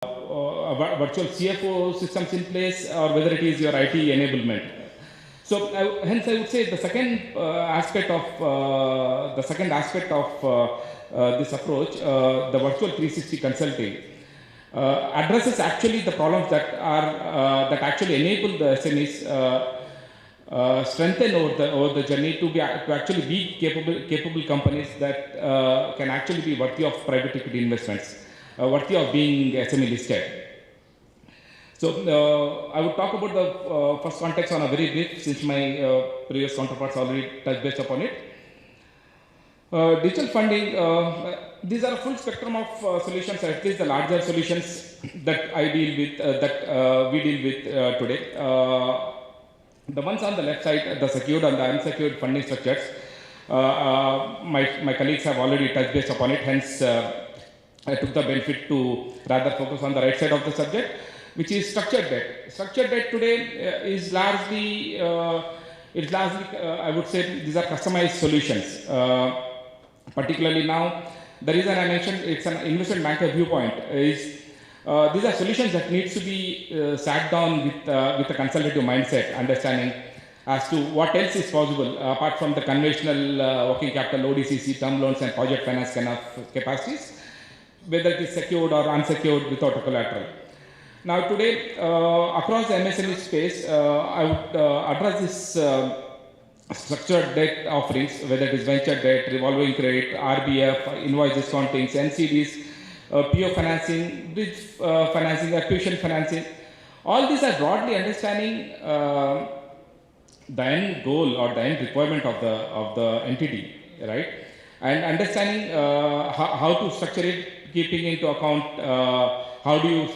virtual CFO systems in place, or whether it is your IT enablement. So hence I would say the second aspect of this approach, the virtual 360 consulting, addresses actually the problems that are that actually enable the SMEs strengthen over the journey to actually be capable companies that can actually be worthy of private equity investments, worthy of being SME listed. So I would talk about the first context on a very brief, since my previous counterparts already touched base upon it. Digital funding, these are a full spectrum of solutions, at least the larger solutions that I deal with, we deal with today. The ones on the left side, the secured and the unsecured funding structures, my colleagues have already touched base upon it, hence I took the benefit to rather focus on the right side of the subject, which is structured debt. Structured debt today is largely, I would say, these are customized solutions. Particularly now, the reason I mentioned it's an investment banker viewpoint is these are solutions that needs to be sat down with a consultative mindset, understanding as to what else is possible apart from the conventional working capital, ODCC, term loans and project finance kind of capacities, whether it is secured or unsecured without a collateral. Now today, across the MSME space, I would address this structured debt offerings, whether it is venture debt, revolving credit, RBF, invoice discounting, NCDs, PO financing, bridge financing, acquisition financing. All these are broadly understanding the end goal or the end requirement of the entity, right? And understanding how to structure it, keeping into account how do you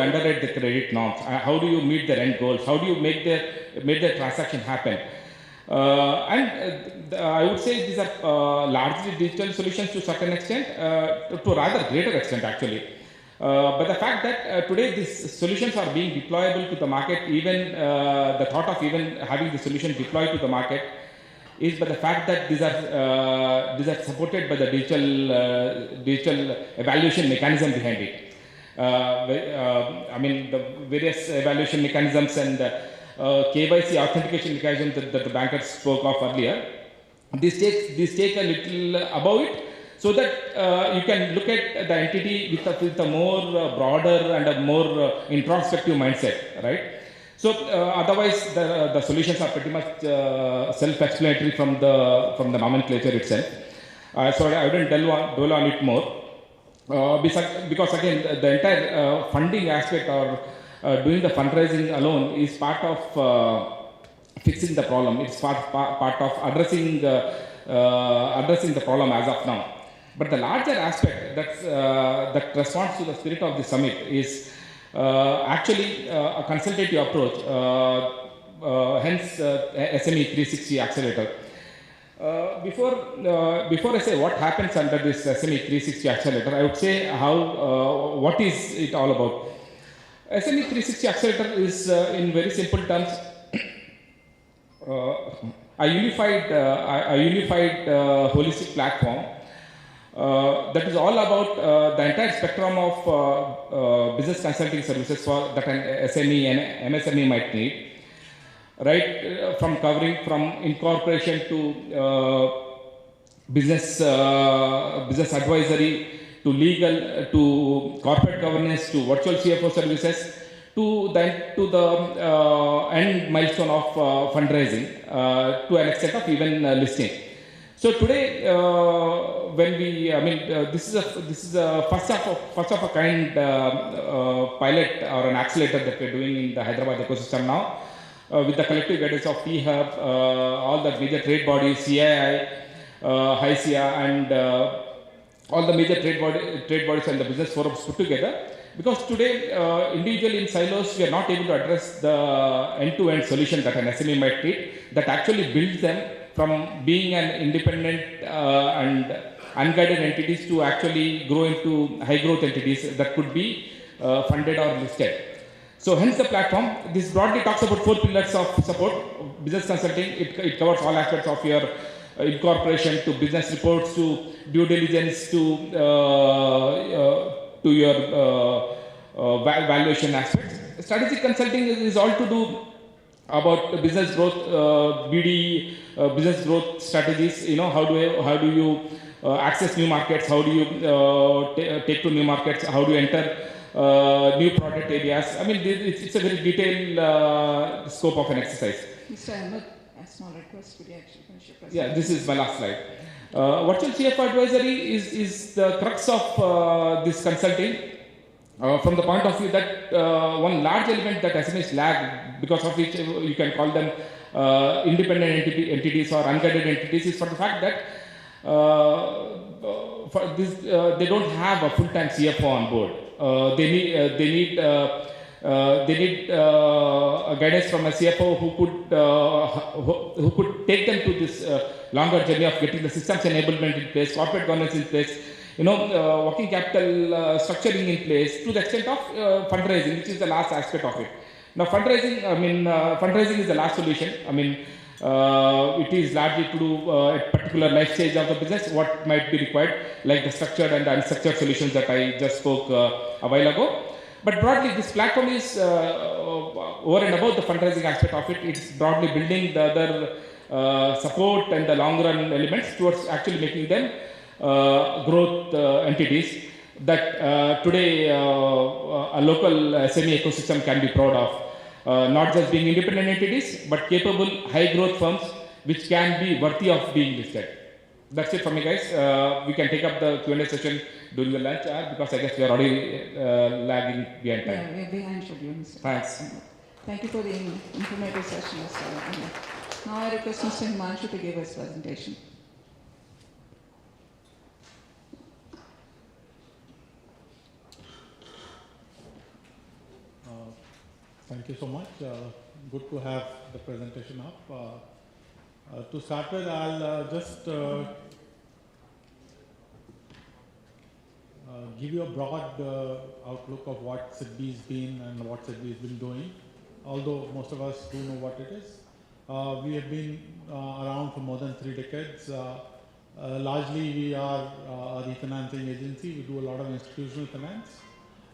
underwrite the credit norms, how do you meet the end goals, how do you make the transaction happen. I would say these are largely digital solutions to a certain extent, to a rather greater extent actually. But the fact that today these solutions are being deployable to the market, even the thought of even having the solution deployed to the market is by the fact that these are supported by the digital evaluation mechanism behind it. I mean the various evaluation mechanisms and KYC authentication mechanism that the bankers spoke of earlier, this take a little above it, so that you can look at the entity with a more broader and a more introspective mindset, right? So otherwise the solutions are pretty much self-explanatory from the nomenclature itself. So I wouldn't dwell on it more. Because again, the entire funding aspect or doing the fundraising alone is part of fixing the problem. It's part of addressing the problem as of now. But the larger aspect that responds to the spirit of the summit is actually a consultative approach, hence SME 360 accelerator. Before I say what happens under this SME 360 accelerator, I would say what is it all about. SME 360 accelerator is, in very simple terms, a unified holistic platform that is all about the entire spectrum of business consulting services that an SME and MSME might need. Right, from covering from incorporation to business advisory, to legal, to corporate governance, to virtual CFO services, to the end milestone of fundraising, to an extent of even listing. So today, this is a first of a kind pilot or an accelerator that we're doing in the Hyderabad ecosystem now. With the collective guidance of T-Hub, all the major trade bodies, CII, HICIA, and all the major trade bodies and the business forums put together. Because today, individually in silos, we are not able to address the end-to-end solution that an SME might need, that actually builds them from being an independent and unguided entities to actually grow into high-growth entities that could be funded or listed. So hence the platform. This broadly talks about 4 pillars of support. Business consulting, it covers all aspects of your incorporation, to business reports, to due diligence, to your valuation aspects. Strategic consulting is all to do about business growth, BD, business growth strategies. You know, how do you access new markets? How do you take to new markets? How do you enter new product areas? I mean, it's a very detailed scope of an exercise. Mr. Ahmed, a small request, could you actually finish your presentation? Yeah, this is my last slide. Virtual CFO advisory is the crux of this consulting. From the point of view that one large element that SMEs lag, because of which you can call them independent entities or unguided entities, is for the fact that for this, they don't have a full-time CFO on board. They need a guidance from a CFO who could take them to this longer journey of getting the systems enablement in place, corporate governance in place, working capital structuring in place, to the extent of fundraising, which is the last aspect of it. Now, fundraising is the last solution. I mean, it is largely to do at particular life stage of the business, what might be required, like the structured and unstructured solutions that I just spoke a while ago. But broadly, this platform is over and above the fundraising aspect of it. It's broadly building the other support and the long run elements towards actually making them growth entities that today a local SME ecosystem can be proud of. Not just being independent entities, but capable high growth firms which can be worthy of being listed. That's it for me, guys. We can take up the Q&A session during the lunch hour, because I guess we are already lagging behind time. Yeah, we are behind schedule, Mr. Thanks. Thank you for the informative session, Mr. Ahmed. Now I request Mr. Himanshu to give his presentation. Thank you so much. Good to have the presentation up. To start with, I'll just give you a broad outlook of what SIDBI's been and what SIDBI's been doing, although most of us do know what it is. We have been around for more than 3 decades. Largely, we are a refinancing agency. We do a lot of institutional finance.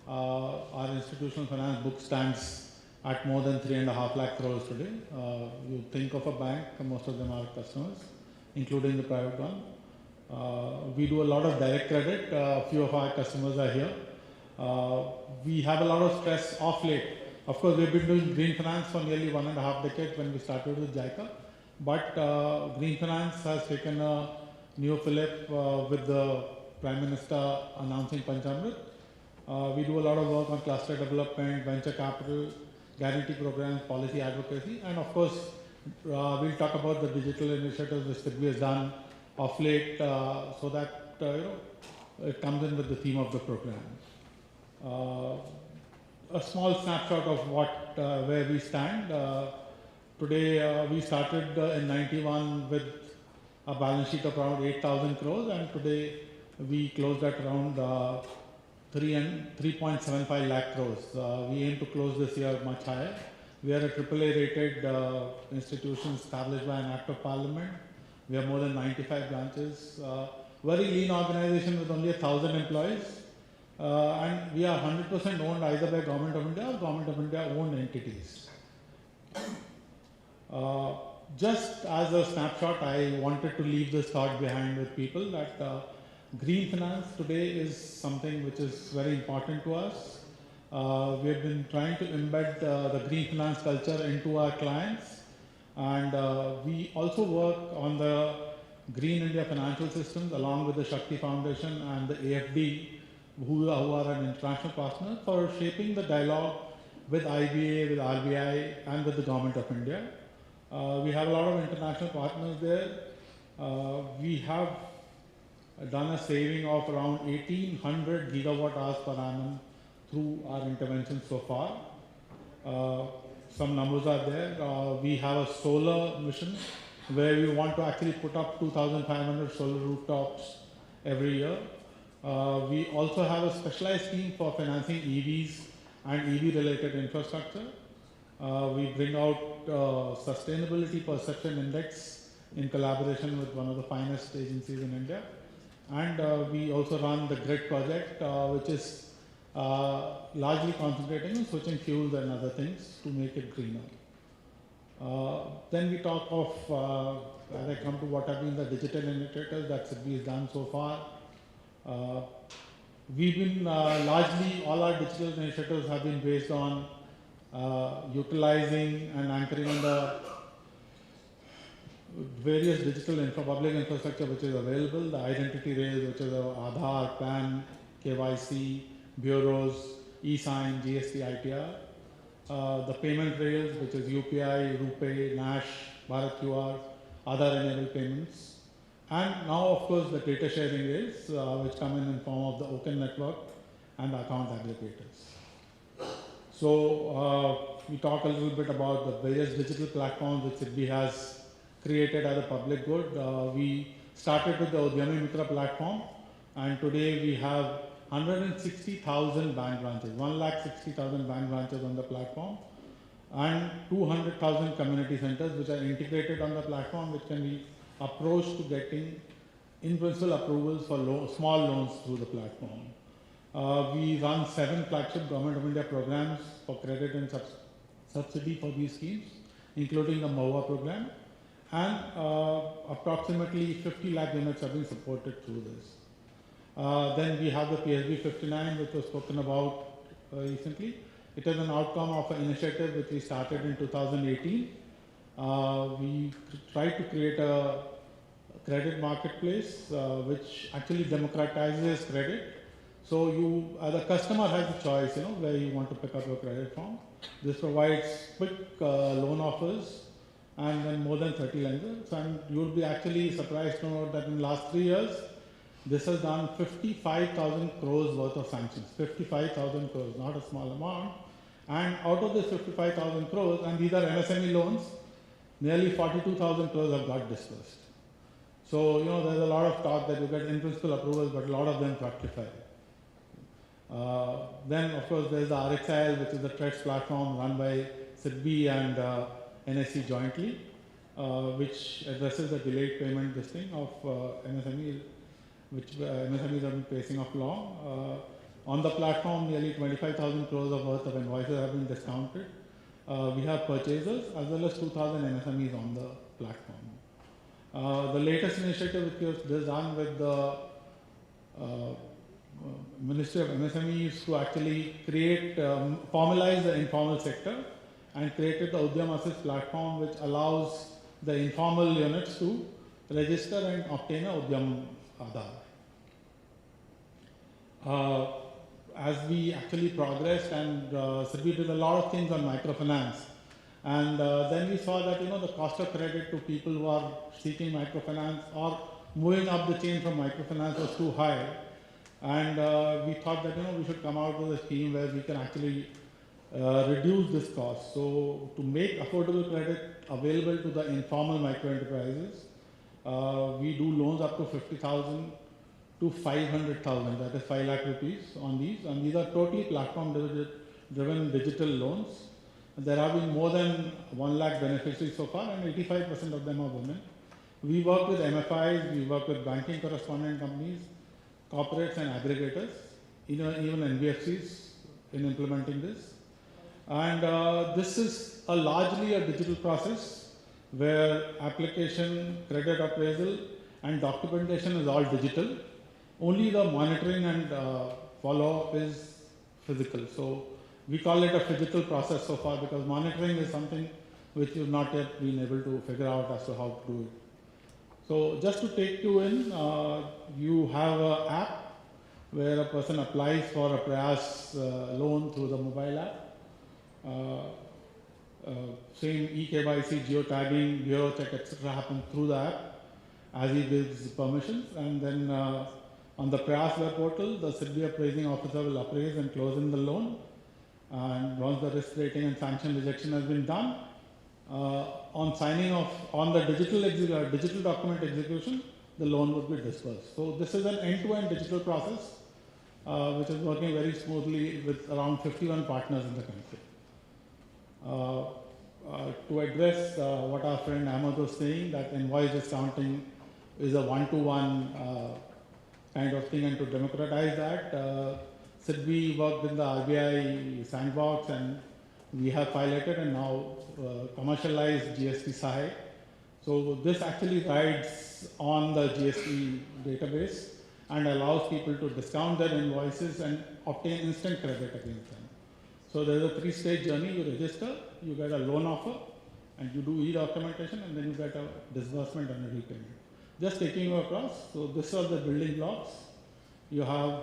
Our institutional finance book stands at more than 3.5 lakh crores today. You think of a bank, most of them are customers, including the private one. We do a lot of direct credit. A few of our customers are here. We have a lot of stress off late. Of course, we've been doing green finance for nearly 1.5 decades when we started with JICA. But green finance has taken a new fillip with the Prime Minister announcing Panchamrit. We do a lot of work on cluster development, venture capital, guarantee programs, policy advocacy, and of course, we'll talk about the digital initiatives which SIDBI has done of late, so that it comes in with the theme of the program. A small snapshot of where we stand. Today, we started in 91 with a balance sheet of around 8,000 crores, and today we closed at around 3.75 lakh crores. We aim to close this year much higher. We are a AAA rated institution established by an Act of Parliament. We have more than 95 branches. Very lean organization with only 1,000 employees. And we are 100% owned either by Government of India or Government of India owned entities. Just as a snapshot, I wanted to leave this thought behind with people that green finance today is something which is very important to us. We have been trying to embed the green finance culture into our clients, and we also work on the Green India financial systems along with the Shakti Foundation and the AFD, who are an international partner, for shaping the dialogue with IBA, with RBI, and with the Government of India. We have a lot of international partners there. We have done a saving of around 1,800 gigawatt hours per annum through our interventions so far. Some numbers are there. We have a solar mission where we want to actually put up 2,500 solar rooftops every year. We also have a specialized scheme for financing EVs and EV related infrastructure. We bring out Sustainability Perception Index in collaboration with one of the finest agencies in India. And we also run the GRID project, which is largely concentrating on switching fuels and other things to make it greener. Then we talk of, as I come to what have been the digital initiatives that SIDBI has done so far. We've been largely, all our digital initiatives have been based on utilizing and anchoring on the various digital public infrastructure which is available, the identity rails, which is Aadhaar, PAN, KYC, bureaus, e-sign, GST, ITR, the payment rails, which is UPI, RuPay, NASH, Bharat QR, Aadhaar-enabled payments, and now, of course, the data sharing rails, which come in form of the Open network and account aggregators. So, we talk a little bit about the various digital platforms which SIDBI has created as a public good. We started with the Udyami Mitra platform, and today we have 160,000 bank branches, 160,000 bank branches on the platform, and 200,000 community centers which are integrated on the platform, which can be approached to getting in-principle approvals for small loans through the platform. We run 7 flagship Government of India programs for credit and subsidy for these schemes, including the MOHUA program, and approximately 50 lakh units have been supported through this. Then we have the PSB 59, which was spoken about recently. It is an outcome of an initiative which we started in 2018. We tried to create a credit marketplace which actually democratizes credit. So you, as a customer, has a choice, where you want to pick up your credit from. This provides quick loan offers and then more than 30 lenders. And you will be actually surprised to know that in the last 3 years, this has done 55,000 crores worth of sanctions. 55,000 crores, not a small amount. And out of this 55,000 crores, and these are MSME loans, nearly 42,000 crores have got disbursed. So, there's a lot of talk that you get in-principle approvals, but a lot of them fructify. Then, of course, there's the RXIL, which is the TREDS platform run by SIDBI and NSE jointly, which addresses the delayed payment of MSME, which MSMEs have been facing of long. On the platform, nearly 25,000 crores of worth of invoices have been discounted. We have purchasers as well as 2,000 MSMEs on the platform. The latest initiative which was done with the Ministry of MSME is to actually create, formalize the informal sector and created the Udyam Assist platform, which allows the informal units to register and obtain a Udyam Aadhaar. As we actually progressed, and SIDBI did a lot of things on microfinance, and then we saw that the cost of credit to people who are seeking microfinance or moving up the chain from microfinance was too high, and we thought that we should come out with a scheme where we can actually reduce this cost. So to make affordable credit available to the informal micro enterprises, we do loans up to 50,000 to 500,000, that is 5 lakh rupees on these, and these are totally platform-driven digital loans. There have been more than 1 lakh beneficiaries so far, and 85% of them are women. We work with MFIs, we work with banking correspondent companies, corporates and aggregators, even NBFCs in implementing this. And this is largely a digital process where application, credit appraisal and documentation is all digital. Only the monitoring and follow-up is physical. So we call it a physical process so far, because monitoring is something which you've not yet been able to figure out as to how to do it. So just to take you in, you have an app where a person applies for a Prayas loan through the mobile app. Same eKYC, geotagging, bureau check, etc. happen through the app as he gives permissions, and then on the Prayas web portal, the SIDBI appraising officer will appraise and close in the loan. And once the risk rating and sanction rejection has been done, on signing off on the digital document execution, the loan would be disbursed. So this is an end-to-end digital process which is working very smoothly with around 51 partners in the country. To address what our friend Ahmed was saying, that invoice discounting is a one-to-one kind of thing, and to democratize that, SIDBI worked in the RBI sandbox, and we have piloted and now commercialized GST CII. So this actually rides on the GST database and allows people to discount their invoices and obtain instant credit against them. So there's a 3-stage journey. You register, you get a loan offer, and you do e-documentation, and then you get a disbursement and a repayment. Just taking you across, so this are the building blocks. You have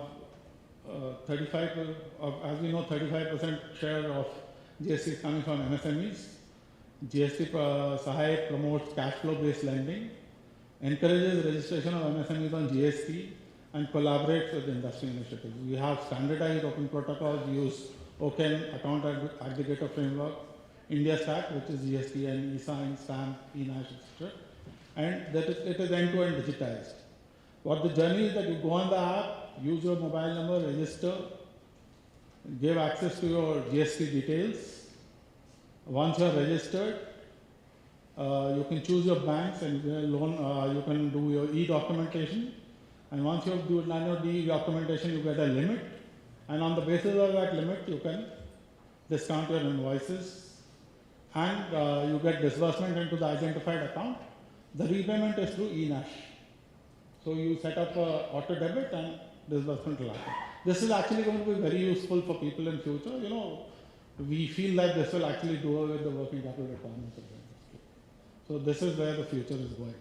as we know, 35% share of GST is coming from MSMEs. GST CII promotes cash flow based lending, encourages registration of MSMEs on GST, and collaborates with industry initiatives. We have standardized open protocols, use OCEN, Account Aggregator Framework, India Stack, which is GST and e-sign, stamp, e-nash, etc. And that it is end-to-end digitized. What the journey is that you go on the app, use your mobile number, register, give access to your GST details. Once you are registered, you can choose your banks and you can do your e-documentation. And once you have done your e-documentation, you get a limit. And on the basis of that limit, you can discount your invoices. And you get disbursement into the identified account. The repayment is through e-nash. So you set up auto debit and disbursement will happen. This is actually going to be very useful for people in future. You know, we feel that this will actually do away with the working capital requirements of the industry. So this is where the future is going.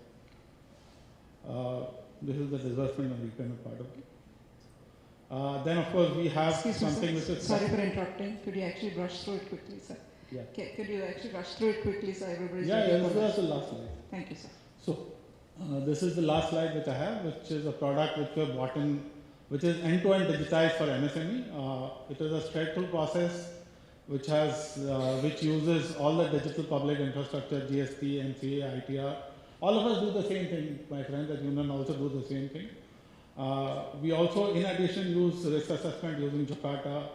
This is the disbursement and repayment part of it. Then of course we have something which is... Sorry for interrupting. Could you actually brush through it quickly, sir? Yeah. Okay, could you actually rush through it quickly so everybody's Yeah, this is the last slide. Thank you, sir. So, this is the last slide which I have, which is a product which we have bought in, which is end-to-end digitized for MSME. It is a straight-through process which uses all the digital public infrastructure, GST, MCA, ITR. All of us do the same thing, my friends at Union also do the same thing. We also, in addition, use risk assessment using Jakarta,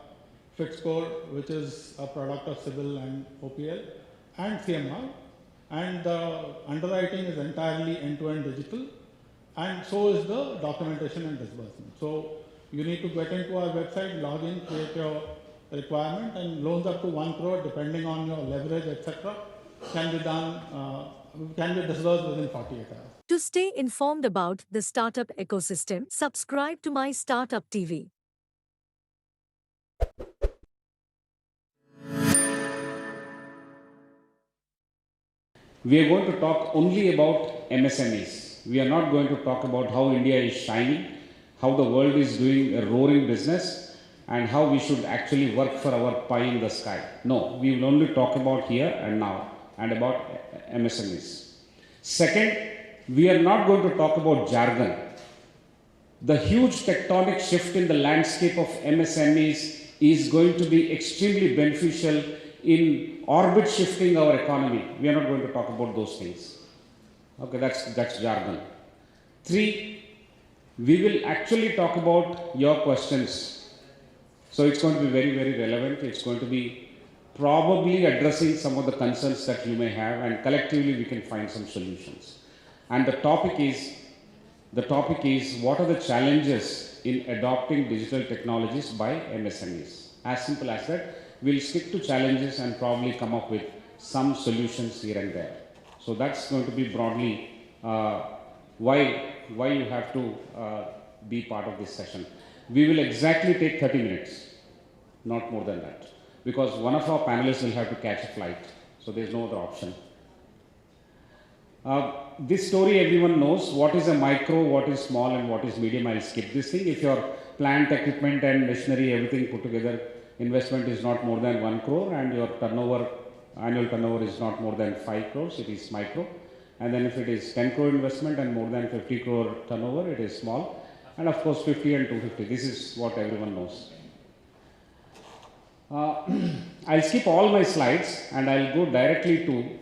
FitScore, which is a product of CIBIL and OPL, and CMR. And the underwriting is entirely end-to-end digital, and so is the documentation and disbursement. So you need to get into our website, log in, create your requirement, and loans up to 1 crore, depending on your leverage, etc., can be done, can be disbursed within 48 hours. To stay informed about the startup ecosystem, subscribe to MyStartupTV. We are going to talk only about MSMEs. We are not going to talk about how India is shining, how the world is doing a roaring business, and how we should actually work for our pie in the sky. No, we will only talk about here and now and about MSMEs. Second, we are not going to talk about jargon. The huge tectonic shift in the landscape of MSMEs is going to be extremely beneficial in orbit shifting our economy. We are not going to talk about those things. Okay, that's jargon. 3, we will actually talk about your questions. So it's going to be very, very relevant. It's going to be probably addressing some of the concerns that you may have, and collectively we can find some solutions. And the topic is what are the challenges in adopting digital technologies by MSMEs? As simple as that. We'll stick to challenges and probably come up with some solutions here and there. So that's going to be broadly why you have to be part of this session. We will exactly take 30 minutes, not more than that, because one of our panelists will have to catch a flight. So there's no other option. This story everyone knows. What is a micro, what is small, and what is medium. I'll skip this thing. If your plant, equipment and machinery, everything put together, investment is not more than 1 crore and your annual turnover is not more than 5 crores, it is micro. And then if it is 10 crore investment and more than 50 crore turnover, it is small. And of course 50 and 250, this is what everyone knows. I'll skip all my slides and I'll go directly to,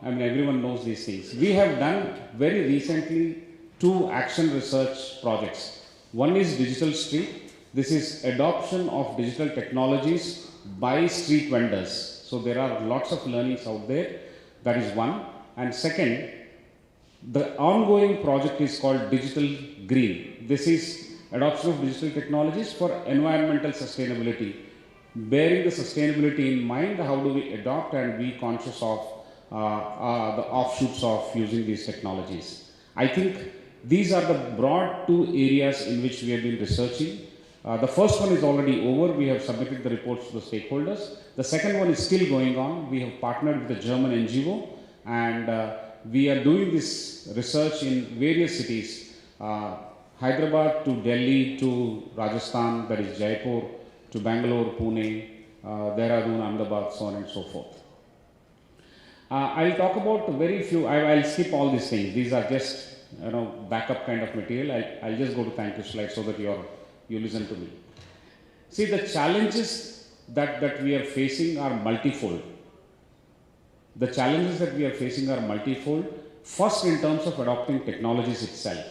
everyone knows these things. We have done very recently 2 action research projects. One is Digital Street. This is adoption of digital technologies by street vendors. So there are lots of learnings out there. That is one. And second, the ongoing project is called Digital Green. This is adoption of digital technologies for environmental sustainability. Bearing the sustainability in mind, how do we adopt and be conscious of the offshoots of using these technologies? I think these are the broad two areas in which we have been researching. The first one is already over. We have submitted the reports to the stakeholders. The second one is still going on. We have partnered with a German NGO, and we are doing this research in various cities, Hyderabad to Delhi to Rajasthan, that is Jaipur, to Bangalore, Pune, Dehradun, Ahmedabad, so on and so forth. I'll talk about very few, I'll skip all these things. These are just backup kind of material. I'll just go to thank you slide so that you listen to me. See, the challenges that we are facing are multifold. The challenges that we are facing are multifold. First, in terms of adopting technologies itself.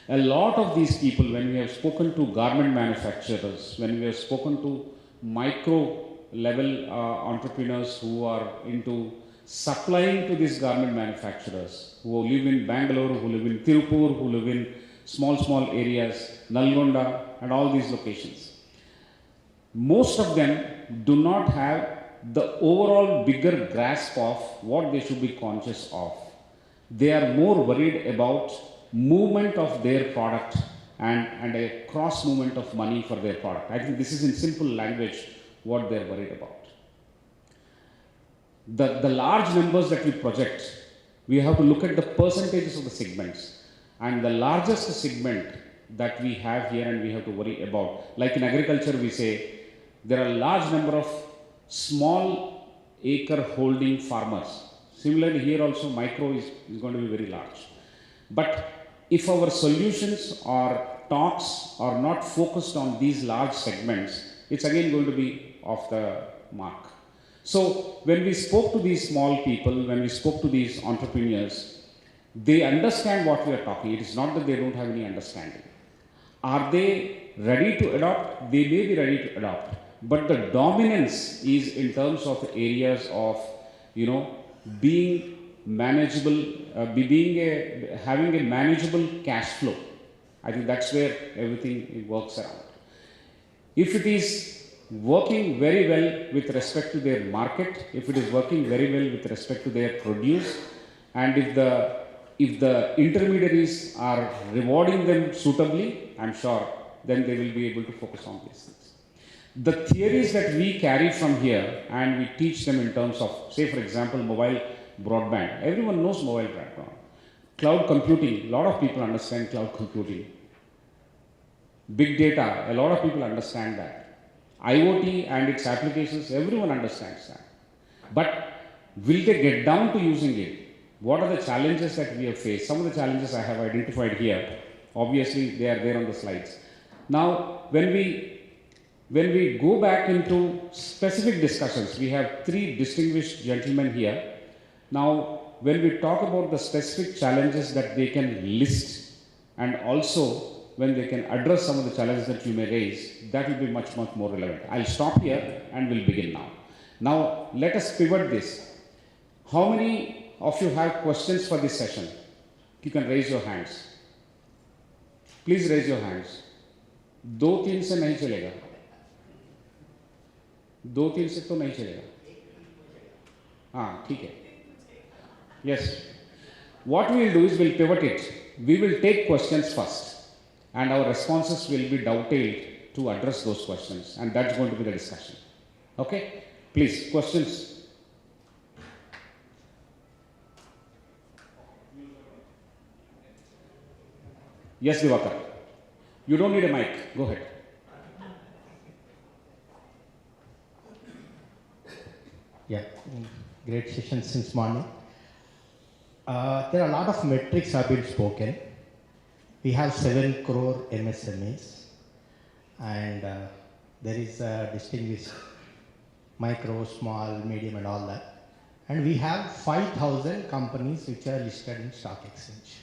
A lot of these people, when we have spoken to garment manufacturers, when we have spoken to micro level entrepreneurs who are into supplying to these garment manufacturers, who live in Bangalore, who live in Tirupur, who live in small areas, Nalgonda and all these locations. Most of them do not have the overall bigger grasp of what they should be conscious of. They are more worried about movement of their product and a cross movement of money for their product. I think this is in simple language what they are worried about. The large numbers that we project, we have to look at the percentages of the segments. And the largest segment that we have here and we have to worry about, like in agriculture we say, there are a large number of small acre holding farmers. Similarly here also micro is going to be very large. But if our solutions or talks are not focused on these large segments, it's again going to be off the mark. So when we spoke to these small people, when we spoke to these entrepreneurs, they understand what we are talking. It is not that they don't have any understanding. Are they ready to adopt? They may be ready to adopt. But the dominance is in terms of areas of, being manageable, having a manageable cash flow. I think that's where everything works around. If it is working very well with respect to their market, if it is working very well with respect to their produce, and if the intermediaries are rewarding them suitably, I'm sure then they will be able to focus on these things. The theories that we carry from here and we teach them in terms of, say for example, mobile broadband. Everyone knows mobile broadband. Cloud computing, a lot of people understand cloud computing. Big data, a lot of people understand that. IoT and its applications, everyone understands that. But will they get down to using it? What are the challenges that we have faced? Some of the challenges I have identified here. Obviously, they are there on the slides. Now, when we go back into specific discussions, we have three distinguished gentlemen here. Now, when we talk about the specific challenges that they can list, and also when they can address some of the challenges that you may raise, that will be much more relevant. I'll stop here and we'll begin now. Now, let us pivot this. How many of you have questions for this session? You can raise your hands. Please raise your hands. 2-3 से नहीं चलेगा. 2-3 से तो नहीं चलेगा. हाँ, ठीक है. Yes. What we will do is we'll pivot it. We will take questions first, and our responses will be dovetailed to address those questions, and that's going to be the discussion. Okay? Please, questions. Yes, Divakar. You don't need a mic. Go ahead. Yeah, great session since morning. There are a lot of metrics have been spoken. We have 7 crore MSMEs, and there is a distinguished micro, small, medium and all that. And we have 5,000 companies which are listed in stock exchange.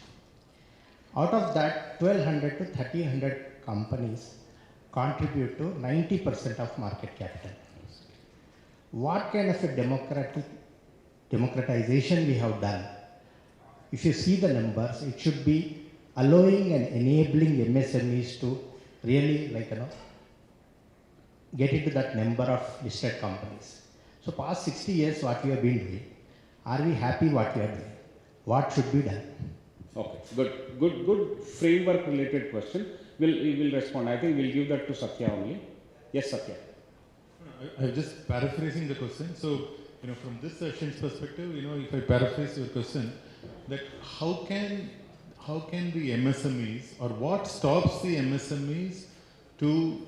Out of that, 1,200 to 1,300 companies contribute to 90% of market capital. What kind of a democratization we have done? If you see the numbers, it should be allowing and enabling MSMEs to really get into that number of listed companies. So past 60 years what we have been doing, are we happy what we are doing? What should be done? Okay, good framework related question. We will respond. I think we'll give that to Satya only. Yes, Satya. I'm just paraphrasing the question. So, from this session's perspective, if I paraphrase your question, that how can the MSMEs, or what stops the MSMEs to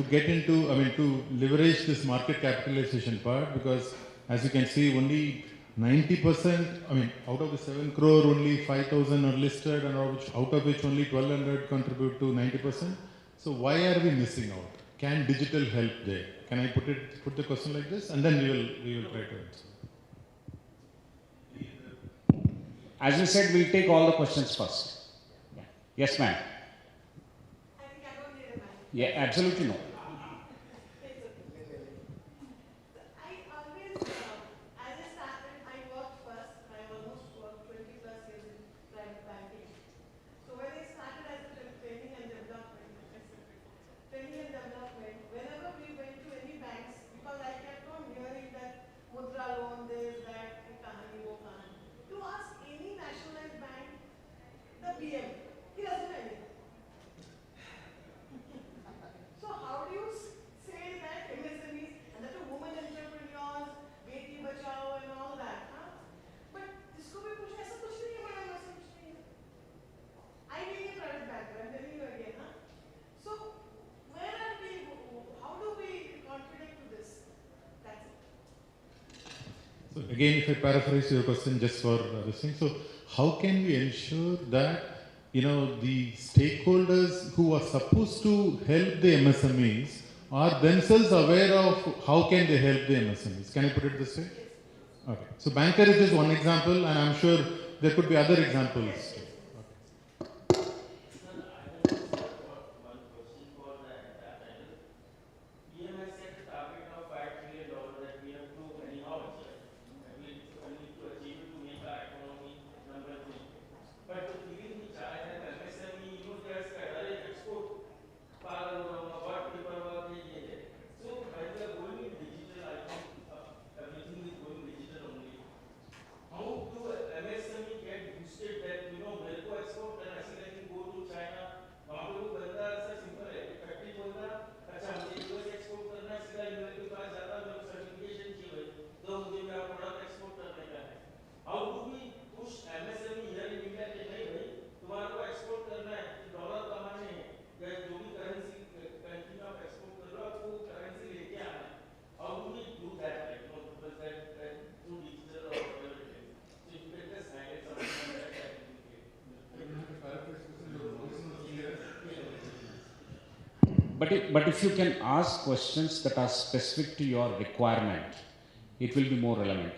get into, to leverage this market capitalization part? Because as you can see, only 90%, out of the 7 crore, only 5,000 are listed, and out of which only 1,200 contribute to 90%. So why are we missing out? Can digital help there? Can I put the question like this, and then we will try to answer. As we said, we'll take all the questions first. Yeah. Yes, ma'am. I think I don't need a mic. Yeah, absolutely no. I always, as I started, I worked first. I almost worked 20 plus years in private banking. So when I started as a training and development, whenever we went to any banks, because I kept on hearing that mudra loan, this, that, kahani, wo kahani. To ask any nationalized bank, the BM, he doesn't know anything. So how do you say that MSMEs, and that women entrepreneurs, Beti Bachao and all that, huh? But जिसको भी पूछो ऐसा कुछ नहीं है madam, ऐसा कुछ नहीं है. I being a private banker, I'm telling you again, huh? So where are we? How do we contribute to this? That's it. So again, if I paraphrase your question just for this thing, so how can we ensure that the stakeholders who are supposed to help the MSMEs are themselves aware of how can they help the MSMEs? Can I put it this way? Okay. So banker is just one example, and I'm sure there could be other examples. But if you can ask questions that are specific to your requirement, it will be more relevant.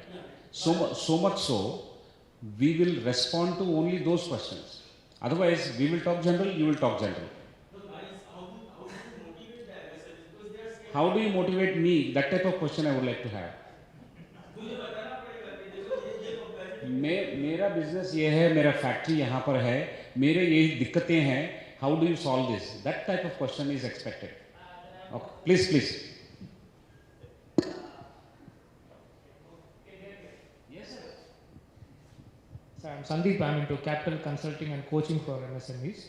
So much so, we will respond to only those questions. Otherwise, we will talk general, you will talk general. How do you motivate me? That type of question I would like to have. मेरा business ये है, मेरा factory यहाँ पर है, मेरे यही दिक्कतें हैं. How do you solve this? That type of question is expected. Okay. Please. Yes, sir. So I'm Sandeep. I'm into capital consulting and coaching for MSMEs.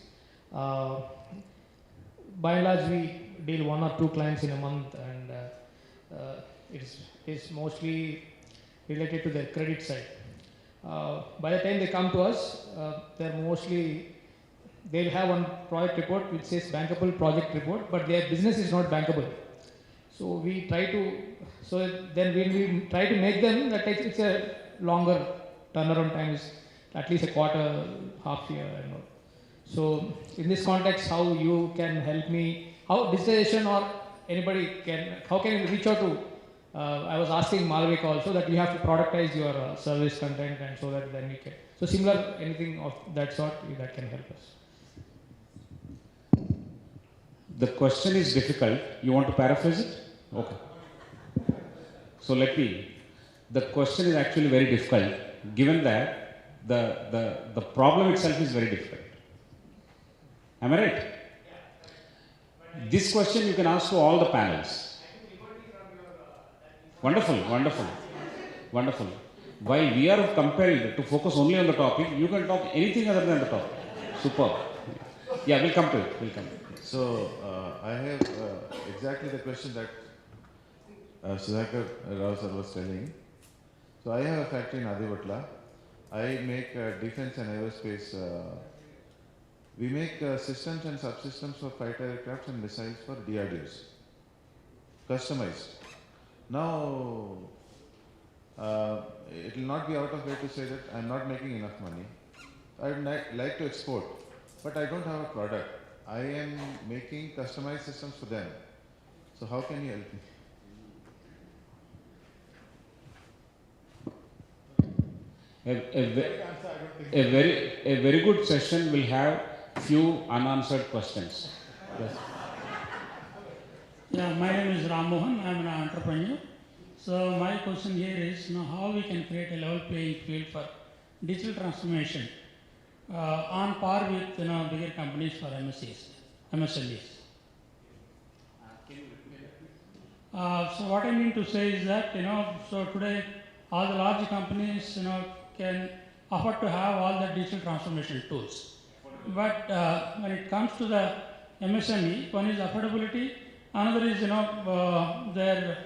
By and large, we deal 1 or 2 clients in a month, and it's mostly related to their credit side. By the time they come to us, they'll have one project report which says bankable project report, but their business is not bankable. So then when we try to make them, that it's a longer turnaround time, is at least a quarter, half year, and all. So in this context, how you can help me, how digitization or anybody how can you reach out to, I was asking Malvika also that you have to productize your service content, and so that then we can, so similar, anything of that sort that can help us. The question is difficult. You want to paraphrase it? Okay. So the question is actually very difficult, given that the problem itself is very difficult. Am I right? This question you can ask to all the panels. Wonderful, wonderful, wonderful. While we are compelled to focus only on the topic, you can talk anything other than the topic. Superb. Yeah, we'll come to it. We'll come to it. So, I have exactly the question that Sudhakar Rao sir was telling. So, I have a factory in Adivatla. I make defense and aerospace. We make systems and subsystems for fighter aircraft and missiles for DRDOs. Customized. Now, it will not be out of way to say that I am not making enough money. I would like to export, but I don't have a product. I am making customized systems for them. So how can you help me? A very good session will have few unanswered questions. Yes. Yeah, my name is Ram Mohan. I am an entrepreneur. So my question here is, how we can create a level playing field for digital transformation on par with bigger companies for MSMEs. So what I mean to say is that so today all the large companies can afford to have all the digital transformation tools. But when it comes to the MSME, one is affordability, another is their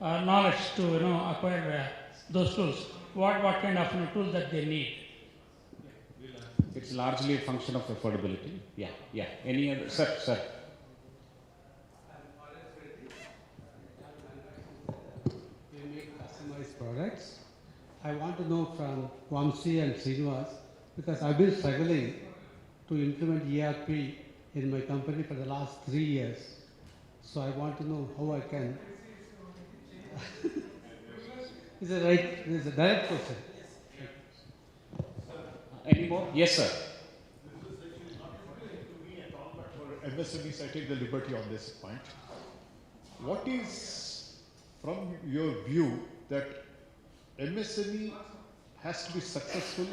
knowledge to acquire those tools. What kind of tools that they need? It's largely a function of affordability. Yeah, yeah. Any other? Sir. We make customized products. I want to know from Vamsi and Srinivas, because I've been struggling to implement ERP in my company for the last 3 years. So I want to know how I can. Is it right? It's a direct question. Any more? Yes, sir. For MSMEs, I take the liberty on this point. What is, from your view, that MSME has to be successful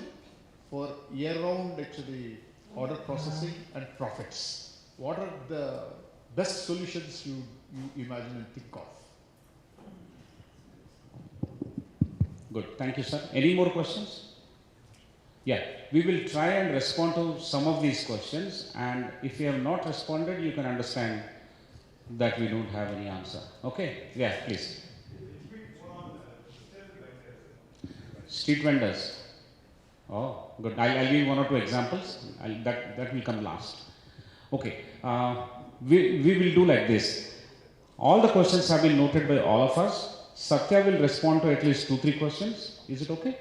for year-round actually order processing and profits? What are the best solutions you imagine and think of? Good. Thank you, sir. Any more questions? Yeah, we will try and respond to some of these questions, and if you have not responded, you can understand that we don't have any answer. Okay? Yeah, please. Street vendors. Oh, good. I'll give 1 or 2 examples. That will come last. Okay. We will do like this. All the questions have been noted by all of us. Satya will respond to at least 2-3 questions. Is it okay?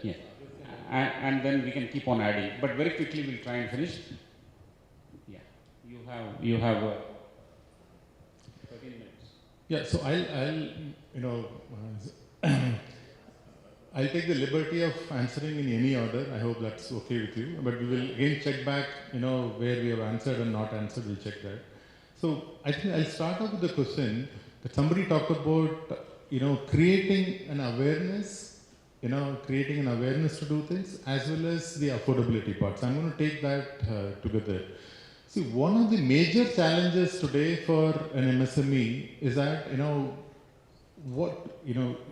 Yeah. And then we can keep on adding. But very quickly we'll try and finish. Yeah. You have 13 minutes. Yeah. So I'll take the liberty of answering in any order. I hope that's okay with you. But we will again check back, where we have answered and not answered. We'll check that. So I think I'll start off with the question that somebody talked about, creating an awareness to do things, as well as the affordability part. So I'm going to take that together. See, one of the major challenges today for an MSME is that,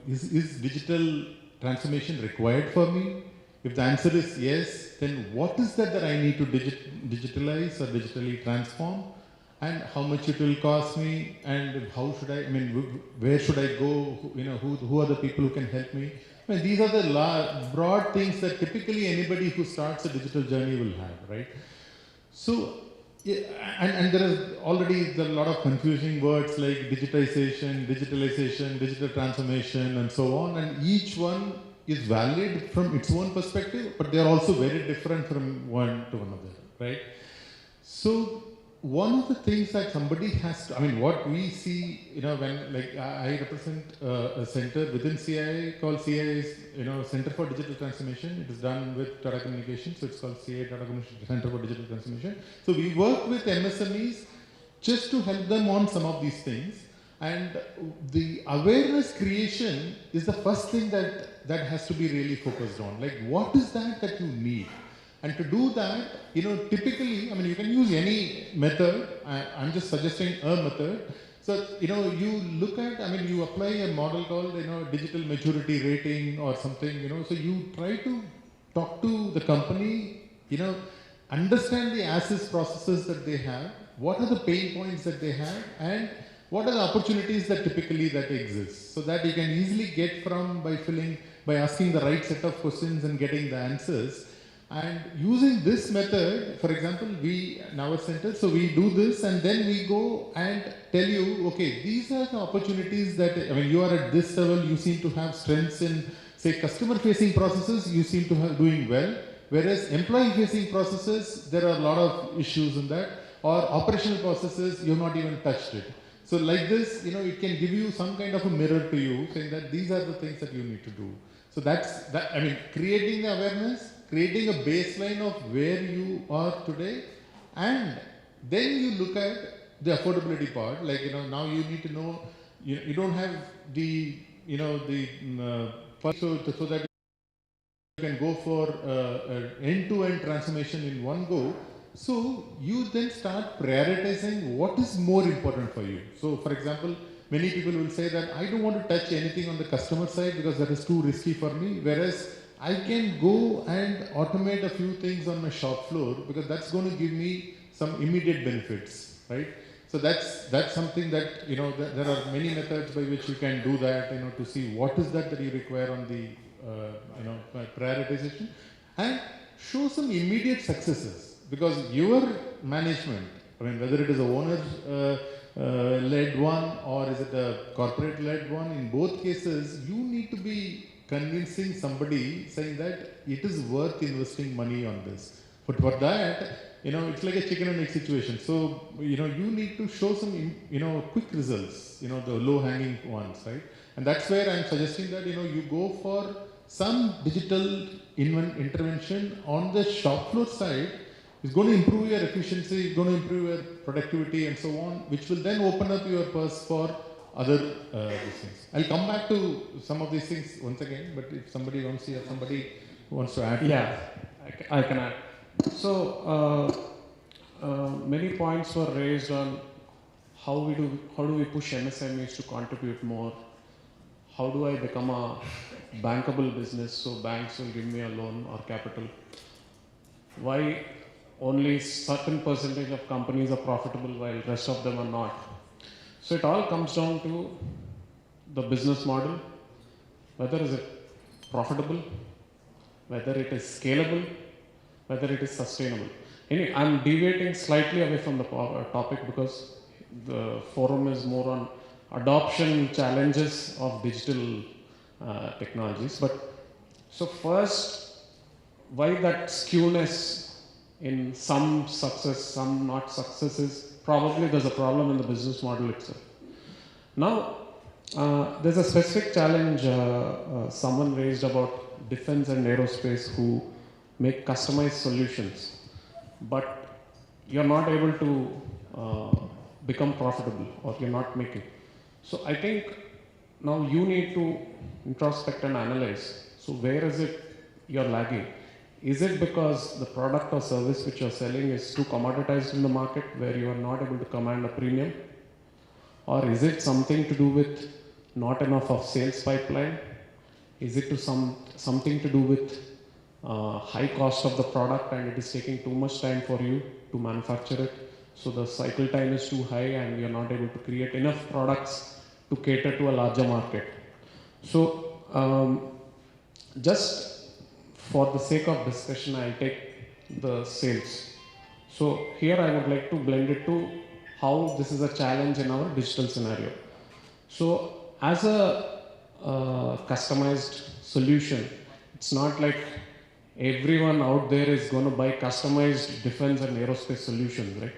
is digital transformation required for me? If the answer is yes, then what is that I need to digitalize or digitally transform? And how much it will cost me, and how should where should I go? Who are the people who can help me? These are the broad things that typically anybody who starts a digital journey will have, right? So, and there is already a lot of confusing words like digitization, digital transformation, and so on. And each one is valid from its own perspective, but they are also very different from one to another, right? So, one of the things that somebody has to, what we see, when I represent a center within CII called CII's, Center for Digital Transformation. It is done with Tata Communications, so it's called CII Tata Communications Center for Digital Transformation. So we work with MSMEs just to help them on some of these things. And the awareness creation is the first thing that has to be really focused on. Like, what is that you need? And to do that, typically, I mean, you can use any method. I'm just suggesting a method. So, you look at, I mean, you apply a model called, digital maturity rating or something, so you try to talk to the company, understand the as-is processes that they have, what are the pain points that they have, and what are the opportunities that typically that exist, so that you can easily get from by asking the right set of questions and getting the answers. And using this method, for example, in our center, so we do this and then we go and tell you, okay, these are the opportunities that, I mean, you are at this level, you seem to have strengths in, say, customer-facing processes, you seem to have doing well, whereas employee-facing processes, there are a lot of issues in that, or operational processes, you have not even touched it. So like this, it can give you some kind of a mirror to you, saying that these are the things that you need to do. So that's that. I mean, creating the awareness, creating a baseline of where you are today, and then you look at the affordability part. Like, now you need to know, you don't have the, so that you can go for end-to-end transformation in one go. So you then start prioritizing what is more important for you. So for example, many people will say that I don't want to touch anything on the customer side because that is too risky for me, whereas I can go and automate a few things on my shop floor because that's going to give me some immediate benefits, right? So that's something that, there are many methods by which you can do that, to see what is that you require on the, prioritization, and show some immediate successes. Because your management, I mean, whether it is a owner-led one or is it a corporate-led one, in both cases, you need to be convincing somebody saying that it is worth investing money on this. But for that, it's like a chicken and egg situation. So, you need to show some, quick results, the low-hanging ones, right? And that's where I'm suggesting that, you go for some digital intervention on the shop floor side. It's going to improve your efficiency, it's going to improve your productivity and so on, which will then open up your purse for other these things. I'll come back to some of these things once again, but if somebody wants to add. Yeah, I can add. So, many points were raised on how do we push MSMEs to contribute more? How do I become a bankable business so banks will give me a loan or capital? Why only certain percentage of companies are profitable while rest of them are not? So it all comes down to the business model, whether is it profitable, whether it is scalable, whether it is sustainable. Anyway, I'm deviating slightly away from the topic because the forum is more on adoption challenges of digital technologies. But so first, why that skewness in some success, some not successes? Probably there's a problem in the business model itself. Now, there's a specific challenge someone raised about defense and aerospace who make customized solutions, but you're not able to become profitable or you're not making. So I think now you need to introspect and analyze. So where is it you're lagging? Is it because the product or service which you're selling is too commoditized in the market where you are not able to command a premium? Or is it something to do with not enough of sales pipeline? Is it something to do with high cost of the product and it is taking too much time for you to manufacture it? So the cycle time is too high and you're not able to create enough products to cater to a larger market. So just for the sake of discussion, I'll take the sales. So here I would like to blend it to how this is a challenge in our digital scenario. So as a customized solution, it's not like everyone out there is going to buy customized defense and aerospace solutions, right?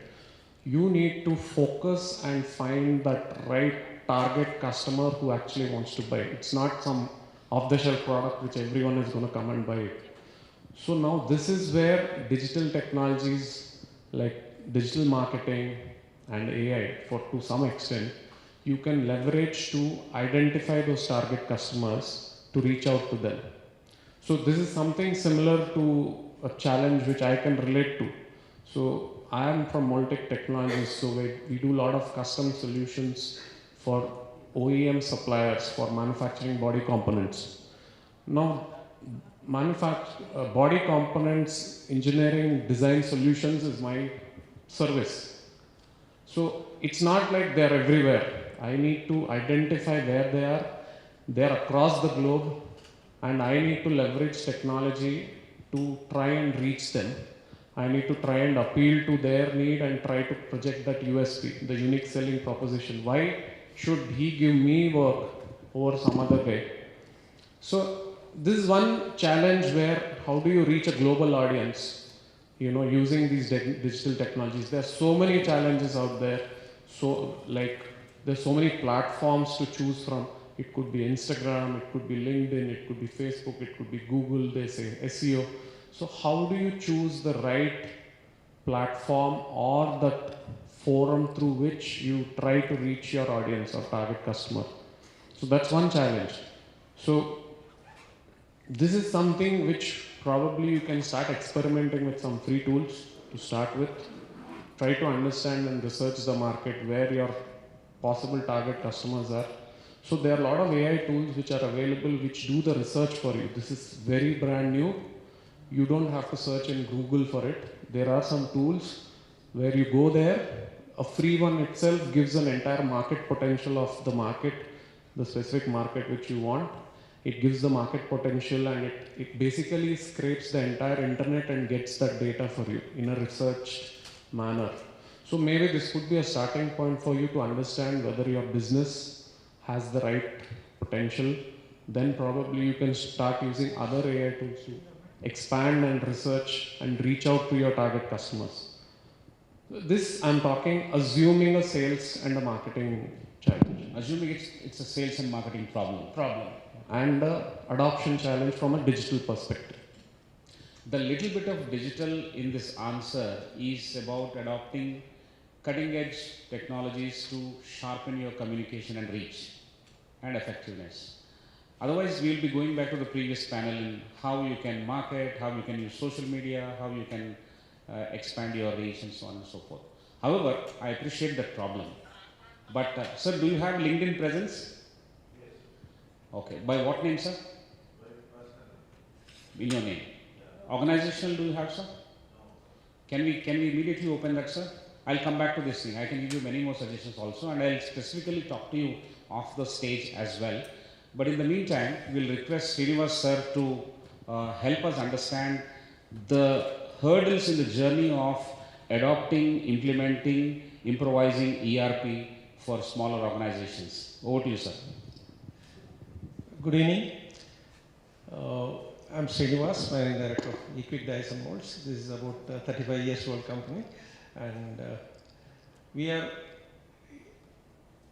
You need to focus and find that right target customer who actually wants to buy it. It's not some off-the-shelf product which everyone is going to come and buy it. So now this is where digital technologies like digital marketing and AI, to some extent, you can leverage to identify those target customers to reach out to them. So this is something similar to a challenge which I can relate to. So I am from Moltec Technologies, so we do a lot of custom solutions for OEM suppliers for manufacturing body components. Now, body components, engineering, design solutions is my service. So it's not like they're everywhere. I need to identify where they are. They're across the globe, and I need to leverage technology to try and reach them. I need to try and appeal to their need and try to project that USP, the unique selling proposition. Why should he give me work over some other guy? So this is one challenge where how do you reach a global audience, using these digital technologies. There are so many challenges out there. So there's so many platforms to choose from. It could be Instagram, it could be LinkedIn, it could be Facebook, it could be Google, they say SEO. So how do you choose the right platform or that forum through which you try to reach your audience or target customer? So that's one challenge. So this is something which probably you can start experimenting with some free tools to start with. Try to understand and research the market where your possible target customers are. So there are a lot of AI tools which are available which do the research for you. This is very brand new. You don't have to search in Google for it. There are some tools where you go there. A free one itself gives an entire market potential of the market, the specific market which you want. It gives the market potential, and it basically scrapes the entire internet and gets that data for you in a researched manner. So maybe this could be a starting point for you to understand whether your business has the right potential. Then probably you can start using other AI tools to expand and research and reach out to your target customers. This I'm talking assuming a sales and a marketing challenge. Assuming it's a sales and marketing problem. And adoption challenge from a digital perspective. The little bit of digital in this answer is about adopting cutting edge technologies to sharpen your communication and reach and effectiveness. Otherwise, we will be going back to the previous panel in how you can market, how you can use social media, how you can expand your reach and so on and so forth. However, I appreciate that problem. But sir, do you have LinkedIn presence? Okay. By what name, sir? In your name. Organizational do you have, sir? Can we immediately open that, sir? I'll come back to this thing. I can give you many more suggestions also, and I'll specifically talk to you off the stage as well. But in the meantime, we'll request Srinivas sir to help us understand the hurdles in the journey of adopting, implementing, improvising ERP for smaller organizations. Over to you, sir. Good evening. I'm Srinivas, Managing Director of Equic Dice and Molds. This is about a 35 years old company, and we have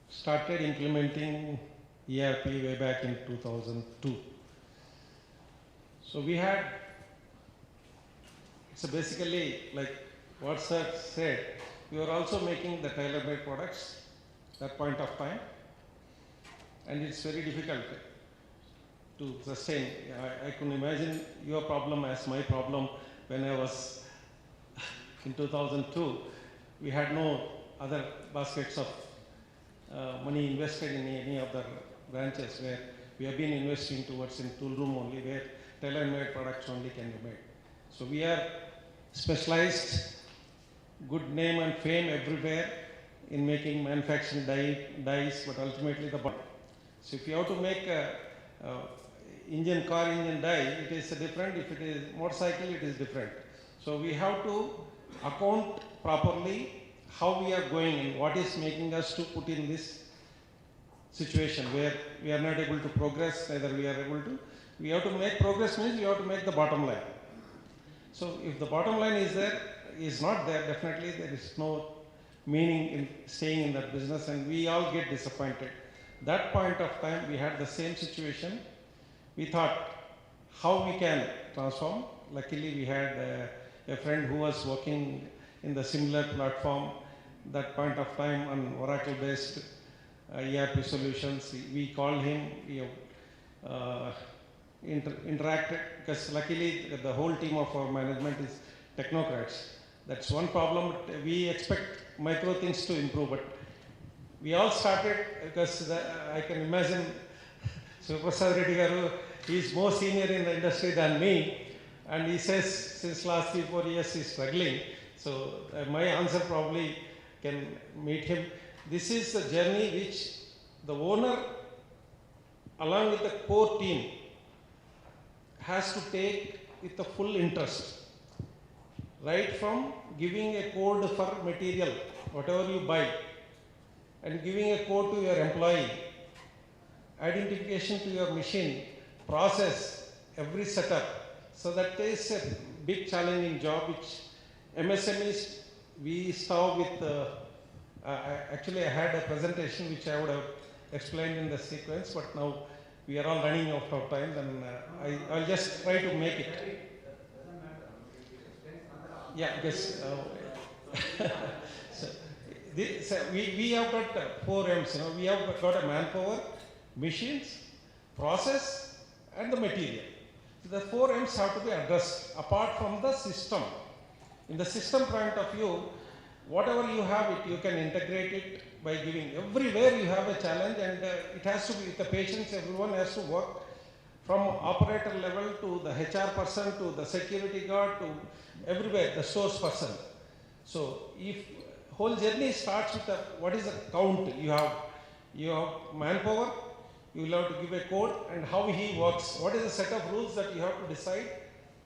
started implementing ERP way back in 2002. So we had, so basically like what sir said, we were also making the tailor-made products at that point of time, and it's very difficult to sustain. I can imagine your problem as my problem when I was in 2002. We had no other baskets of money invested in any of the branches where we have been investing towards in tool room only, where tailor-made products only can be made. So we are specialized, good name and fame everywhere in making manufacturing dies, but ultimately the bottom. So if you have to make a car engine die, it is different. If it is motorcycle, it is different. So we have to account properly how we are going and what is making us to put in this situation where we are not able to progress, neither we are able to. We have to make progress means we have to make the bottom line. So if the bottom line is not there, definitely there is no meaning in staying in that business, and we all get disappointed. That point of time, we had the same situation. We thought how we can transform. Luckily, we had a friend who was working in the similar platform that point of time on Oracle-based ERP solutions. We called him. interacted, because luckily the whole team of our management is technocrats. That's one problem. We expect micro things to improve, but we all started because I can imagine Suprasad Reddy Garu, he is more senior in the industry than me, and he says since last 3-4 years he is struggling. So my answer probably can meet him. This is a journey which the owner, along with the core team, has to take with a full interest. Right from giving a code for material, whatever you buy, and giving a code to your employee, identification to your machine, process, every setup. So that is a big challenging job which MSMEs, we start with, actually I had a presentation which I would have explained in the sequence, but now we are all running out of time, then I'll just try to make it. Yeah, yes. So we have got 4 M's, we have got a manpower, machines, process, and the material. So the 4 M's have to be addressed apart from the system. In the system point of view, whatever you have it, you can integrate it by giving. Everywhere you have a challenge, and it has to be with the patients, everyone has to work from operator level to the HR person to the security guard to everywhere, the source person. So if whole journey starts with what is the count you have manpower, you will have to give a code and how he works. What is the set of rules that you have to decide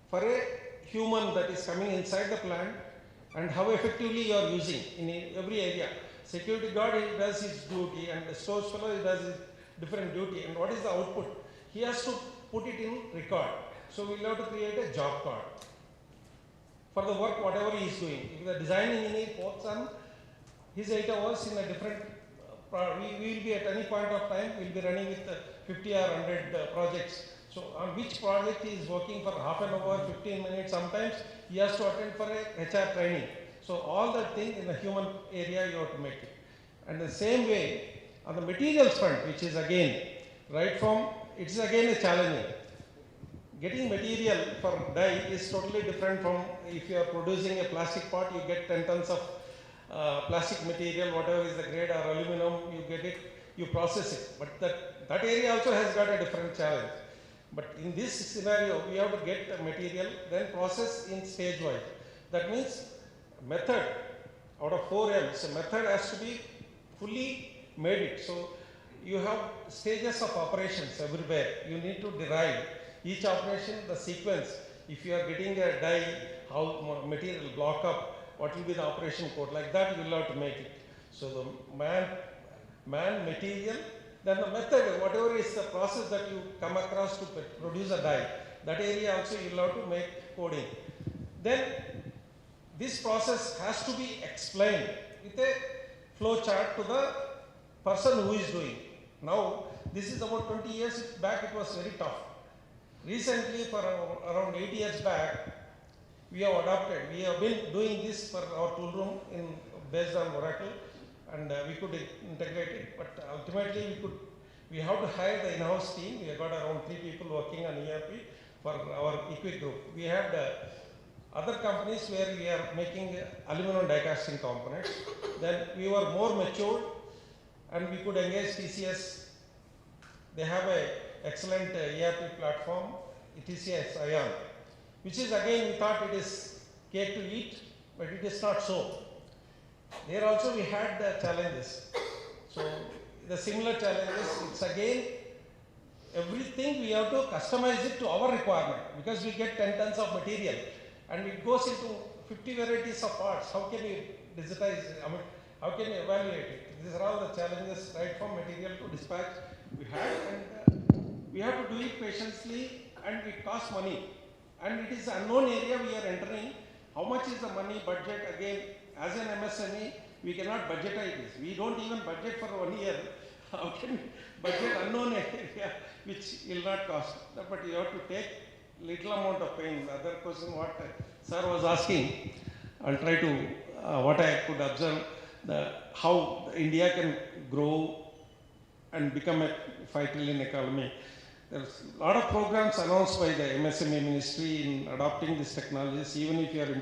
for a human that is coming inside the plant, and how effectively you are using in every area. Security guard, he does his duty, and the source fellow, he does his different duty, and what is the output? He has to put it in record. So we will have to create a job card for the work whatever he is doing. If the design engineer works on his 8 hours in a different, we will be at any point of time, we will be running with 50 or 100 projects. So on which project he is working for half an hour, 15 minutes, sometimes he has to attend for a HR training. So all that thing in the human area you have to make it. And the same way on the materials front, which is again, right from, it's again a challenge. Getting material for dye is totally different from if you are producing a plastic part, you get 10 tons of plastic material, whatever is the grade, or aluminum, you get it, you process it. But that area also has got a different challenge. But in this scenario, we have to get the material, then process in stage wise. That means method, out of 4 M's, a method has to be fully made it. So you have stages of operations everywhere. You need to derive each operation, the sequence. If you are getting a dye, how material block up, what will be the operation code, like that you will have to make it. So the man, material, then the method, whatever is the process that you come across to produce a dye, that area also you will have to make coding. Then this process has to be explained with a flow chart to the person who is doing. Now, this is about 20 years back, it was very tough. Recently, for around 8 years back, we have adopted, we have been doing this for our tool room based on Oracle, and we could integrate it, but ultimately we have to hire the in-house team. We have got around 3 people working on ERP for our Equic group. We had other companies where we are making aluminum die casting components. Then we were more matured and we could engage TCS. They have an excellent ERP platform, Edition CII, which is again, we thought it is cake to eat, but it is not so. There also we had the challenges. So the similar challenges, it's again, everything we have to customize it to our requirement, because we get 10 tons of material and it goes into 50 varieties of parts. How can you digitize it? I mean, how can you evaluate it? These are all the challenges right from material to dispatch we had, and we have to do it patiently, and it costs money. And it is an unknown area we are entering. How much is the money budget? Again, as an MSME, we cannot budgetize this. We don't even budget for 1 year. How can we budget unknown area which will not cost? But you have to take little amount of pain. The other question what sir was asking, I'll try to, what I could observe, how India can grow and become a 5 trillion economy. There's a lot of programs announced by the MSME ministry in adopting these technologies. Even if you are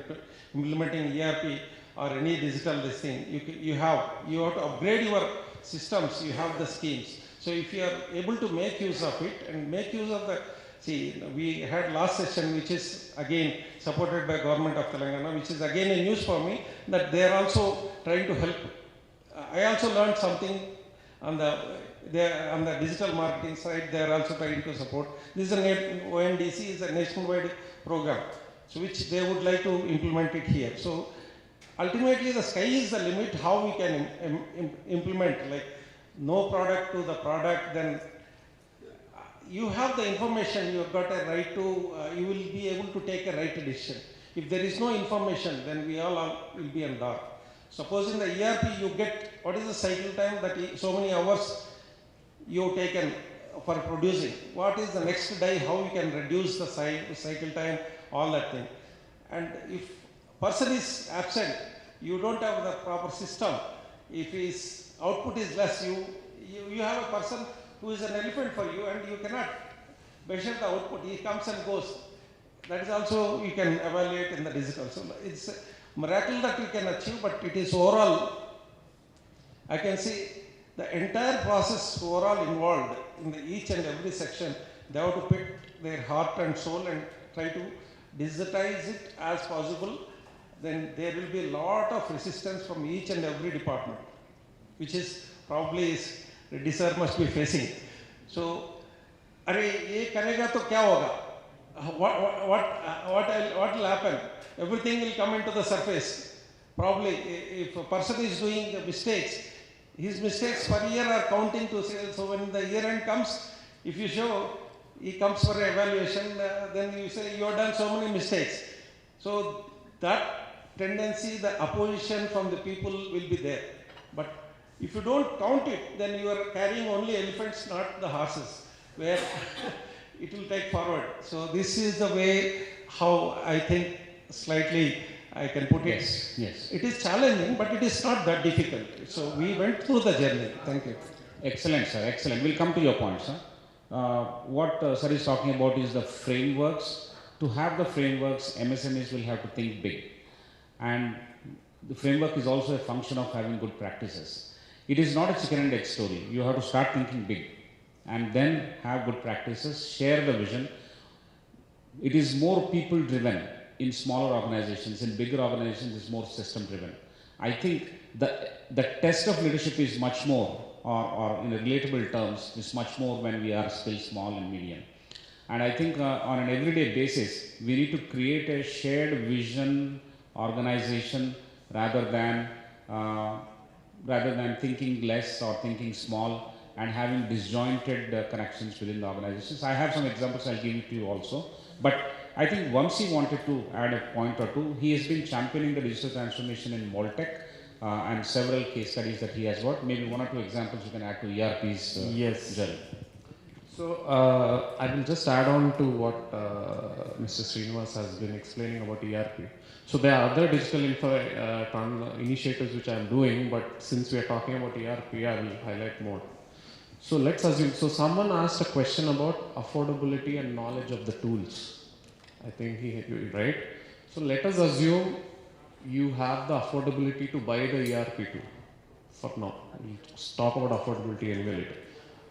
implementing ERP or any digital this thing, you have to upgrade your systems. You have the schemes. So if you are able to make use of it and make use of the, see, we had last session, which is again supported by government of Telangana, which is again a news for me, that they are also trying to help. I also learned something on the digital marketing side. They are also trying to support. This is ONDC is a nationwide program, so which they would like to implement it here. So ultimately, the sky is the limit. How we can implement, like no product to the product. Then you have the information. You have got a right to. You will be able to take a right decision. If there is no information, then we all will be in dark. Suppose in the ERP you get, what is the cycle time, that so many hours you've taken for producing. What is the next day, how you can reduce the cycle time, all that thing. And if person is absent, you don't have the proper system. If his output is less, you have a person who is an elephant for you and you cannot measure the output. He comes and goes. That is also you can evaluate in the digital. So it's a miracle that you can achieve, but it is overall, I can see the entire process overall involved in each and every section. They have to put their heart and soul and try to digitize it as possible. Then there will be a lot of resistance from each and every department, which is probably Reddy sir must be facing. So, अरे ये करेगा तो क्या होगा? What will happen? Everything will come into the surface. Probably, if a person is doing mistakes, his mistakes per year are counting to sales. So when the year end comes, if you show he comes for evaluation, then you say you have done so many mistakes. So that tendency, the opposition from the people will be there. But if you don't count it, then you are carrying only elephants, not the horses, where it will take forward. So this is the way how I think slightly I can put it. Yes. It is challenging, but it is not that difficult. So we went through the journey. Thank you. Excellent, sir. Excellent. We'll come to your point, sir. What sir is talking about is the frameworks. To have the frameworks, MSMEs will have to think big. And the framework is also a function of having good practices. It is not a chicken and egg story. You have to start thinking big and then have good practices, share the vision. It is more people driven in smaller organizations. In bigger organizations, it's more system driven. I think the test of leadership is much more, or in relatable terms, is much more when we are still small and medium. And I think on an everyday basis, we need to create a shared vision organization rather than thinking less or thinking small and having disjointed connections within the organizations. I have some examples, I'll give it to you also. But I think Vamsi wanted to add a point or two. He has been championing the digital transformation in Moltech and several case studies that he has worked. Maybe one or two examples you can add to ERP's journey. So I will just add on to what Mr. Srinivas has been explaining about ERP. So there are other digital initiatives which I am doing, but since we are talking about ERP, I will highlight more. So let's assume, so someone asked a question about affordability and knowledge of the tools. I think right? So let us assume you have the affordability to buy the ERP tool for now. We'll talk about affordability anyway later.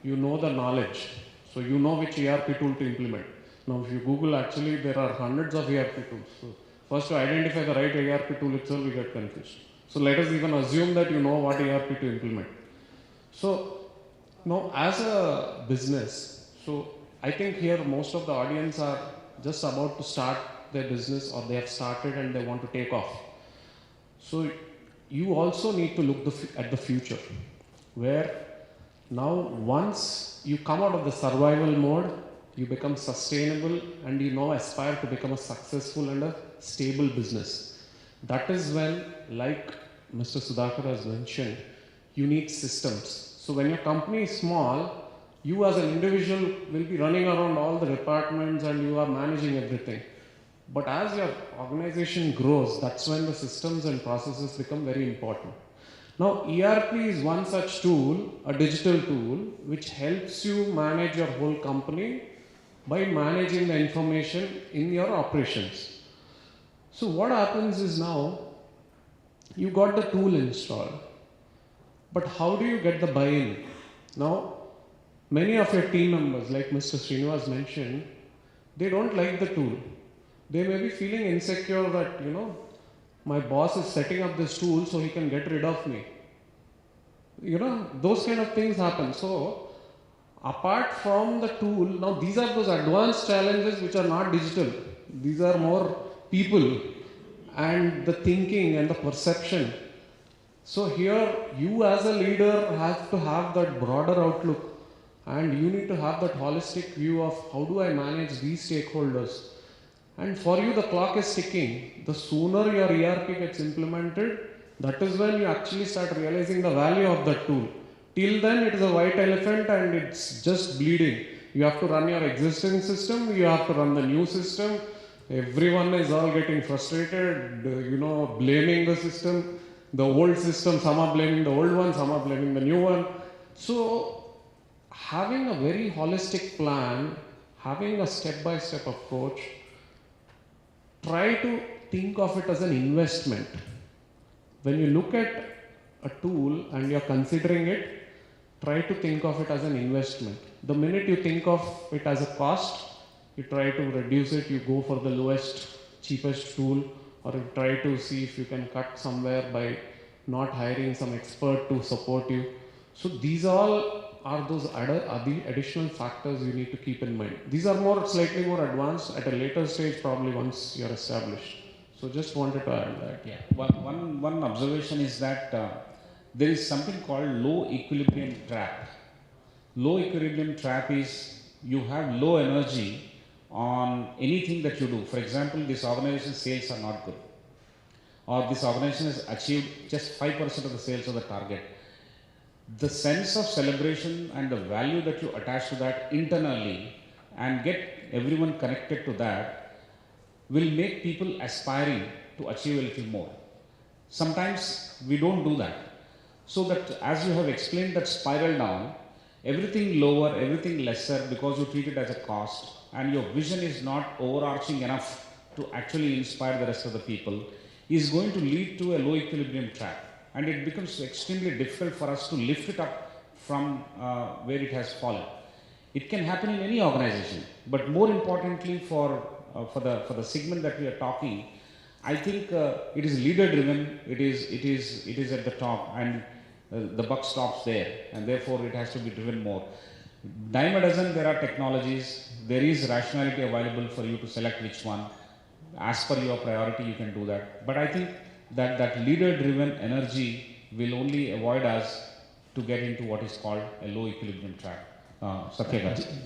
You know the knowledge. So you know which ERP tool to implement. Now if you Google, actually there are hundreds of ERP tools. So first to identify the right ERP tool itself, we get confused. So let us even assume that you know what ERP to implement. So now as a business, so I think here most of the audience are just about to start their business, or they have started and they want to take off. So you also need to look at the future, where now once you come out of the survival mode, you become sustainable and you now aspire to become a successful and a stable business. That is when, like Mr. Sudhakar has mentioned, you need systems. So when your company is small, you as an individual will be running around all the departments and you are managing everything. But as your organization grows, that's when the systems and processes become very important. Now, ERP is one such tool, a digital tool, which helps you manage your whole company by managing the information in your operations. So what happens is now, you got the tool installed, but how do you get the buy-in? Now, many of your team members, like Mr. Srinivas mentioned, they don't like the tool. They may be feeling insecure that, my boss is setting up this tool so he can get rid of me. Those kind of things happen. So, apart from the tool, now these are those advanced challenges which are not digital. These are more people and the thinking and the perception. So here, you as a leader have to have that broader outlook, and you need to have that holistic view of how do I manage these stakeholders. And for you, the clock is ticking. The sooner your ERP gets implemented, that is when you actually start realizing the value of that tool. Till then, it is a white elephant and it's just bleeding. You have to run your existing system, you have to run the new system. Everyone is all getting frustrated, blaming the system. The old system, some are blaming the old one, some are blaming the new one. So, having a very holistic plan, having a step-by-step approach, try to think of it as an investment. When you look at a tool and you're considering it, try to think of it as an investment. The minute you think of it as a cost, you try to reduce it, you go for the lowest, cheapest tool, or you try to see if you can cut somewhere by not hiring some expert to support you. So these all are those additional factors you need to keep in mind. These are slightly more advanced at a later stage, probably once you're established. So just wanted to add that. Yeah. One observation is that there is something called low equilibrium trap. Low equilibrium trap is you have low energy on anything that you do. For example, this organization's sales are not good, or this organization has achieved just 5% of the sales of the target. The sense of celebration and the value that you attach to that internally and get everyone connected to that will make people aspiring to achieve a little more. Sometimes we don't do that. So that, as you have explained, that spiral down, everything lower, everything lesser, because you treat it as a cost, and your vision is not overarching enough to actually inspire the rest of the people, is going to lead to a low equilibrium trap. And it becomes extremely difficult for us to lift it up from where it has fallen. It can happen in any organization, but more importantly for the segment that we are talking, I think it is leader driven. It is at the top, and the buck stops there, and therefore it has to be driven more. Dime a dozen, there are technologies. There is rationality available for you to select which one. As per your priority, you can do that. But I think that leader-driven energy will only avoid us to get into what is called a low equilibrium trap.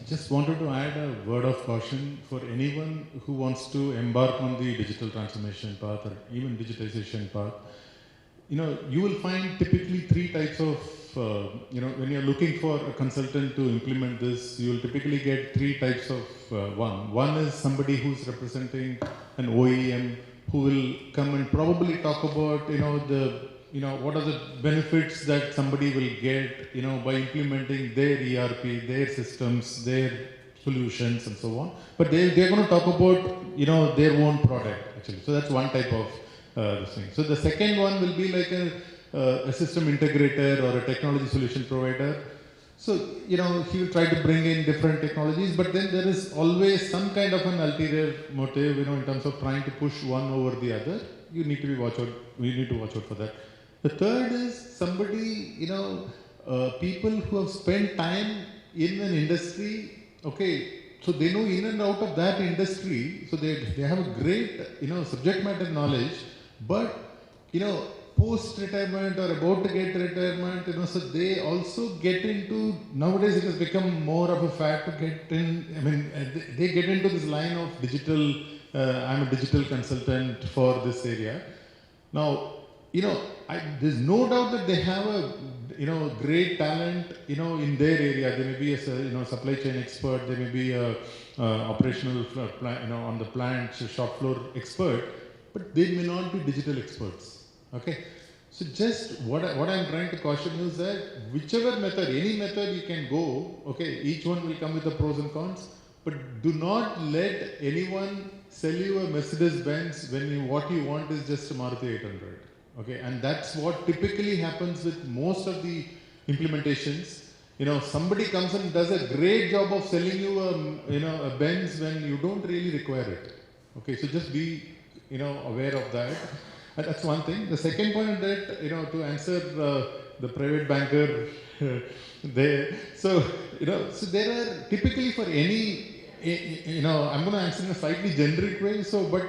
Just wanted to add a word of caution for anyone who wants to embark on the digital transformation path or even digitization path. You will find typically three types of, when you're looking for a consultant to implement this, you will typically get three types of one. One is somebody who's representing an OEM who will come and probably talk about, what are the benefits that somebody will get, by implementing their ERP, their systems, their solutions and so on. But they're going to talk about, their own product actually. So that's one type of this thing. So the second one will be like a system integrator or a technology solution provider. So, he will try to bring in different technologies, but then there is always some kind of an ulterior motive, in terms of trying to push one over the other. You need to watch out for that. The third is somebody, people who have spent time in an industry, okay, so they know in and out of that industry, so they have a great, subject matter knowledge, but, post-retirement or about to get retirement, so they also get into, nowadays it has become more of a fact to get in, they get into this line of digital, I'm a digital consultant for this area. Now, there's no doubt that they have a, great talent, in their area. They may be a, supply chain expert, they may be a operational, on the plant, shop floor expert, but they may not be digital experts. Okay, So just what I'm trying to caution you is that whichever method, any method you can go, okay, each one will come with the pros and cons, but do not let anyone sell you a Mercedes Benz when what you want is just a Maruti 800. Okay, and that's what typically happens with most of the implementations. Somebody comes and does a great job of selling you a Benz when you don't really require it. Okay, so just be aware of that. And that's one thing. The second point that to answer the private banker there. So so there are typically for any I'm going to answer in a slightly generic way. So, but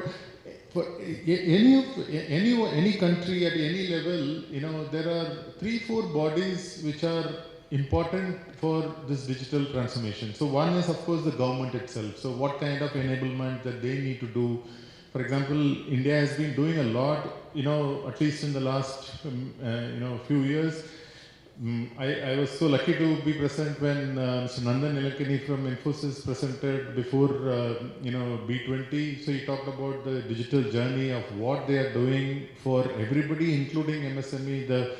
for any country at any level, there are 3-4 bodies which are important for this digital transformation. So one is of course the government itself. So what kind of enablement that they need to do. For example, India has been doing a lot, at least in the last few years. I was so lucky to be present when Mr. Nandan Nilekani from Infosys presented before B20. So he talked about the digital journey of what they are doing for everybody, including MSME, the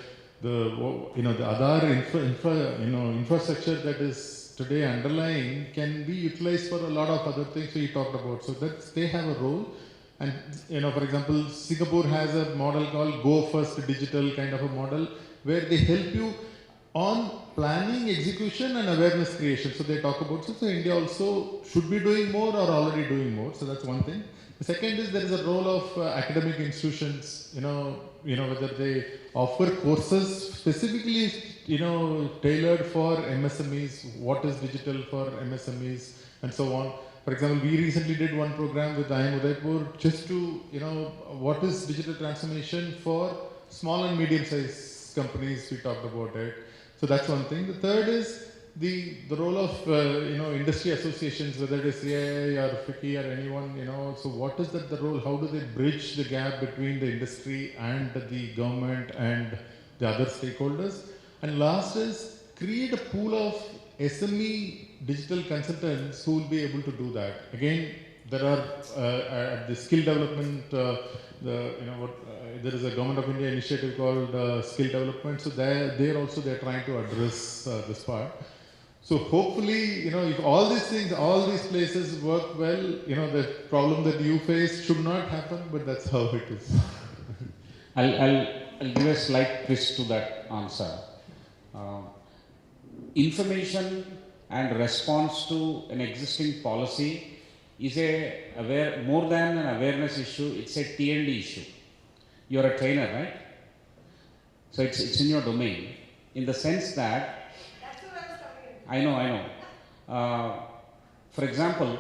other infrastructure that is today underlying can be utilized for a lot of other things. So he talked about. So that they have a role. And for example, Singapore has a model called Go First Digital kind of a model where they help you on planning, execution and awareness creation. So they talk about, so India also should be doing more or already doing more. So that's one thing. The second is there is a role of academic institutions, whether they offer courses specifically, tailored for MSMEs, what is digital for MSMEs and so on. For example, we recently did one program with IIM Udaipur just to, what is digital transformation for small and medium-sized companies. We talked about it. So that's one thing. The third is the role of, industry associations, whether it is CII or FICCI or anyone, so what is that the role? How do they bridge the gap between the industry and the government and the other stakeholders? And last is create a pool of SME digital consultants who will be able to do that. Again, there are at the skill development, there is a Government of India initiative called Skill Development. So there also they're trying to address this part. So hopefully, if all these things, all these places work well, the problem that you face should not happen, but that's how it is. I'll give a slight twist to that answer. Information and response to an existing policy is more than an awareness issue, it's a T&D issue. You're a trainer, right? So it's in your domain, in the sense that, That's what I was coming in. I know. For example,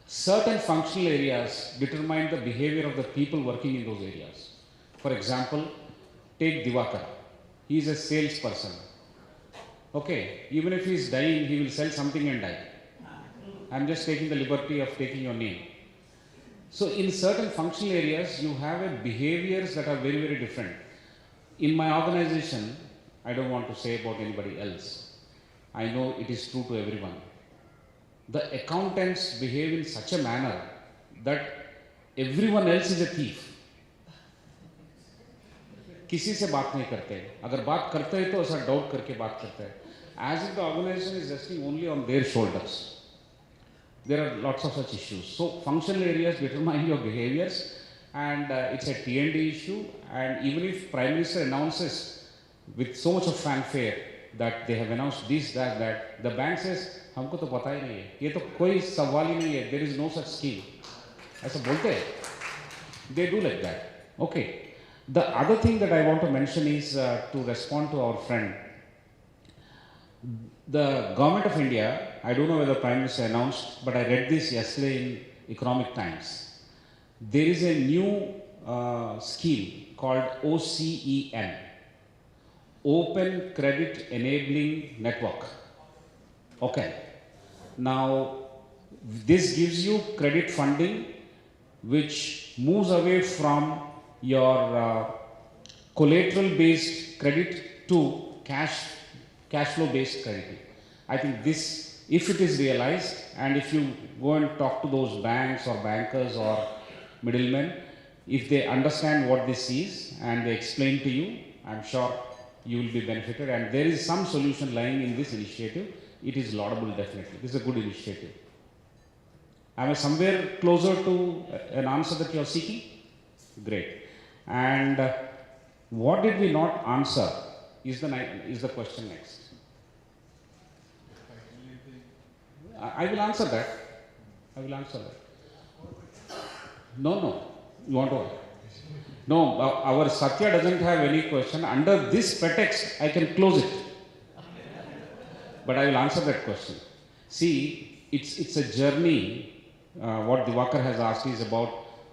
certain functional areas determine the behavior of the people working in those areas. For example, take Diwakar. He is a salesperson. Okay, even if he is dying, he will sell something and die. I'm just taking the liberty of taking your name. So in certain functional areas, you have behaviors that are very, very different. In my organization, I don't want to say about anybody else. I know it is true to everyone. The accountants behave in such a manner that everyone else is a thief. किसी से बात नहीं करते, अगर बात करते हैं तो ऐसा डाउट करके बात करते हैं, as if the organization is resting only on their shoulders. There are lots of such issues. So functional areas determine your behaviors, and it's a T&D issue. And even if Prime Minister announces with so much of fanfare that they have announced this, that, the bank says, हमको तो पता ही नहीं है, ये तो कोई सवाल ही नहीं है, there is no such scheme. ऐसा बोलते हैं. They do like that. Okay. The other thing that I want to mention is to respond to our friend. The Government of India, I don't know whether the Prime Minister announced, but I read this yesterday in Economic Times. There is a new scheme called OCEN, Open Credit Enabling Network. Okay. Now, this gives you credit funding which moves away from your collateral based credit to cash flow based credit. I think this, if it is realized, and if you go and talk to those banks or bankers or middlemen, If they understand what this is and they explain to you, I'm sure you will be benefited, and there is some solution lying in this initiative. It is laudable, definitely. This is a good initiative. Am I somewhere closer to an answer that you are seeking? Great. And what did we not answer is the question next. I will answer that. I will answer that. No. You want to? No, our Satya doesn't have any question. Under this pretext, I can close it. But I will answer that question. See, it's a journey. What Diwakar has asked is about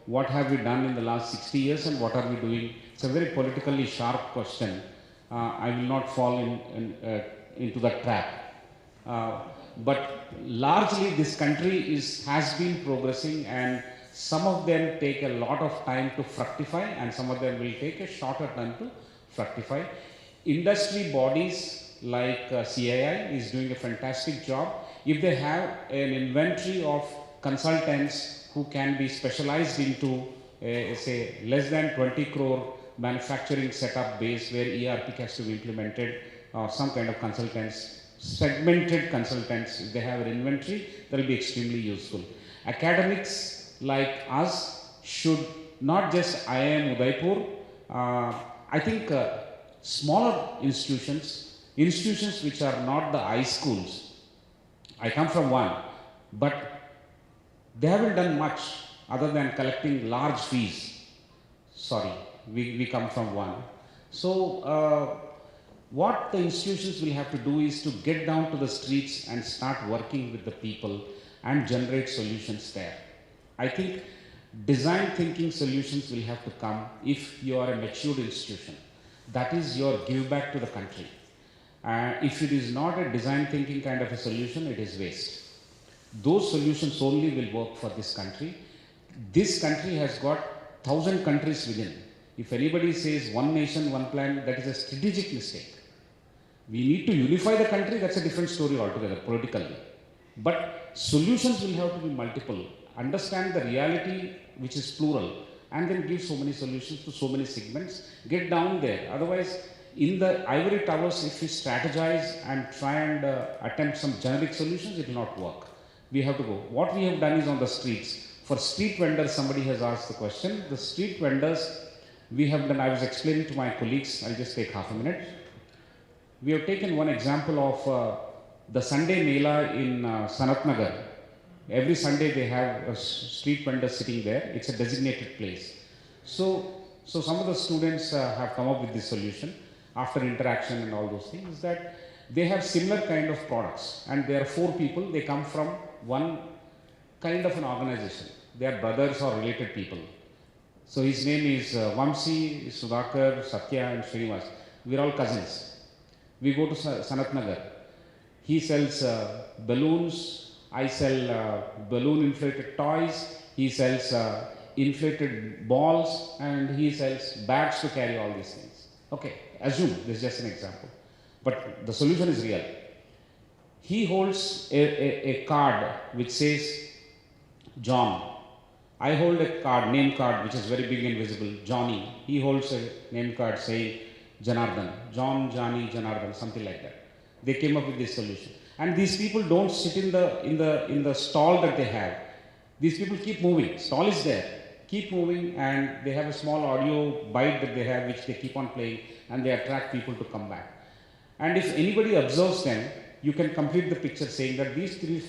what have we done in the last 60 years and what are we doing. It's a very politically sharp question. I will not fall into that trap. But largely this country has been progressing, and some of them take a lot of time to fructify and some of them will take a shorter time to fructify. Industry bodies like CII is doing a fantastic job. If they have an inventory of consultants who can be specialized into say less than 20 crore manufacturing setup base where ERP has to be implemented, or some kind of consultants, segmented consultants, if they have an inventory, that will be extremely useful. Academics like us should not just IIM Udaipur, I think smaller institutions which are not the I schools. I come from one, but they haven't done much other than collecting large fees. Sorry, we come from one. So what the institutions will have to do is to get down to the streets and start working with the people and generate solutions there. I think design thinking solutions will have to come if you are a matured institution. That is your give back to the country. If it is not a design thinking kind of a solution, it is waste. Those solutions only will work for this country. This country has got 1,000 countries within. If anybody says one nation, one plan, that is a strategic mistake. We need to unify the country, that's a different story altogether, politically. But solutions will have to be multiple. Understand the reality which is plural, and then give so many solutions to so many segments. Get down there. Otherwise, in the ivory towers, if we strategize and try and attempt some generic solutions, it will not work. We have to go. What we have done is on the streets. For street vendors, somebody has asked the question. The street vendors, we have done, I was explaining to my colleagues, I'll just take half a minute. We have taken one example of the Sunday Mela in Sanat Nagar. Every Sunday they have a street vendor sitting there. It's a designated place. So some of the students have come up with this solution after interaction and all those things, that they have similar kind of products, and there are 4 people. They come from one kind of an organization. They are brothers or related people. So his name is Vamsi, Sudhakar, Satya and Srinivas. We are all cousins. We go to Sanat Nagar. He sells balloons. I sell balloon inflated toys. He sells inflated balls, and he sells bags to carry all these things. Okay, assume this is just an example. But the solution is real. He holds a card which says John. I hold a card, name card, which is very big and visible, Johnny. He holds a name card saying Janardhan, John, Johnny, Janardhan, something like that. They came up with this solution. And these people don't sit in the stall that they have. These people keep moving. Stall is there. Keep moving, and they have a small audio bite that they have, which they keep on playing, and they attract people to come back. And if anybody observes them, you can complete the picture saying that these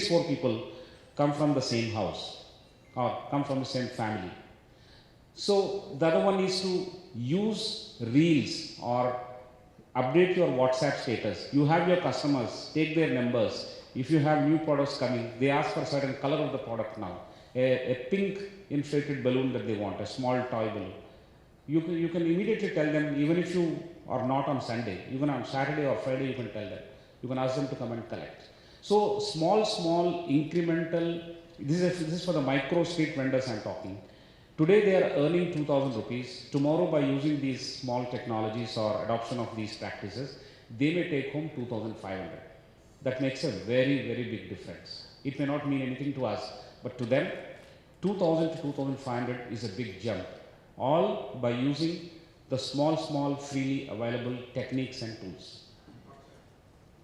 four people come from the same house or come from the same family. So the other one is to use reels or update your WhatsApp status. You have your customers, take their numbers. If you have new products coming, they ask for a certain color of the product now. A pink inflated balloon that they want, a small toy balloon. You can immediately tell them, even if you are not on Sunday, even on Saturday or Friday, you can tell them. You can ask them to come and collect. So small incremental, this is for the micro street vendors I'm talking. Today they are earning 2,000 rupees. Tomorrow, by using these small technologies or adoption of these practices, they may take home 2,500. That makes a very, very big difference. It may not mean anything to us, but to them, 2000 to 2500 is a big jump, all by using the small freely available techniques and tools.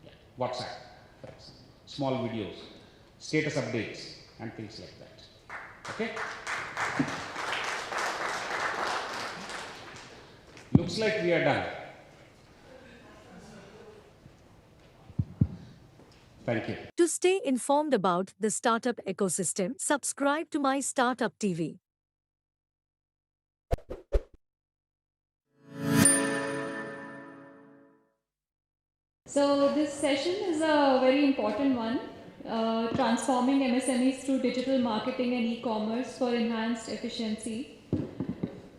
Yeah. WhatsApp, for example, small videos, status updates, and things like that. Okay? Looks like we are done. Thank you. To stay informed about the startup ecosystem, subscribe to MyStartupTV. So this session is a very important one, transforming MSMEs through digital marketing and e-commerce for enhanced efficiency.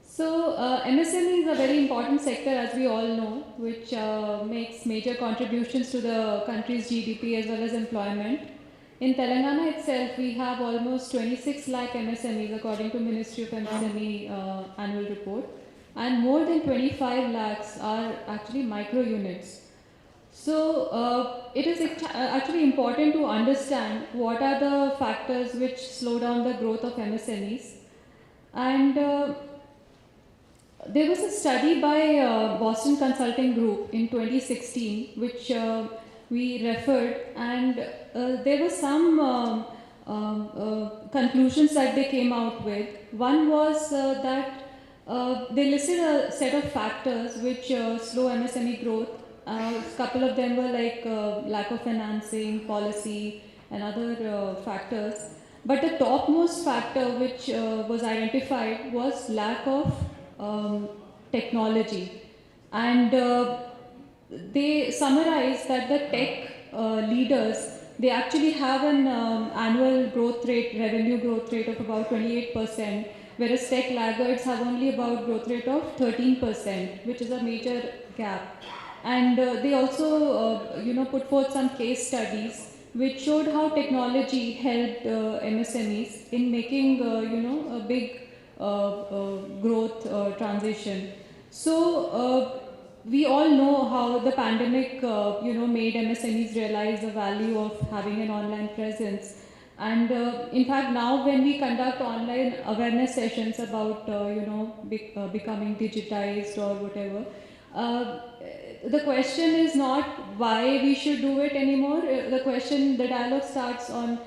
So MSME is a very important sector, as we all know, which makes major contributions to the country's GDP as well as employment. In Telangana itself, we have almost 26 lakh MSMEs according to Ministry of MSME annual report, and more than 25 lakhs are actually micro units. So it is actually important to understand what are the factors which slow down the growth of MSMEs. And there was a study by Boston Consulting Group in 2016, which we referred, and there were some conclusions that they came out with. One was that they listed a set of factors which slow MSME growth. A couple of them were like lack of financing, policy, and other factors. But the topmost factor which was identified was lack of technology. And they summarized that the tech leaders, they actually have an annual growth rate, revenue growth rate of about 28%, whereas tech laggards have only about growth rate of 13%, which is a major gap. And they also, put forth some case studies which showed how technology helped MSMEs in making, a big growth transition. So we all know how the pandemic, made MSMEs realize the value of having an online presence. And in fact, now when we conduct online awareness sessions about, becoming digitized or whatever, the question is not why we should do it anymore. The dialogue starts on,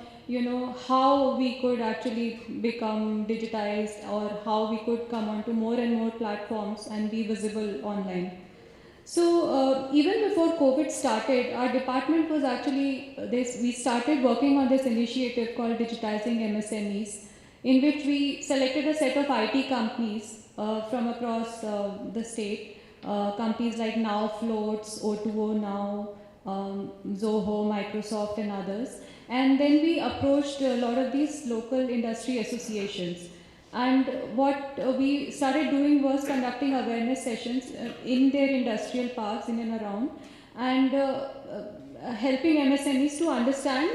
how we could actually become digitized, or how we could come onto more and more platforms and be visible online. So even before COVID started, our department was actually, we started working on this initiative called Digitizing MSMEs, in which we selected a set of IT companies from across the state. Companies like Now Floats, O2O Now, Zoho, Microsoft, and others. And then we approached a lot of these local industry associations. And what we started doing was conducting awareness sessions in their industrial parks in and around, and helping MSMEs to understand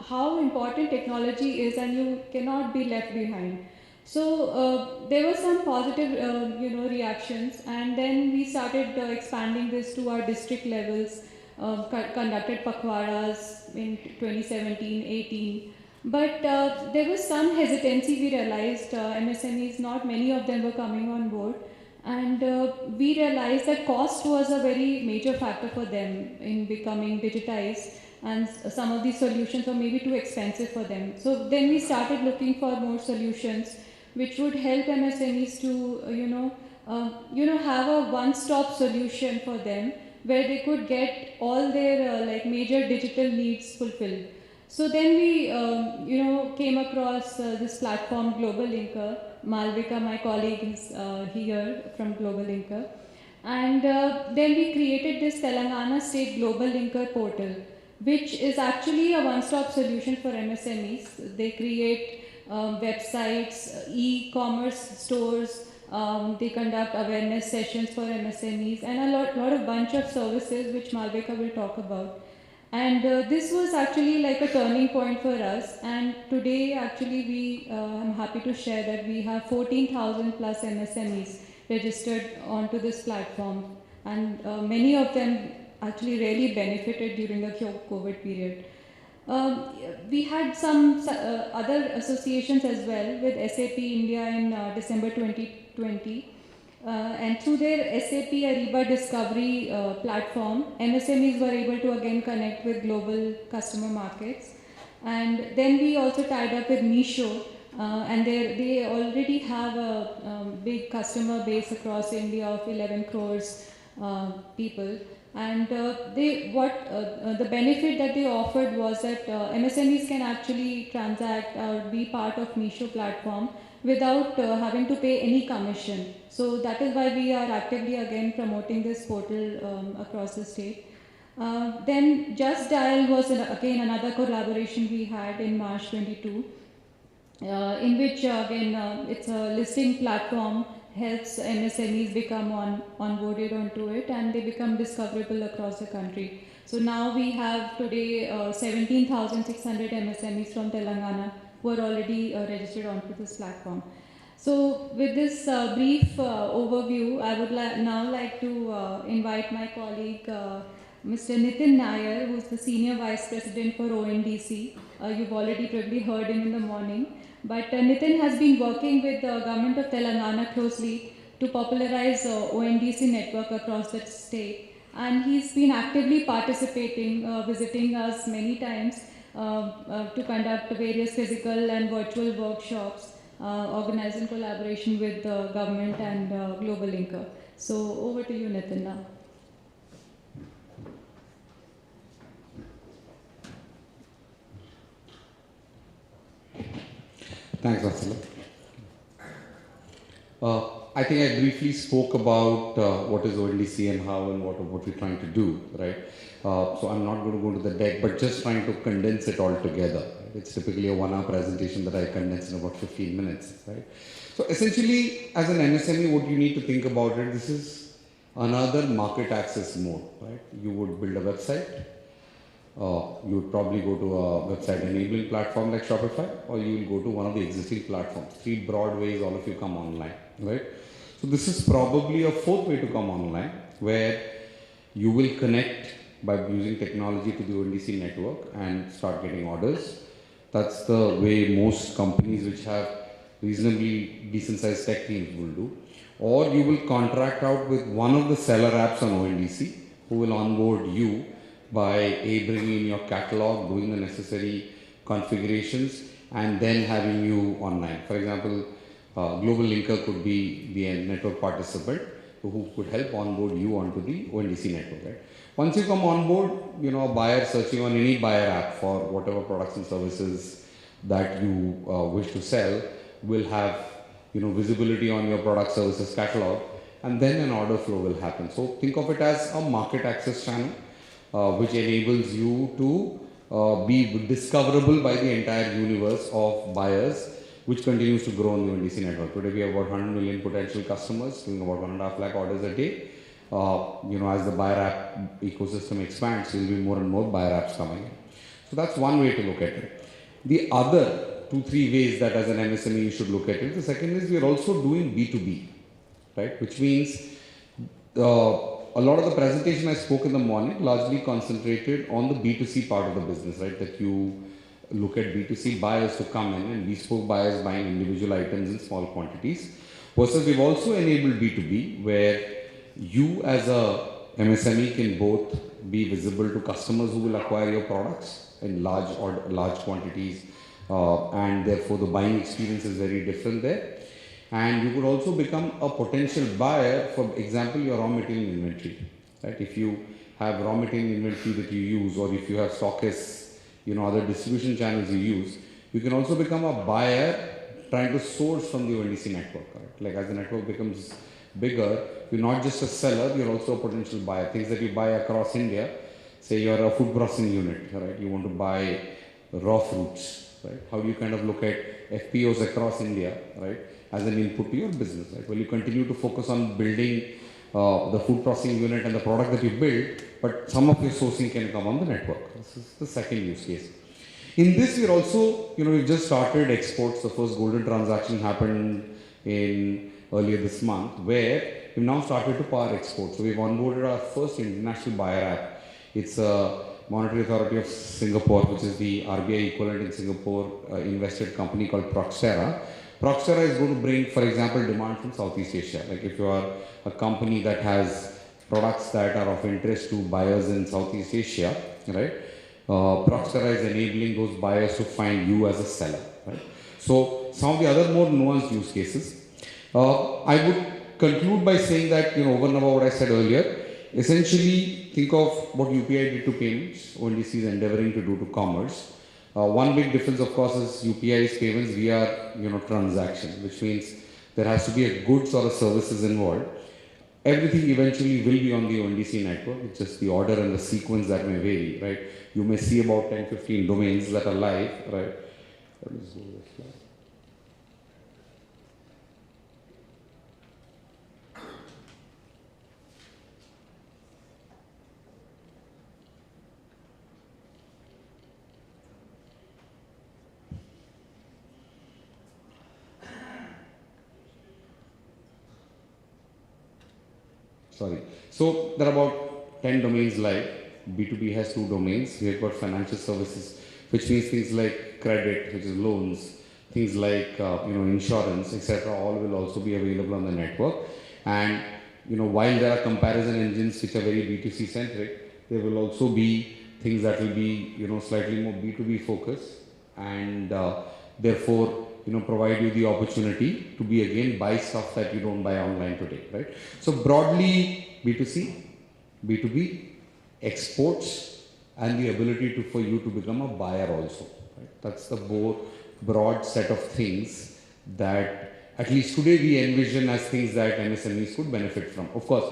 how important technology is, and you cannot be left behind. So there were some positive, reactions, and then we started expanding this to our district levels. Conducted pakwadas in 2017-18, but there was some hesitancy. We realized MSMEs, not many of them were coming on board, and we realized that cost was a very major factor for them in becoming digitized, and some of these solutions were maybe too expensive for them. So then we started looking for more solutions which would help MSMEs to, have a one-stop solution for them, where they could get all their major digital needs fulfilled. So then we, came across this platform, Global Linker. Malvika, my colleague, is here from Global Linker. And then we created this Telangana State Global Linker portal, which is actually a one-stop solution for MSMEs. They create websites, e-commerce stores, they conduct awareness sessions for MSMEs, and a lot of bunch of services which Malvika will talk about. And this was actually like a turning point for us. And today, actually, I'm happy to share that we have 14,000 plus MSMEs registered onto this platform, and many of them actually really benefited during the COVID period. We had some other associations as well with SAP India in December 2020. And through their SAP Ariba Discovery platform, MSMEs were able to again connect with global customer markets. And then we also tied up with Meesho, and they already have a big customer base across India of 11 crores people. And the benefit that they offered was that MSMEs can actually transact or be part of Meesho platform without having to pay any commission. So that is why we are actively again promoting this portal across the state. Then Just Dial was again another collaboration we had in March 22, in which again it's a listing platform, helps MSMEs become onboarded onto it, and they become discoverable across the country. So now we have today 17,600 MSMEs from Telangana who are already registered onto this platform. So with this brief overview, I would now like to invite my colleague Mr. Nitin Nair, who is the Senior Vice President for ONDC. You've already probably heard him in the morning. But Nitin has been working with the government of Telangana closely to popularize ONDC network across the state. And he's been actively participating, visiting us many times to conduct various physical and virtual workshops, organized in collaboration with the government and Global Linker. So over to you, Nitin, now. Thanks, Vatsala. I think I briefly spoke about what is ONDC and how and what we're trying to do, right? So I'm not going to go into the deck, but just trying to condense it all together. Right? It's typically a 1-hour presentation that I condense in about 15 minutes, right? So essentially, as an MSME, what you need to think about it, this is another market access mode, right? You would build a website. You would probably go to a website enabling platform like Shopify, or you will go to one of the existing platforms. 3 broad ways all of you come online, right? So this is probably a 4th way to come online, where you will connect by using technology to the ONDC network and start getting orders. That's the way most companies which have reasonably decent sized tech teams will do. Or you will contract out with one of the seller apps on ONDC who will onboard you by bringing in your catalog, doing the necessary configurations, and then having you online. For example, Global Linker could be the network participant who could help onboard you onto the ONDC network. Right? Once you come on board, a buyer searching on any buyer app for whatever products and services that you wish to sell will have visibility on your product services catalog, and then an order flow will happen. So think of it as a market access channel, which enables you to be discoverable by the entire universe of buyers, which continues to grow on the ONDC network. Today we have about 100 million potential customers doing about 1.5 lakh orders a day. As the buyer app ecosystem expands, there will be more and more buyer apps coming in. So that's one way to look at it. The other 2-3 ways that as an MSME you should look at it. The second is we are also doing B2B, right? Which means a lot of the presentation I spoke in the morning largely concentrated on the B2C part of the business, right? That you look at B2C buyers to come in and bespoke buyers buying individual items in small quantities. Versus we've also enabled B2B, where you as a MSME can both be visible to customers who will acquire your products in large quantities, and therefore the buying experience is very different there. And you could also become a potential buyer, for example, your raw material inventory. Right? If you have raw material inventory that you use, or if you have stockists, other distribution channels you use, you can also become a buyer trying to source from the ONDC network. Right? Like as the network becomes bigger, you're not just a seller, you're also a potential buyer. Things that you buy across India, say you're a food processing unit, right? You want to buy raw fruits, right? How do you kind of look at FPOs across India, right? As an input to your business, right? Well, you continue to focus on building the food processing unit and the product that you build, but some of your sourcing can come on the network. This is the second use case. In this, we're also, we've just started exports. The first golden transaction happened earlier this month, where we've now started to power exports. So we've onboarded our first international buyer app. It's a Monetary Authority of Singapore, which is the RBI equivalent in Singapore, invested company called Proxera. Proxera is going to bring, for example, demand from Southeast Asia. Like if you are a company that has products that are of interest to buyers in Southeast Asia, right? Proxera is enabling those buyers to find you as a seller, right? So some of the other more nuanced use cases. I would conclude by saying that, over and above what I said earlier, essentially think of what UPI did to payments, ONDC is endeavoring to do to commerce. One big difference, of course, is UPI's payments via, transaction, which means there has to be a goods or a services involved. Everything eventually will be on the ONDC network. It's just the order and the sequence that may vary, right? You may see about 10, 15 domains that are live, right? Sorry. So there are about 10 domains live. B2B has 2 domains. We have got financial services, which means things like credit, which is loans, things like insurance, etc. All will also be available on the network. And while there are comparison engines which are very B2C centric, there will also be things that will be slightly more B2B focused, and therefore provide you the opportunity to be again buy stuff that you don't buy online today, right? So broadly B2C, B2B, exports, and the ability for you to become a buyer also, right? That's the broad set of things that at least today we envision as things that MSMEs could benefit from. Of course,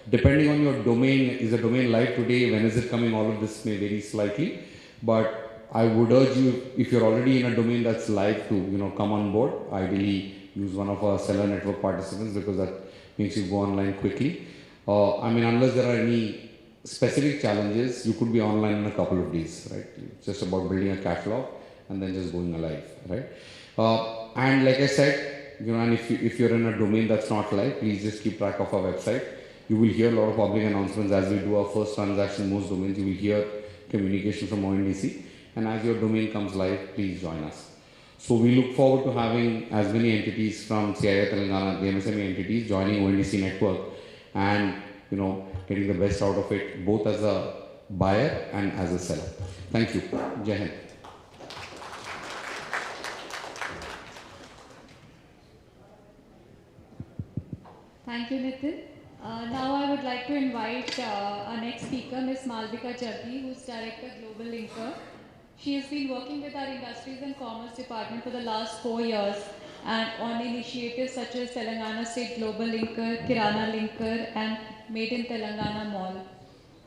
depending on your domain, is the domain live today, when is it coming, all of this may vary slightly, but I would urge you, if you're already in a domain that's live, to come on board. Ideally, use one of our seller network participants, because that makes you go online quickly. Unless there are any specific challenges, you could be online in a couple of days, right? It's just about building a catalog and then just going live, right? And like I said, and if you're in a domain that's not live, please just keep track of our website. You will hear a lot of public announcements as we do our first transaction. Most domains, you will hear communication from ONDC. And as your domain comes live, please join us. So we look forward to having as many entities from CII Telangana, the MSME entities, joining ONDC network and getting the best out of it, both as a buyer and as a seller. Thank you. Jai Hind. Thank you, Nitin. Now I would like to invite our next speaker, Ms. Malvika Jaggi, who's Director Global Linker. She has been working with our Industries and Commerce Department for the last 4 years and on initiatives such as Telangana State Global Linker, Kirana Linker and Made in Telangana Mall.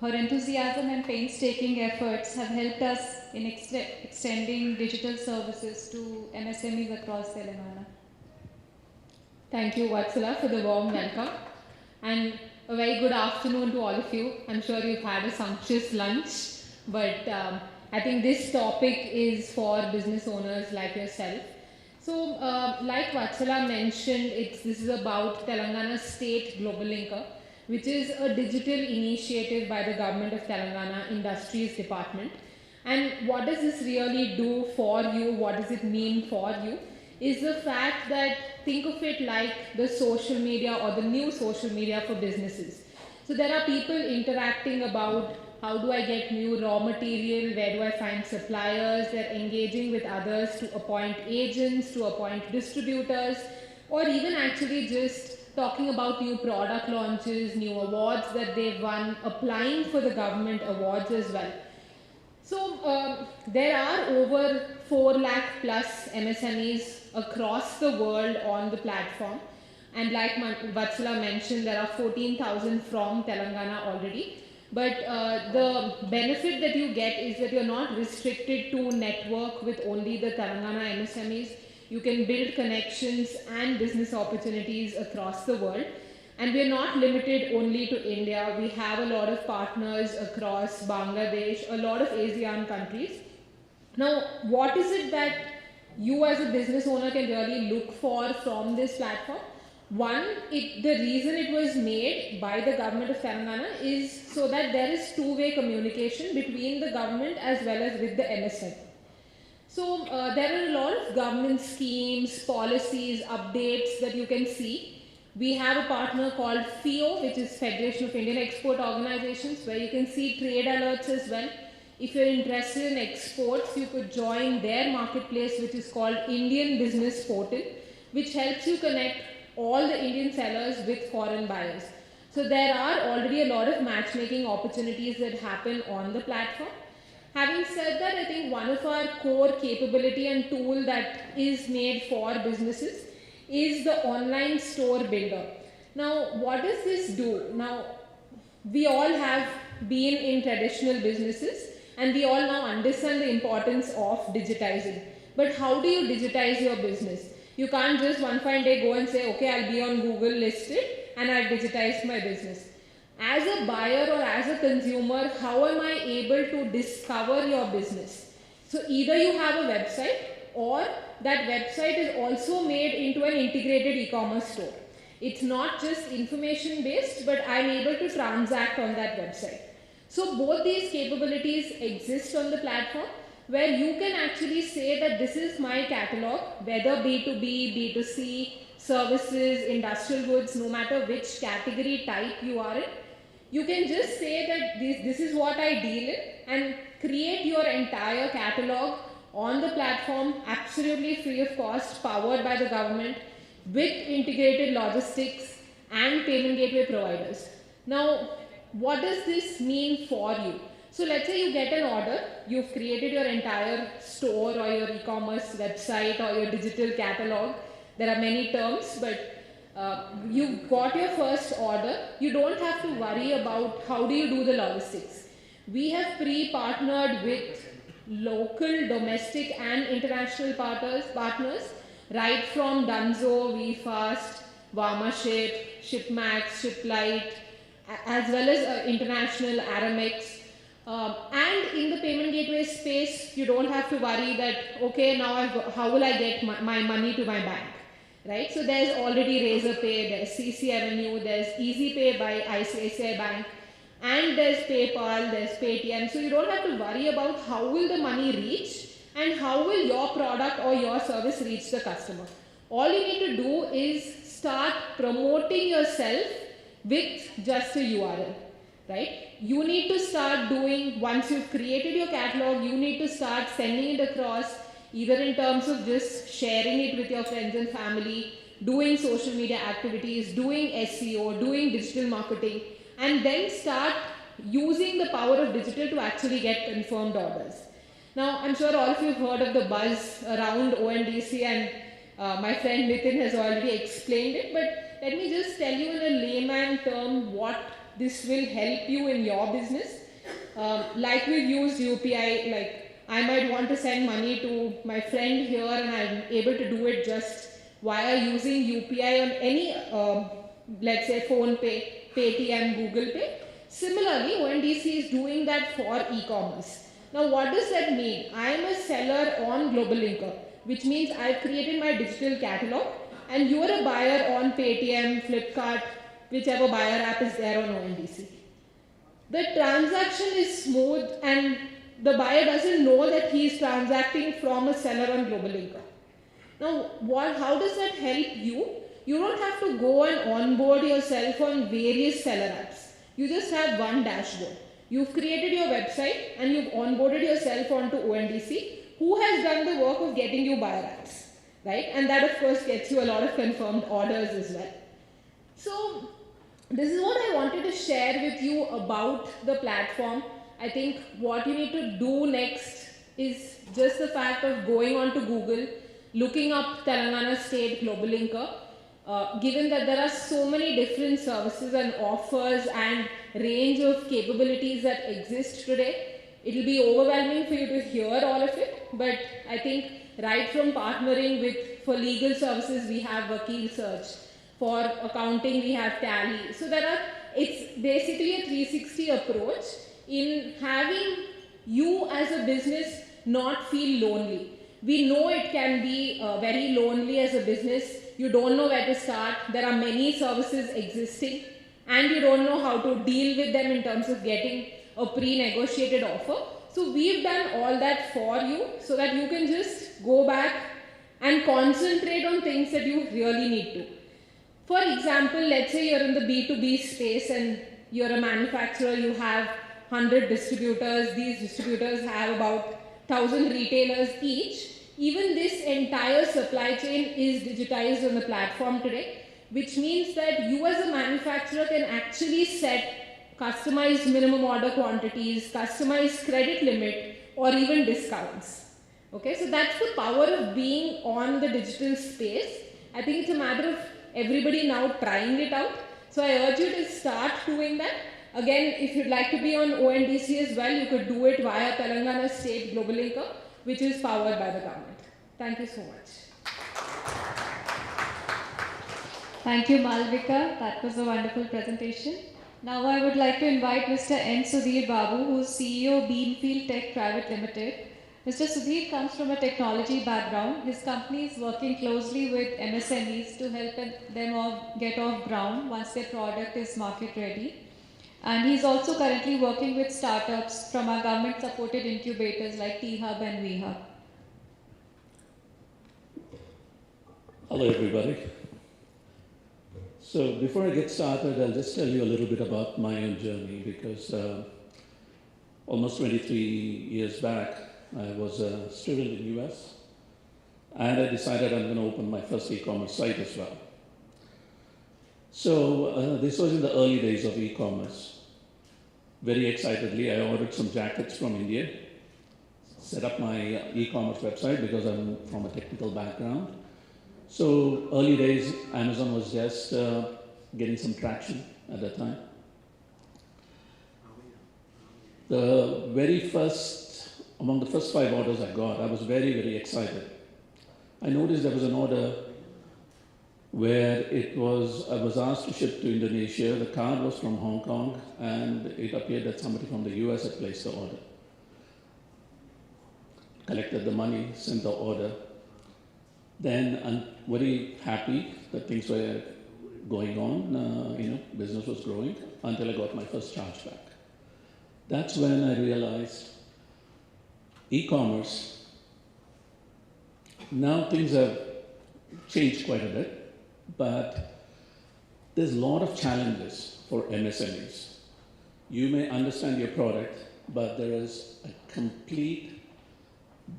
Her enthusiasm and painstaking efforts have helped us in extending digital services to MSMEs across Telangana. Thank you, Vatsala, for the warm welcome. And a very good afternoon to all of you. I'm sure you've had a sumptuous lunch, but I think this topic is for business owners like yourself. So, like Vatsala mentioned, this is about Telangana State Global Linker, which is a digital initiative by the Government of Telangana Industries Department. And what does this really do for you? What does it mean for you? Is the fact that think of it like the social media or the new social media for businesses. So there are people interacting about how do I get new raw material, where do I find suppliers, they're engaging with others to appoint agents, to appoint distributors, or even actually just talking about new product launches, new awards that they've won, applying for the government awards as well. So there are over 4 lakh plus MSMEs across the world on the platform. And like Vatsala mentioned, there are 14,000 from Telangana already. But the benefit that you get is that you're not restricted to network with only the Telangana MSMEs. You can build connections and business opportunities across the world. And we're not limited only to India. We have a lot of partners across Bangladesh, a lot of ASEAN countries. Now, what is it that you as a business owner can really look for from this platform? One, the reason it was made by the government of Telangana is so that there is two-way communication between the government as well as with the MSME. So there are a lot of government schemes, policies, updates that you can see. We have a partner called FIO, which is Federation of Indian Export Organizations, where you can see trade alerts as well. If you're interested in exports, you could join their marketplace, which is called Indian Business Portal, which helps you connect all the Indian sellers with foreign buyers. So there are already a lot of matchmaking opportunities that happen on the platform. Having said that, I think one of our core capability and tool that is made for businesses is the online store builder. Now, what does this do? Now, we all have been in traditional businesses and we all now understand the importance of digitizing. But how do you digitize your business? You can't just one fine day go and say, okay, I'll be on Google listed and I've digitized my business. As a buyer or as a consumer, how am I able to discover your business? So either you have a website or that website is also made into an integrated e-commerce store. It's not just information based, but I'm able to transact on that website. So both these capabilities exist on the platform where you can actually say that this is my catalog, whether B2B, B2C, services, industrial goods, no matter which category type you are in. You can just say that this is what I deal in and create your entire catalog on the platform absolutely free of cost, powered by the government with integrated logistics and payment gateway providers. Now, what does this mean for you? So let's say you get an order, you've created your entire store or your e-commerce website or your digital catalog. There are many terms, but you got your first order. You don't have to worry about how do you do the logistics. We have pre-partnered with local, domestic and international partners, right from Dunzo, VFast, Varmaship, Shipmax, Shiplite, as well as international Aramex. And in the payment gateway space, you don't have to worry that, okay, now how will I get my money to my bank, right? So there's already Razorpay, there's CC Avenue, there's EasyPay by ICICI Bank, and there's PayPal, there's Paytm. So you don't have to worry about how will the money reach and how will your product or your service reach the customer. All you need to do is start promoting yourself with just a URL, right? You need to start doing, once you've created your catalog, you need to start sending it across, either in terms of just sharing it with your friends and family, doing social media activities, doing SEO, doing digital marketing, and then start using the power of digital to actually get confirmed orders. Now, I'm sure all of you have heard of the buzz around ONDC, and my friend Nitin has already explained it, but let me just tell you in a layman term what this will help you in your business. Like we've used UPI, like I might want to send money to my friend here and I'm able to do it just via using UPI on any, let's say PhonePe, Paytm, Google Pay. Similarly, ONDC is doing that for e-commerce. Now, what does that mean? I am a seller on Global Linker, which means I've created my digital catalog and you are a buyer on Paytm, Flipkart, whichever buyer app is there on ONDC. The transaction is smooth and the buyer doesn't know that he is transacting from a seller on Global Linker. Now, how does that help you? You don't have to go and onboard yourself on various seller apps. You just have one dashboard. You've created your website and you've onboarded yourself onto ONDC, who has done the work of getting you buyer apps, right? And that of course gets you a lot of confirmed orders as well. So this is what I wanted to share with you about the platform. I think what you need to do next is just the fact of going on to Google, looking up Telangana State Global Linker. Given that there are so many different services and offers and range of capabilities that exist today, it will be overwhelming for you to hear all of it. But I think right from partnering with, for legal services, we have Vakil Search. For accounting, we have Tally. So it's basically a 360 approach in having you as a business not feel lonely. We know it can be very lonely as a business. You don't know where to start. There are many services existing and you don't know how to deal with them in terms of getting a pre-negotiated offer. So we've done all that for you so that you can just go back and concentrate on things that you really need to. For example, let's say you're in the B2B space and you're a manufacturer, you have 100 distributors, these distributors have about 1,000 retailers each. Even this entire supply chain is digitized on the platform today, which means that you as a manufacturer can actually set customized minimum order quantities, customized credit limit, or even discounts. Okay, so that's the power of being on the digital space. I think it's a matter of everybody now trying it out. So I urge you to start doing that. Again, if you'd like to be on ONDC as well, you could do it via Telangana State Global Linker, which is powered by the government. Thank you so much. Thank you, Malvika. That was a wonderful presentation. Now I would like to invite Mr. N. Sudhir Babu, who is CEO Beamfield Tech Private Limited. Mr. Sudhir comes from a technology background. His company is working closely with MSMEs to help them get off ground once their product is market ready. And he's also currently working with startups from our government-supported incubators like T-Hub and V-Hub. Hello, everybody. So before I get started, I'll just tell you a little bit about my own journey because almost 23 years back, I was a student in the US and I decided I'm going to open my first e-commerce site as well. So this was in the early days of e-commerce. Very excitedly, I ordered some jackets from India, set up my e-commerce website because I'm from a technical background. So early days, Amazon was just getting some traction at that time. The very first, among the first 5 orders I got, I was very, very excited. I noticed there was an order where I was asked to ship to Indonesia. The card was from Hong Kong, and it appeared that somebody from the US had placed the order. Collected the money, sent the order. Then I'm very happy that things were going on, business was growing, until I got my first chargeback. That's when I realized e-commerce, now things have changed quite a bit. But there's a lot of challenges for MSMEs. You may understand your product, but there is a complete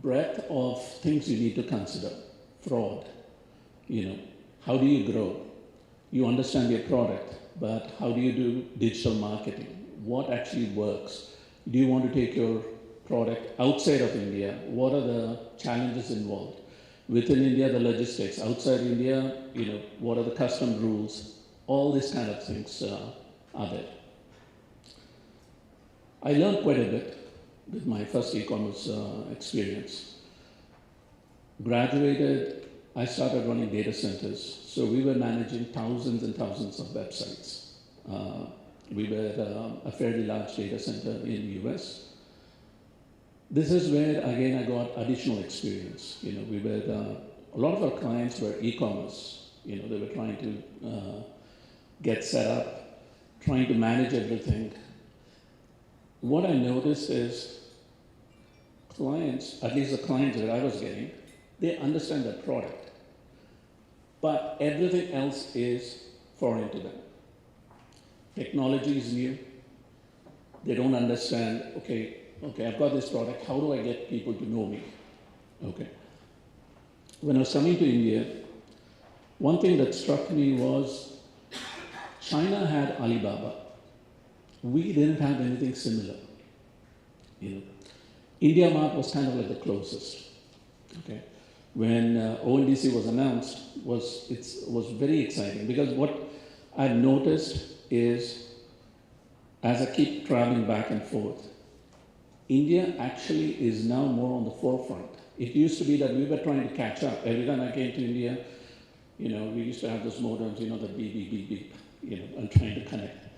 breadth of things you need to consider. Fraud, how do you grow? You understand your product, but how do you do digital marketing? What actually works? Do you want to take your product outside of India? What are the challenges involved? Within India, the logistics. Outside India, what are the custom rules? All these kind of things are there. I learned quite a bit with my first e-commerce experience. Graduated, I started running data centers. So we were managing thousands and thousands of websites. We were a fairly large data center in the US. This is where, again, I got additional experience. A lot of our clients were e-commerce. They were trying to get set up, trying to manage everything. What I noticed is clients, at least the clients that I was getting, they understand their product, but everything else is foreign to them. Technology is new. They don't understand, okay, I've got this product, how do I get people to know me? Okay. When I was coming to India, one thing that struck me was China had Alibaba. We didn't have anything similar. India Mart was kind of like the closest. Okay. When ONDC was announced, it was very exciting because what I've noticed is, as I keep traveling back and forth, India actually is now more on the forefront. It used to be that we were trying to catch up. Every time I came to India, we used to have those modems, the beep, beep, beep, beep, and trying to connect.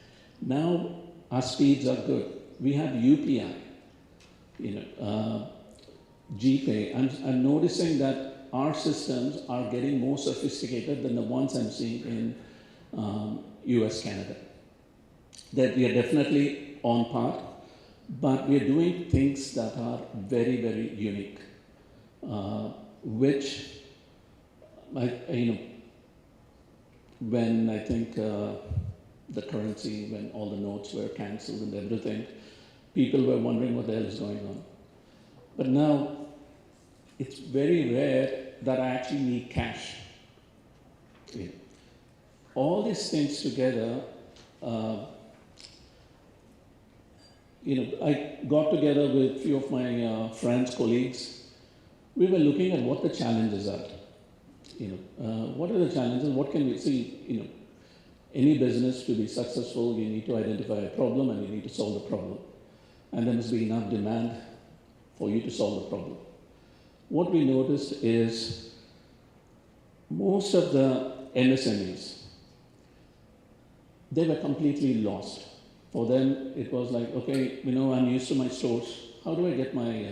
Now our speeds are good. We have UPI. GPay, I'm noticing that our systems are getting more sophisticated than the ones I'm seeing in US, Canada. That we are definitely on par, but we are doing things that are very, very unique, which, when I think the currency, when all the notes were cancelled and everything, people were wondering what the hell is going on. But now, it's very rare that I actually need cash. Yeah. All these things together, I got together with a few of my friends, colleagues. We were looking at what the challenges are. What are the challenges? What can we see? Any business to be successful, you need to identify a problem and you need to solve the problem. And there must be enough demand for you to solve the problem. What we noticed is most of the MSMEs, they were completely lost. For them, it was like, okay, I'm used to my stores. How do I get my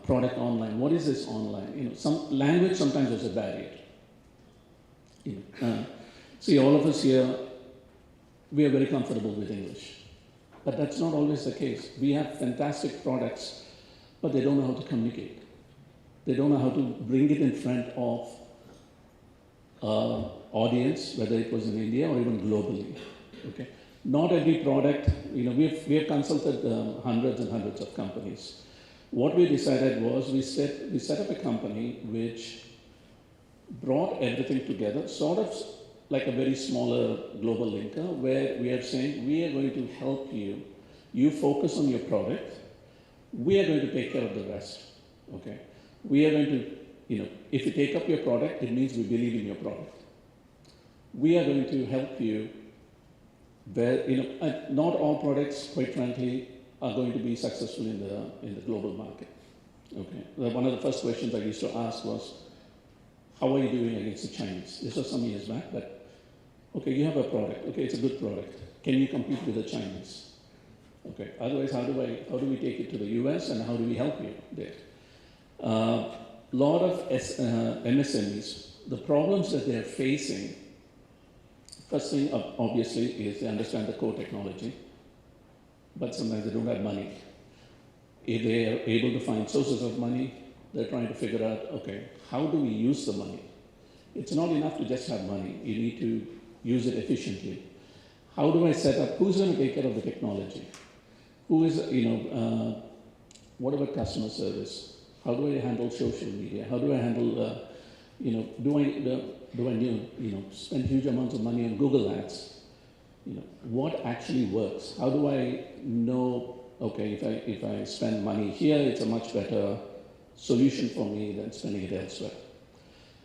product online? What is this online? Some language sometimes was a barrier. See, all of us here, we are very comfortable with English. But that's not always the case. We have fantastic products, but they don't know how to communicate. They don't know how to bring it in front of audience, whether it was in India or even globally. Okay? Not every product, we have consulted hundreds and hundreds of companies. What we decided was we set up a company which brought everything together, sort of like a very smaller global linker, where we are saying we are going to help you. You focus on your product. We are going to take care of the rest. Okay? We are going to, if you take up your product, it means we believe in your product. We are going to help you where, not all products, quite frankly, are going to be successful in the global market. Okay? One of the first questions I used to ask was, how are you doing against the Chinese? This was some years back, but okay, you have a product. Okay, it's a good product. Can you compete with the Chinese? Okay, otherwise, how do we take it to the US and how do we help you there? Lot of MSMEs, the problems that they're facing, first thing obviously is they understand the core technology, but sometimes they don't have money. If they are able to find sources of money, they're trying to figure out, okay, how do we use the money? It's not enough to just have money. You need to use it efficiently. How do I set up, who's going to take care of the technology? Who is, what about customer service? How do I handle social media? How do I handle, do I need, spend huge amounts of money on Google Ads? What actually works? How do I know, okay, if I spend money here, it's a much better solution for me than spending it elsewhere.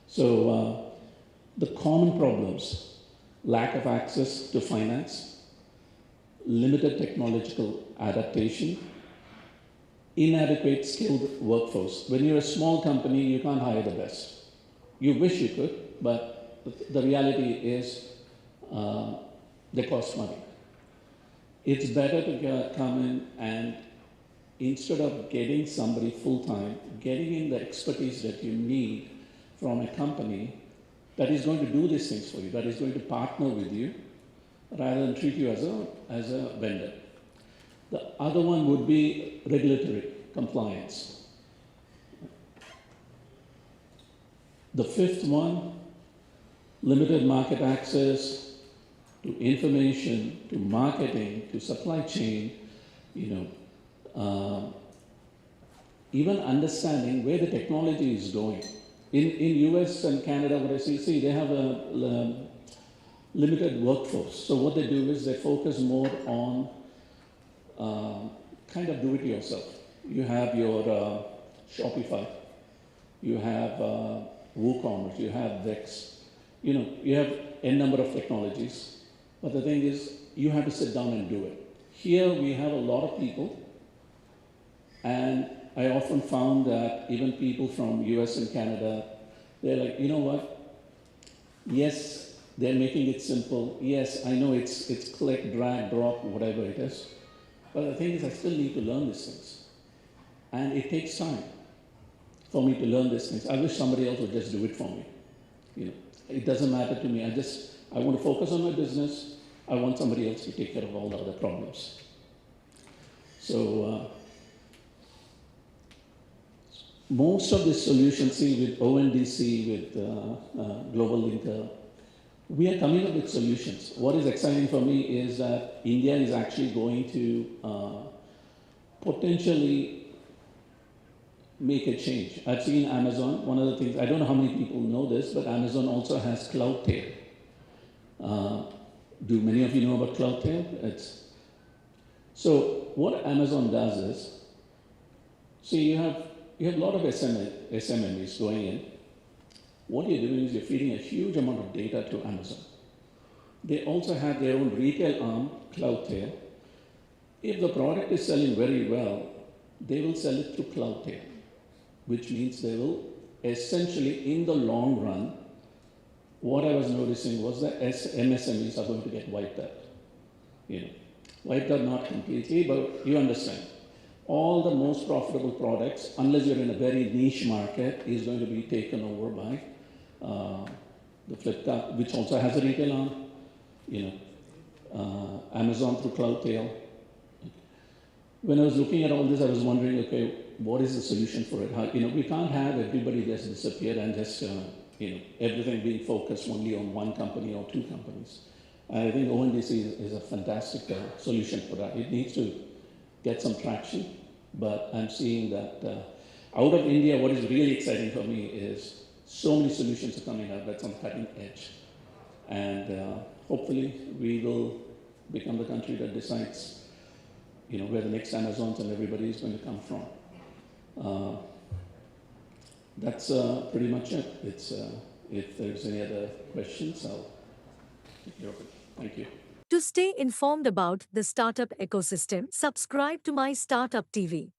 So the common problems, lack of access to finance, limited technological adaptation, inadequate skilled workforce. When you're a small company, you can't hire the best. You wish you could, but the reality is they cost money. It's better to come in and instead of getting somebody full-time, getting in the expertise that you need from a company that is going to do these things for you, that is going to partner with you, rather than treat you as a vendor. The other one would be regulatory compliance. The fifth one, limited market access to information, to marketing, to supply chain, even understanding where the technology is going. In US and Canada, what I see they have a limited workforce. So what they do is they focus more on kind of do it yourself. You have your Shopify, you have WooCommerce, you have Wix, you have a number of technologies. But the thing is, you have to sit down and do it. Here we have a lot of people, and I often found that even people from US and Canada, they're like, you know what? Yes, they're making it simple. Yes, I know it's click, drag, drop, whatever it is. But the thing is, I still need to learn these things. And it takes time for me to learn these things. I wish somebody else would just do it for me. It doesn't matter to me. I want to focus on my business. I want somebody else to take care of all the other problems. So most of the solutions, see, with ONDC, with Global Linker, we are coming up with solutions. What is exciting for me is that India is actually going to potentially make a change. I've seen Amazon, one of the things, I don't know how many people know this, but Amazon also has Cloudtail. Do many of you know about Cloudtail? So what Amazon does is, see, you have a lot of SMMEs going in. What you're doing is you're feeding a huge amount of data to Amazon. They also have their own retail arm, Cloudtail. If the product is selling very well, they will sell it through Cloudtail, which means they will essentially, in the long run, what I was noticing was that MSMEs are going to get wiped out. Wiped out not completely, but you understand. All the most profitable products, unless you're in a very niche market, is going to be taken over by the Flipkart, which also has a retail arm, Amazon through Cloudtail. When I was looking at all this, I was wondering, okay, what is the solution for it? We can't have everybody just disappear and just, everything being focused only on one company or two companies. I think ONDC is a fantastic solution for that. It needs to get some traction, but I'm seeing that out of India, what is really exciting for me is so many solutions are coming out that's on the cutting edge. And hopefully we will become the country that decides where the next Amazons and everybody is going to come from. That's pretty much it. If there's any other questions, I'll take care of it. Thank you. To stay informed about the startup ecosystem, subscribe to MyStartupTV.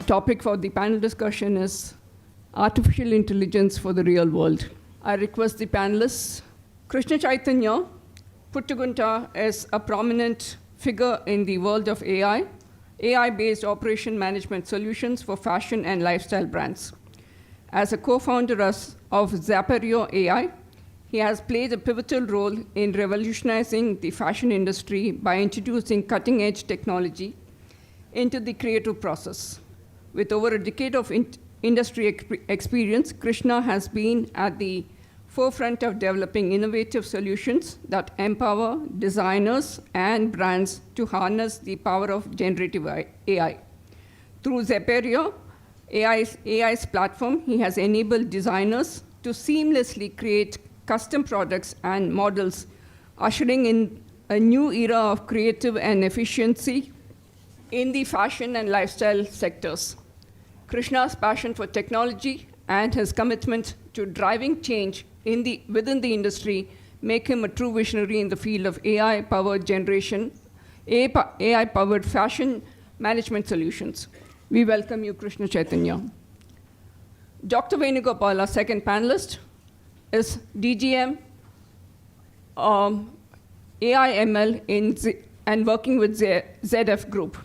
Topic for the panel discussion is artificial intelligence for the real world. I request the panelists. Krishna Chaitanya Puttugunta is a prominent figure in the world of AI-based operation management solutions for fashion and lifestyle brands. As a co-founder of Zaperio AI, he has played a pivotal role in revolutionizing the fashion industry by introducing cutting-edge technology into the creative process. With over a decade of industry experience, Krishna has been at the forefront of developing innovative solutions that empower designers and brands to harness the power of generative AI. Through Zaperio AI's platform, he has enabled designers to seamlessly create custom products and models, ushering in a new era of creative and efficiency in the fashion and lifestyle sectors. Krishna's passion for technology and his commitment to driving change within the industry make him a true visionary in the field of AI-powered AI-powered fashion management solutions. We welcome you, Krishna Chaitanya. Dr. Venugopal, our second panelist, is DGM AI/ML and working with ZF Group.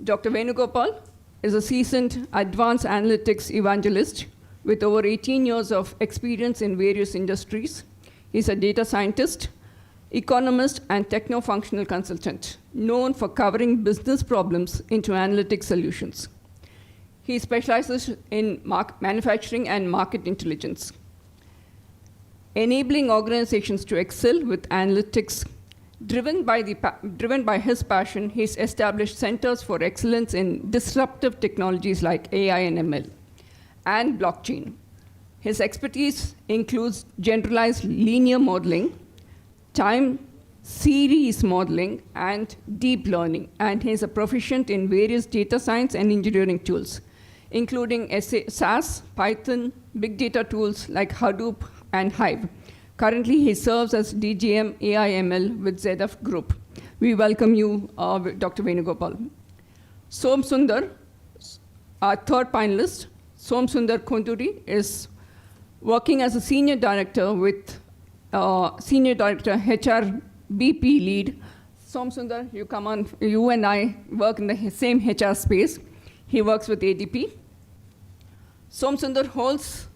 Dr. Venugopal is a seasoned advanced analytics evangelist with over 18 years of experience in various industries. He's a data scientist, economist, and techno-functional consultant, known for covering business problems into analytic solutions. He specializes in manufacturing and market intelligence. Enabling organizations to excel with analytics, driven by his passion, he's established centers for excellence in disruptive technologies like AI and ML and blockchain. His expertise includes generalized linear modeling, time series modeling, and deep learning. And he's a proficient in various data science and engineering tools, including SAS, Python, big data tools like Hadoop and Hive. Currently, he serves as DGM AI/ML with ZF Group. We welcome you, Dr. Venugopal. Som Sundar, our third panelist, Som Sundar Konduri, is working as a senior director with HR BP lead. Som Sundar, you come on. You and I work in the same HR space. He works with ADP. Som Sundar holds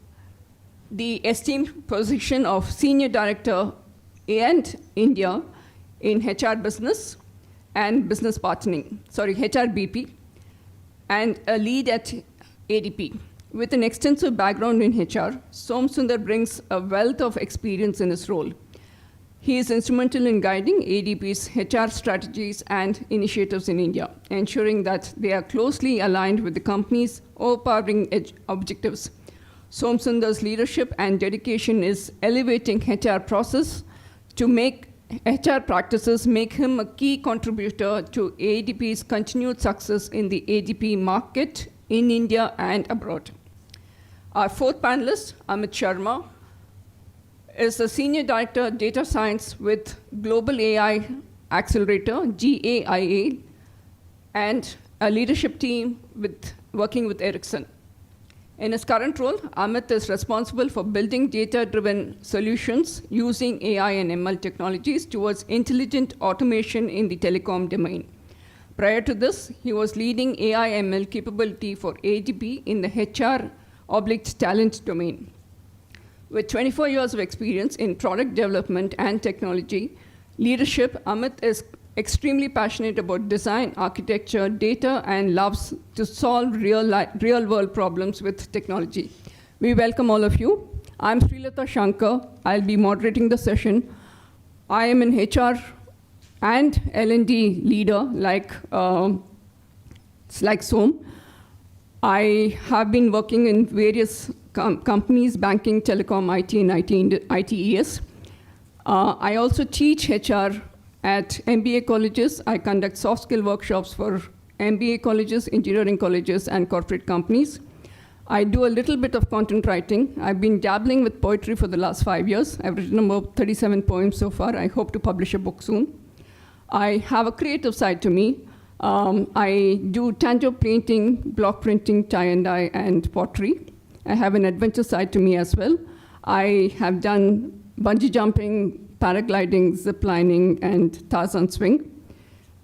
the esteemed position of Senior Director and India in HR Business and Business Partnering, HR BP, and a lead at ADP. With an extensive background in HR, Som Sundar brings a wealth of experience in his role. He is instrumental in guiding ADP's HR strategies and initiatives in India, ensuring that they are closely aligned with the company's overpowering objectives. Som Sundar's leadership and dedication is elevating HR process to make HR practices make him a key contributor to ADP's continued success in the ADP market in India and abroad. Our fourth panelist, Amit Sharma, is the Senior Director of Data Science with Global AI Accelerator, GAIA, and a leadership team working with Ericsson. In his current role, Amit is responsible for building data-driven solutions using AI and ML technologies towards intelligent automation in the telecom domain. Prior to this, he was leading AI/ML capability for ADP in the HR/talent domain. With 24 years of experience in product development and technology leadership, Amit is extremely passionate about design, architecture, data, and loves to solve real-world problems with technology. We welcome all of you. I'm Srilata Shankar. I'll be moderating the session. I am an HR and L&D leader like Som. I have been working in various companies, banking, telecom, IT, and ITES. I also teach HR at MBA colleges. I conduct soft skill workshops for MBA colleges, engineering colleges, and corporate companies. I do a little bit of content writing. I've been dabbling with poetry for the last 5 years. I've written about 37 poems so far. I hope to publish a book soon. I have a creative side to me. I do tangible painting, block printing, tie and dye, and pottery. I have an adventure side to me as well. I have done bungee jumping, paragliding, zip lining, and Tarzan swing.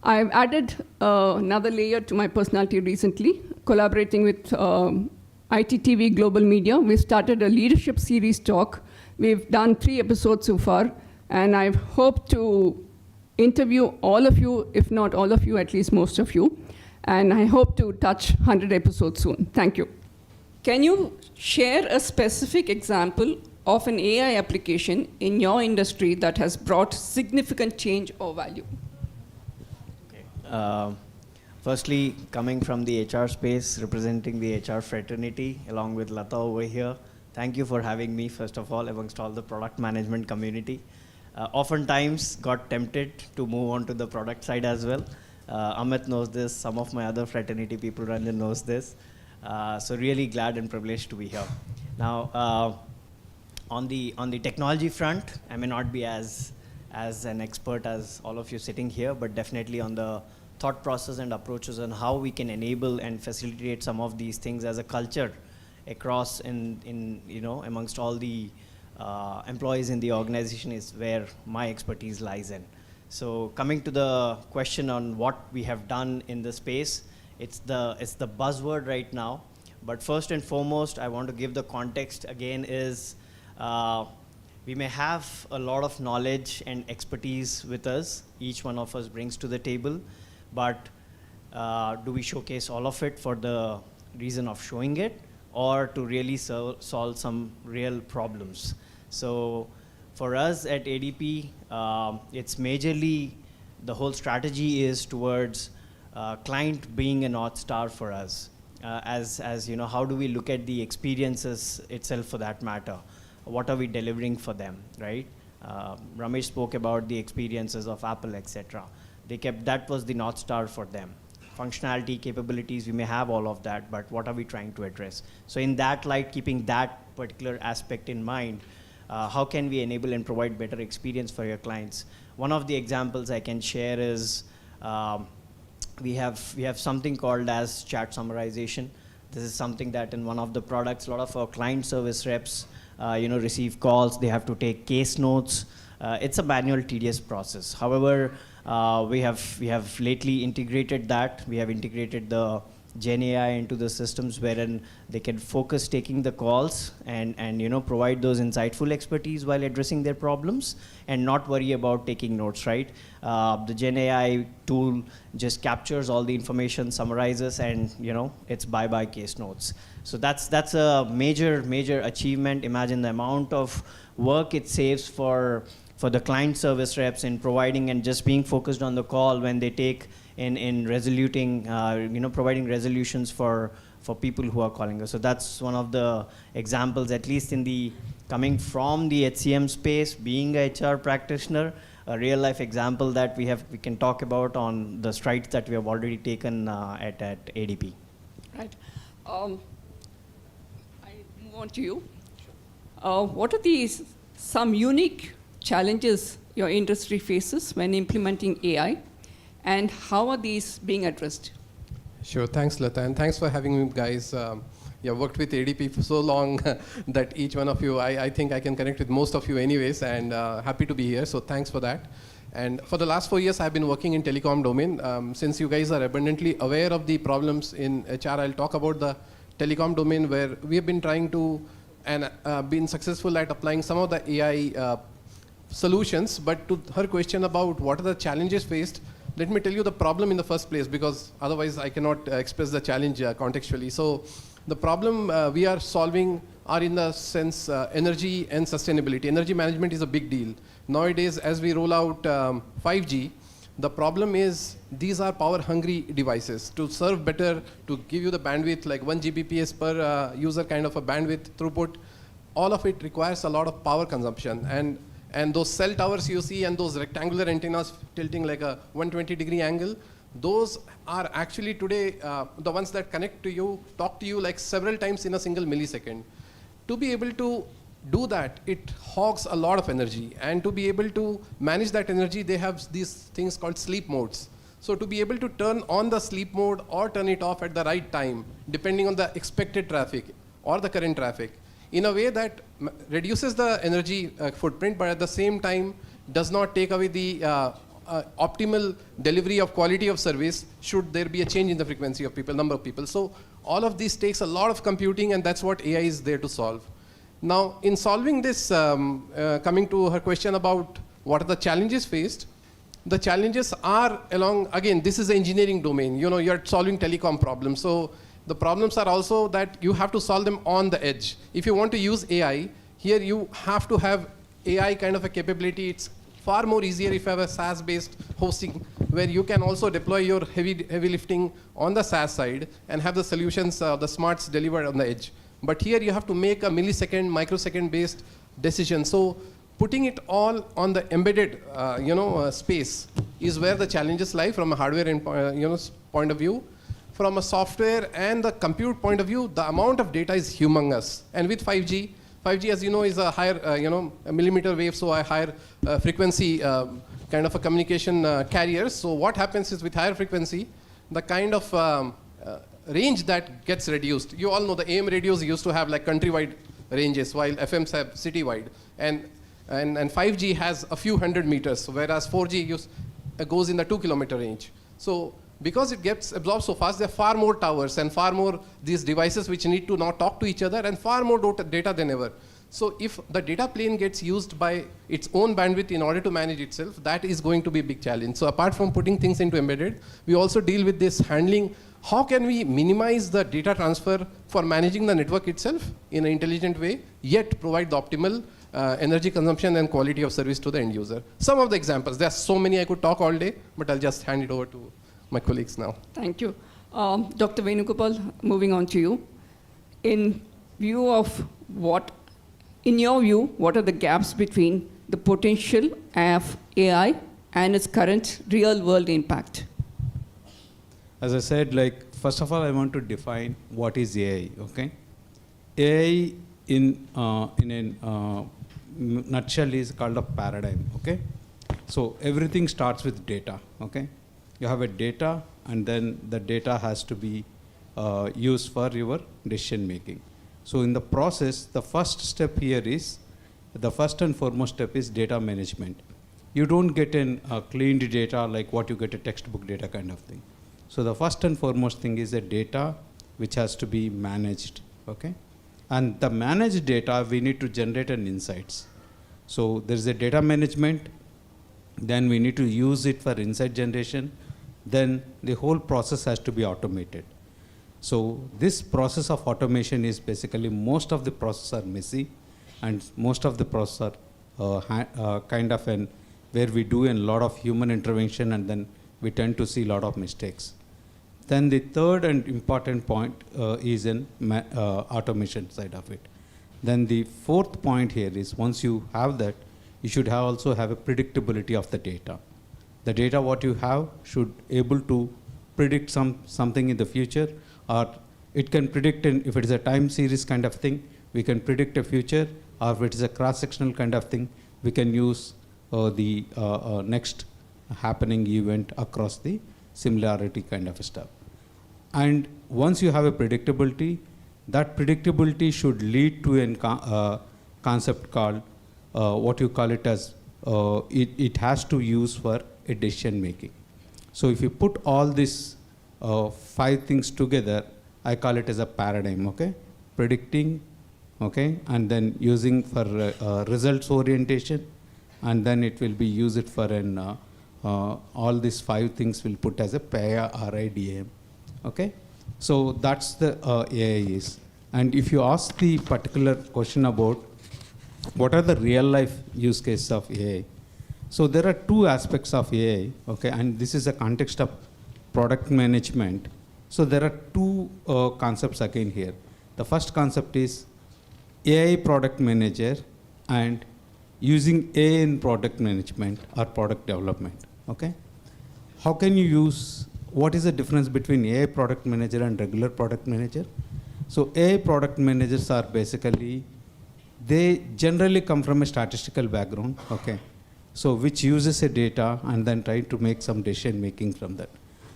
I've added another layer to my personality recently, collaborating with ITTV Global Media. We started a leadership series talk. We've done 3 episodes so far, and I hope to interview all of you, if not all of you, at least most of you. And I hope to touch 100 episodes soon. Thank you. Can you share a specific example of an AI application in your industry that has brought significant change or value? Okay. Firstly, coming from the HR space, representing the HR fraternity, along with Lata over here, thank you for having me, first of all, amongst all the product management community. Oftentimes got tempted to move on to the product side as well. Amit knows this, some of my other fraternity people Ranjan knows this. So really glad and privileged to be here. Now, on the technology front, I may not be as an expert as all of you sitting here, but definitely on the thought process and approaches on how we can enable and facilitate some of these things as a culture across amongst all the employees in the organization is where my expertise lies in. So coming to the question on what we have done in the space, it's the buzzword right now. But first and foremost, I want to give the context again is we may have a lot of knowledge and expertise with us, each one of us brings to the table, but do we showcase all of it for the reason of showing it or to really solve some real problems? So for us at ADP, it's majorly the whole strategy is towards client being a North Star for us. as you know, how do we look at the experiences itself for that matter? What are we delivering for them, right? Ramesh spoke about the experiences of Apple, etc. That was the North Star for them. Functionality, capabilities, we may have all of that, but what are we trying to address? So in that light, keeping that particular aspect in mind, how can we enable and provide better experience for your clients? One of the examples I can share is we have something called as chat summarization. This is something that in one of the products, a lot of our client service reps receive calls, they have to take case notes. It's a manual, tedious process. However, we have lately integrated that. We have integrated the Gen AI into the systems wherein they can focus taking the calls and provide those insightful expertise while addressing their problems and not worry about taking notes, right? The Gen AI tool just captures all the information, summarizes, and it's bye-bye case notes. So that's a major achievement. Imagine the amount of work it saves for the client service reps in providing and just being focused on the call when they take in resoluting, providing resolutions for people who are calling us. So that's one of the examples, at least in the coming from the HCM space, being a HR practitioner, a real life example that we can talk about on the strides that we have already taken at ADP. Right. I move on to you. What are some unique challenges your industry faces when implementing AI, and how are these being addressed? Sure, thanks Lata, and thanks for having me, guys. You've worked with ADP for so long that each one of you, I think I can connect with most of you anyways, and happy to be here, so thanks for that. And for the last 4 years, I've been working in telecom domain. Since you guys are abundantly aware of the problems in HR, I'll talk about the telecom domain where we have been trying to and been successful at applying some of the AI solutions. But to her question about what are the challenges faced, let me tell you the problem in the first place, because otherwise I cannot express the challenge contextually. So the problem we are solving are in the sense energy and sustainability. Energy management is a big deal. Nowadays, as we roll out 5G, the problem is these are power hungry devices. To serve better, to give you the bandwidth, like 1 Gbps per user kind of a bandwidth throughput, all of it requires a lot of power consumption. And those cell towers you see and those rectangular antennas tilting like a 120-degree angle, those are actually today the ones that connect to you, talk to you like several times in a single millisecond. To be able to do that, it hogs a lot of energy. And to be able to manage that energy, they have these things called sleep modes. So to be able to turn on the sleep mode or turn it off at the right time, depending on the expected traffic or the current traffic, in a way that reduces the energy footprint, but at the same time does not take away the optimal delivery of quality of service should there be a change in the frequency of people, number of people. So all of this takes a lot of computing, and that's what AI is there to solve. Now, in solving this, coming to her question about what are the challenges faced, the challenges are again, this is the engineering domain. You're solving telecom problems. So the problems are also that you have to solve them on the edge. If you want to use AI, here you have to have AI kind of a capability. It's far more easier if you have a SaaS-based hosting where you can also deploy your heavy lifting on the SaaS side and have the solutions, the smarts delivered on the edge. But here you have to make a millisecond, microsecond-based decision. So putting it all on the embedded, space is where the challenges lie from a hardware and point of view. From a software and the compute point of view, the amount of data is humongous. And with 5G, as you know, is a higher, a millimeter wave, so a higher frequency kind of a communication carrier. So what happens is with higher frequency, the kind of range that gets reduced. You all know the AM radios used to have like countrywide ranges, while FMs have citywide. And 5G has a few hundred meters, whereas 4G goes in the 2-kilometer range. So because it gets absorbed so fast, there are far more towers and far more these devices which need to now talk to each other, and far more data than ever. So if the data plane gets used by its own bandwidth in order to manage itself, that is going to be a big challenge. So apart from putting things into embedded, we also deal with this handling. How can we minimize the data transfer for managing the network itself in an intelligent way, yet provide the optimal energy consumption and quality of service to the end user? Some of the examples, there are so many I could talk all day, but I'll just hand it over to my colleagues now. Thank you. Dr. Venugopal, moving on to you. In view of in your view, what are the gaps between the potential of AI and its current real-world impact? As I said, first of all, I want to define what is AI, okay? AI in a nutshell is called a paradigm, okay? So everything starts with data, okay? You have a data, and then the data has to be used for your decision making. So in the process, the first and foremost step is data management. You don't get cleaned data like what you get a textbook data kind of thing. So the first and foremost thing is the data which has to be managed, okay? And the managed data, we need to generate an insights. So there's a data management, then we need to use it for insight generation, then the whole process has to be automated. So this process of automation is basically, most of the processes are messy, and most of the processes are kind of where we do a lot of human intervention, and then we tend to see a lot of mistakes. Then the third and important point is in automation side of it. Then the fourth point here is, once you have that, you should also have a predictability of the data. The data what you have should able to predict something in the future, or it can predict if it is a time series kind of thing, we can predict a future, or if it is a cross-sectional kind of thing, we can use the next happening event across the similarity kind of stuff. And once you have a predictability, that predictability should lead to a concept called, what you call it as, it has to use for a decision making. So if you put all these 5 things together, I call it as a paradigm, okay? Predicting, okay? And then using for results orientation, and then it will be used for all these 5 things will put as a PAIA RIDAM, okay? So that's the AI is. And if you ask the particular question about what are the real life use cases of AI, so there are 2 aspects of AI, okay? And this is a context of product management. So there are 2 concepts again here. The first concept is AI product manager and using AI in product management or product development, okay? How can you use, what is the difference between AI product manager and regular product manager? So AI product managers are basically, they generally come from a statistical background, okay? So which uses a data and then try to make some decision making from that.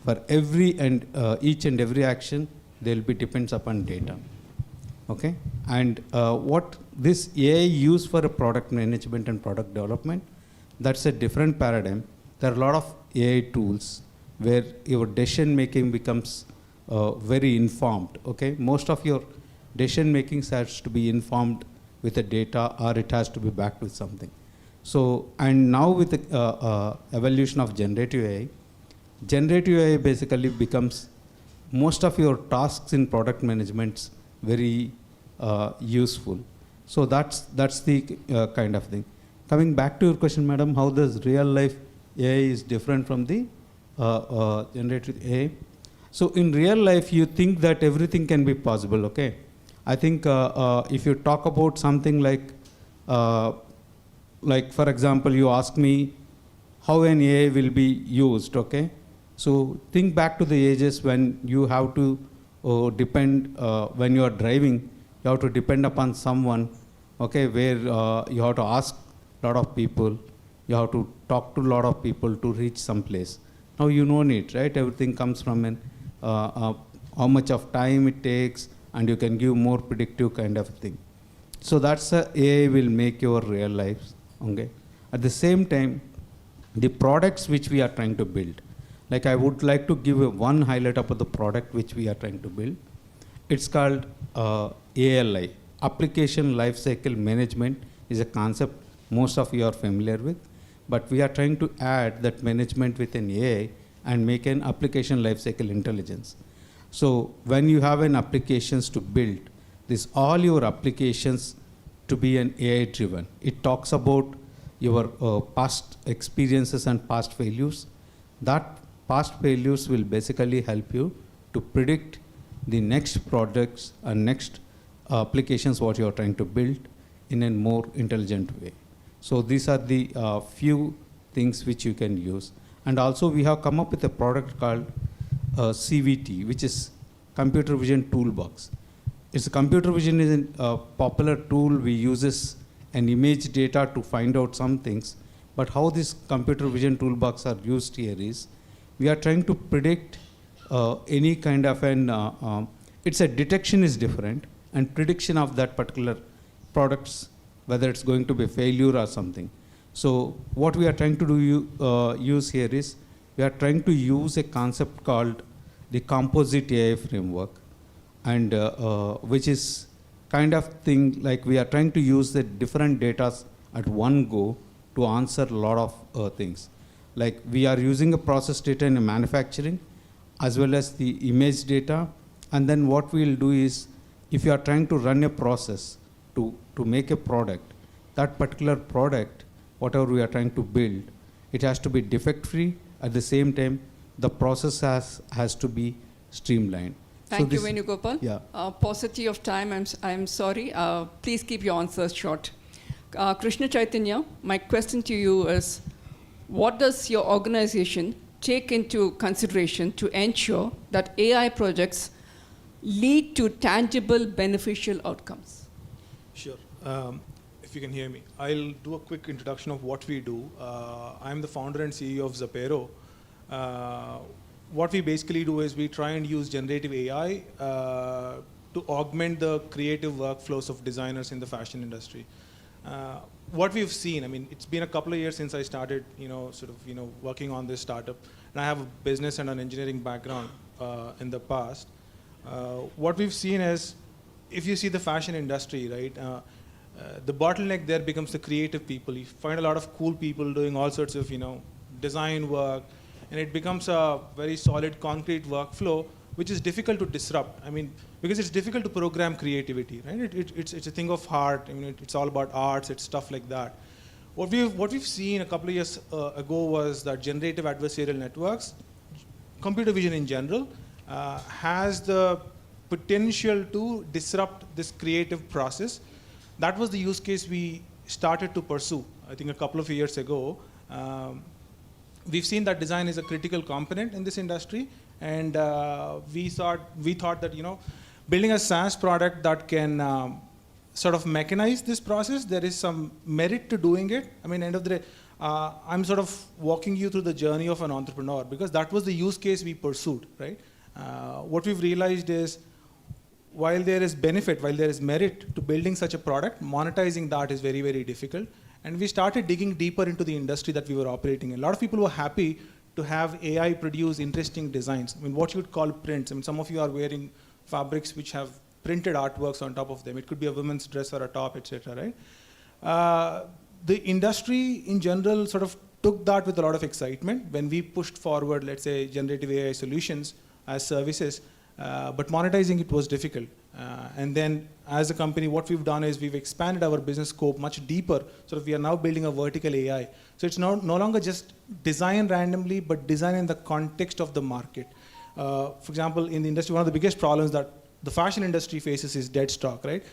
For every and each and every action, there will be depends upon data, okay? And what this AI use for a product management and product development, that's a different paradigm. There are a lot of AI tools where your decision making becomes very informed, okay? Most of your decision making has to be informed with the data, or it has to be backed with something. So, and now with the evolution of generative AI basically becomes most of your tasks in product management very useful. So that's the kind of thing. Coming back to your question, madam, how does real life AI is different from the generative AI? So in real life, you think that everything can be possible, okay? I think if you talk about something like for example, you ask me how an AI will be used, okay? So think back to the ages when you have to depend, when you are driving, you have to depend upon someone, okay, where you have to ask a lot of people, you have to talk to a lot of people to reach some place. Now you don't need, right? Everything comes from how much of time it takes, and you can give more predictive kind of thing. So that's AI will make your real lives, okay? At the same time, the products which we are trying to build, like I would like to give one highlight about the product which we are trying to build. It's called ALI, Application Lifecycle Management is a concept most of you are familiar with, but we are trying to add that management with an AI and make an application lifecycle intelligence. So when you have an applications to build, this all your applications to be an AI driven. It talks about your past experiences and past failures. That past failures will basically help you to predict the next products and next applications what you are trying to build in a more intelligent way. So these are the few things which you can use. And also we have come up with a product called CVT, which is Computer Vision Toolbox. It's a computer vision is a popular tool. We uses an image data to find out some things. But how this computer vision toolbox are used here is, we are trying to predict any kind of an, it's a detection is different, and prediction of that particular products, whether it's going to be failure or something. So what we are trying to do use here is, we are trying to use a concept called the composite AI framework, and which is kind of thing like we are trying to use the different data at one go to answer a lot of things. Like we are using a process data in a manufacturing as well as the image data, and then what we'll do is, if you are trying to run a process to make a product, that particular product, whatever we are trying to build, it has to be defect free. At the same time, the process has to be streamlined. Thank you, Venugopal. Yeah. Paucity of time, I'm sorry. Please keep your answers short. Krishna Chaitanya, my question to you is, what does your organization take into consideration to ensure that AI projects lead to tangible beneficial outcomes? Sure. If you can hear me, I'll do a quick introduction of what we do. I'm the founder and CEO of Zapero. What we basically do is we try and use generative AI to augment the creative workflows of designers in the fashion industry. What we've seen, I mean, it's been a couple of years since I started, working on this startup, and I have a business and an engineering background in the past. What we've seen is, if you see the fashion industry, right, the bottleneck there becomes the creative people. You find a lot of cool people doing all sorts of, design work, and it becomes a very solid, concrete workflow, which is difficult to disrupt. I mean, because it's difficult to program creativity, right? It's a thing of heart. I mean, it's all about arts. It's stuff like that. What we've seen a couple of years ago was that generative adversarial networks, computer vision in general, has the potential to disrupt this creative process. That was the use case we started to pursue, I think a couple of years ago. We've seen that design is a critical component in this industry, and we thought that building a SaaS product that can sort of mechanize this process, there is some merit to doing it. I mean, end of the day, I'm sort of walking you through the journey of an entrepreneur, because that was the use case we pursued, right? What we've realized is, while there is benefit, while there is merit to building such a product, monetizing that is very, very difficult. And we started digging deeper into the industry that we were operating in. A lot of people were happy to have AI produce interesting designs. I mean, what you would call prints. I mean, some of you are wearing fabrics which have printed artworks on top of them. It could be a women's dress or a top, etc., right? The industry in general sort of took that with a lot of excitement when we pushed forward, let's say, generative AI solutions as services. But monetizing it was difficult. And then as a company, what we've done is we've expanded our business scope much deeper. So we are now building a vertical AI. So it's no longer just design randomly, but design in the context of the market. For example, in the industry, one of the biggest problems that the fashion industry faces is dead stock, right?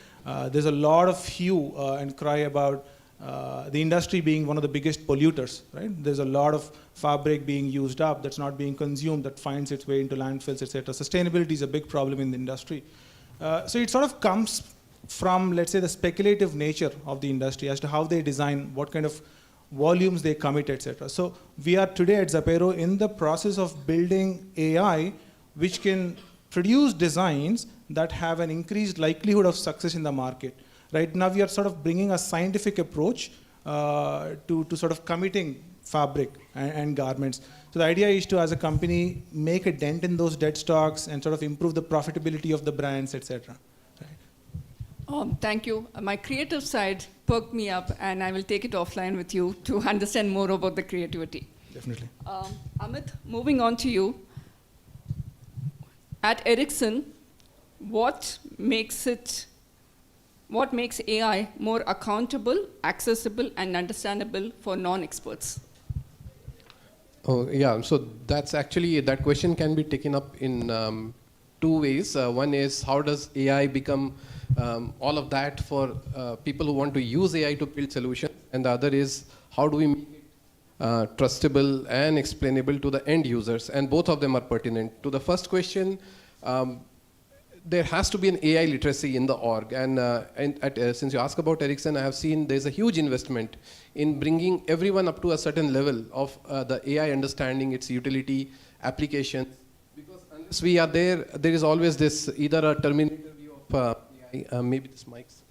There's a lot of hue and cry about the industry being one of the biggest polluters, right? There's a lot of fabric being used up that's not being consumed, that finds its way into landfills, etc. Sustainability is a big problem in the industry. So it sort of comes from, let's say, the speculative nature of the industry as to how they design, what kind of volumes they commit, etc. So we are today at Zapero in the process of building AI which can produce designs that have an increased likelihood of success in the market. Right now, we are sort of bringing a scientific approach to sort of committing fabric and garments. So the idea is to, as a company, make a dent in those dead stocks and sort of improve the profitability of the brands, etc. Right? Thank you. My creative side perked me up, and I will take it offline with you to understand more about the creativity. Definitely. Amit, moving on to you. At Ericsson, what makes AI more accountable, accessible, and understandable for non-experts? Oh, yeah, so that's actually, that question can be taken up in two ways. One is how does AI become all of that for people who want to use AI to build solutions, and the other is how do we make it trustable and explainable to the end users, and both of them are pertinent. To the first question, there has to be an AI literacy in the org, and since you ask about Ericsson, I have seen there's a huge investment in bringing everyone up to a certain level of the AI understanding, its utility, application. Because unless we are there, there is always this either a Terminator view of AI, maybe this mic's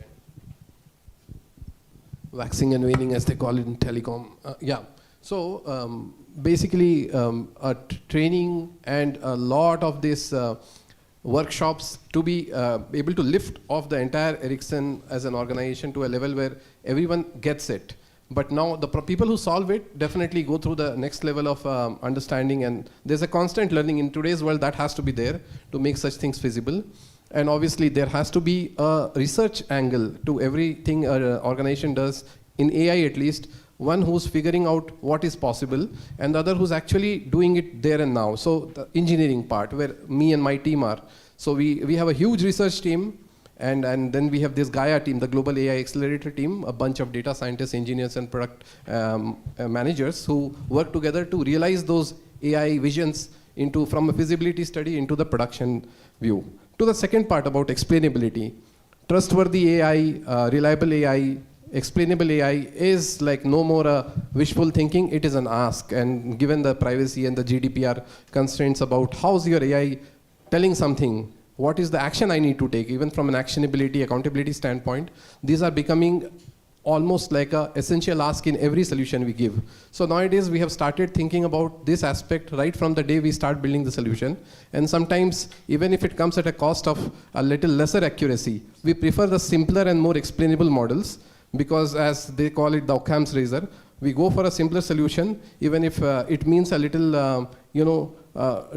waxing and waning, as they call it in telecom. So basically, training and a lot of this workshops to be able to lift off the entire Ericsson as an organization to a level where everyone gets it. But now the people who solve it definitely go through the next level of understanding, and there's a constant learning in today's world that has to be there to make such things feasible. And obviously there has to be a research angle to everything an organization does, in AI at least, one who's figuring out what is possible and the other who's actually doing it there and now. So the engineering part, where me and my team are. So we have a huge research team, and then we have this Gaia team, the Global AI Accelerator team, a bunch of data scientists, engineers, and product managers who work together to realize those AI visions from a feasibility study into the production view. To the second part about explainability, trustworthy AI, reliable AI, explainable AI is like no more a wishful thinking, it is an ask. And given the privacy and the GDPR constraints about how's your AI telling something, what is the action I need to take, even from an actionability, accountability standpoint, these are becoming almost like a essential ask in every solution we give. So nowadays we have started thinking about this aspect right from the day we start building the solution. And sometimes, even if it comes at a cost of a little lesser accuracy, we prefer the simpler and more explainable models, because as they call it the Occam's razor, we go for a simpler solution, even if it means a little,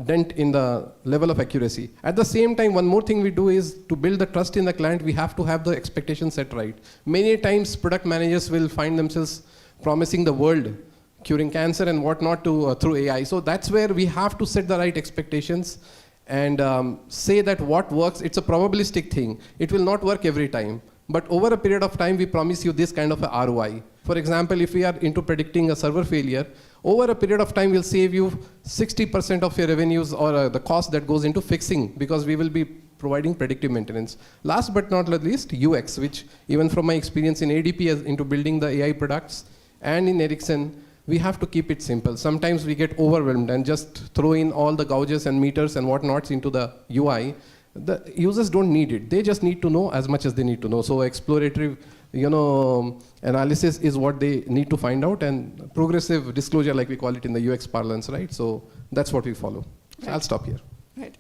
dent in the level of accuracy. At the same time, one more thing we do is to build the trust in the client, we have to have the expectations set right. Many times product managers will find themselves promising the world, curing cancer and whatnot through AI. So that's where we have to set the right expectations and say that what works, it's a probabilistic thing. It will not work every time. But over a period of time, we promise you this kind of a ROI. For example, if we are into predicting a server failure, over a period of time, we'll save you 60% of your revenues or the cost that goes into fixing, because we will be providing predictive maintenance. Last but not least, UX, which even from my experience in ADP into building the AI products and in Ericsson, we have to keep it simple. Sometimes we get overwhelmed and just throw in all the gauges and meters and whatnots into the UI. The users don't need it. They just need to know as much as they need to know. So exploratory, analysis is what they need to find out, and progressive disclosure, like we call it in the UX parlance, right? So that's what we follow. So I'll stop here. Right.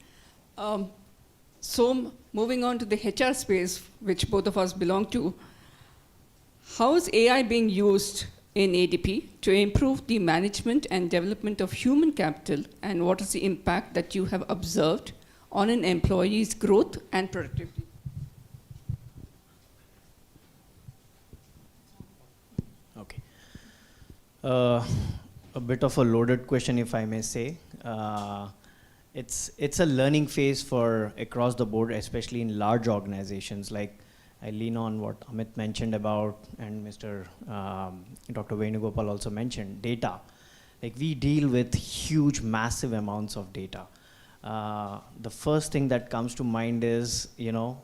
So moving on to the HR space, which both of us belong to, how is AI being used in ADP to improve the management and development of human capital, and what is the impact that you have observed on an employee's growth and productivity? Okay. A bit of a loaded question, if I may say. It's a learning phase for across the board, especially in large organizations. Like I lean on what Amit mentioned about, and Mr. Dr. Venugopal also mentioned, data. Like we deal with huge, massive amounts of data. The first thing that comes to mind is,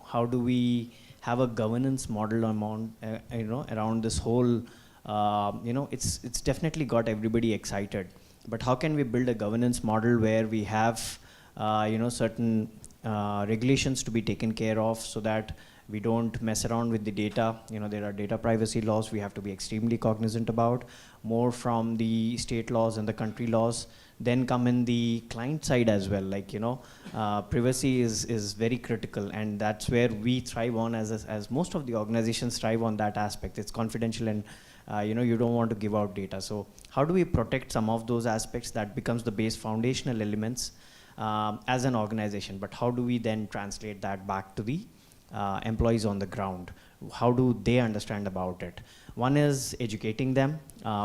how do we have a governance model around this whole, it's definitely got everybody excited. But how can we build a governance model where we have, certain regulations to be taken care of so that we don't mess around with the data. There are data privacy laws we have to be extremely cognizant about, more from the state laws and the country laws. Then come in the client side as well, like, privacy is very critical, and that's where we thrive on as most of the organizations thrive on that aspect. It's confidential and, you don't want to give out data. So how do we protect some of those aspects? That becomes the base foundational elements as an organization. But how do we then translate that back to the employees on the ground? How do they understand about it? One is educating them.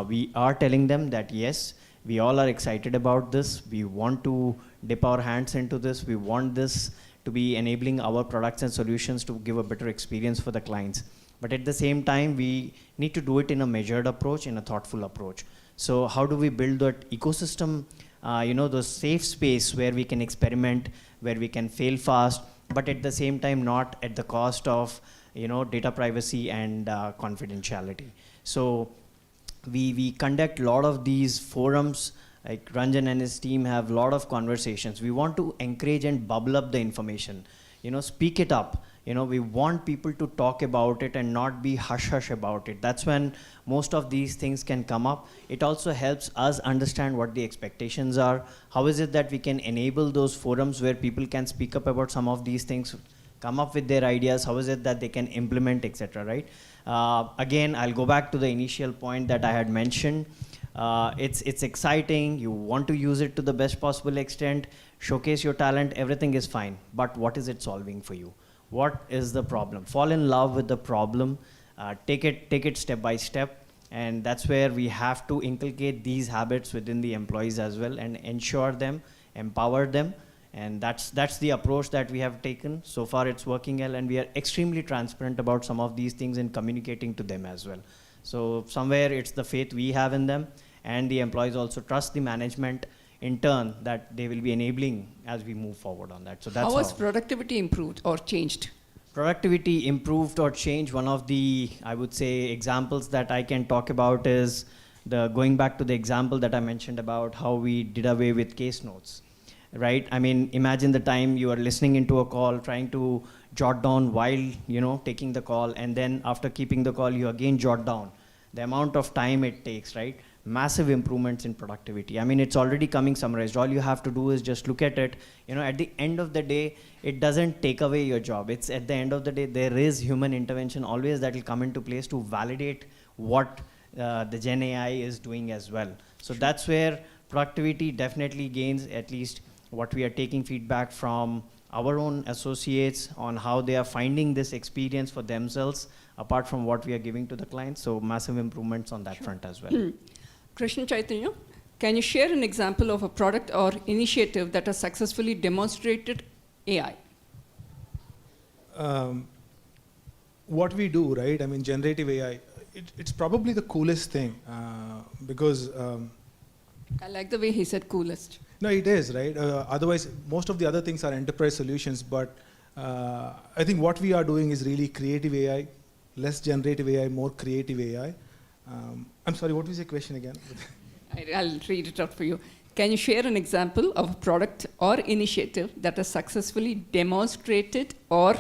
We are telling them that yes, We all are excited about this. We want to dip our hands into this. We want this to be enabling our products and solutions to give a better experience for the clients. But at the same time, we need to do it in a measured approach, in a thoughtful approach. So how do we build that ecosystem, the safe space where we can experiment, where we can fail fast, but at the same time not at the cost of data privacy and confidentiality. So we conduct a lot of these forums, like Ranjan and his team have a lot of conversations. We want to encourage and bubble up the information, speak it up. We want people to talk about it and not be hush-hush about it. That's when most of these things can come up. It also helps us understand what the expectations are. How is it that we can enable those forums where people can speak up about some of these things, come up with their ideas, how is it that they can implement, etc., right? Again, I'll go back to the initial point that I had mentioned. It's exciting, you want to use it to the best possible extent, showcase your talent, everything is fine. But what is it solving for you? What is the problem? Fall in love with the problem, take it step by step, and that's where we have to inculcate these habits within the employees as well and ensure them, empower them. And that's the approach that we have taken. So far it's working well, and we are extremely transparent about some of these things and communicating to them as well. So somewhere it's the faith we have in them, and the employees also trust the management in turn that they will be enabling as we move forward on that. So that's how has productivity improved or changed? Productivity improved or changed. One of the, I would say, examples that I can talk about is going back to the example that I mentioned about how we did away with case notes. Right? I mean, imagine the time you are listening into a call, trying to jot down while, taking the call, and then after keeping the call, you again jot down. The amount of time it takes, right? Massive improvements in productivity. I mean, it's already coming summarized. All you have to do is just look at it. At the end of the day, it doesn't take away your job. It's at the end of the day, there is human intervention always that will come into place to validate what the Gen AI is doing as well. So that's where productivity definitely gains, at least what we are taking feedback from our own associates on how they are finding this experience for themselves, apart from what we are giving to the clients. So massive improvements on that front as well. Krishna Chaitanya, can you share an example of a product or initiative that has successfully demonstrated AI? What we do, right? I mean, generative AI, it's probably the coolest thing because... I like the way he said coolest. No, it is, right? Otherwise, most of the other things are enterprise solutions, but I think what we are doing is really creative AI, less generative AI, more creative AI. I'm sorry, what was your question again? I'll read it out for you. Can you share an example of a product or initiative that has successfully demonstrated or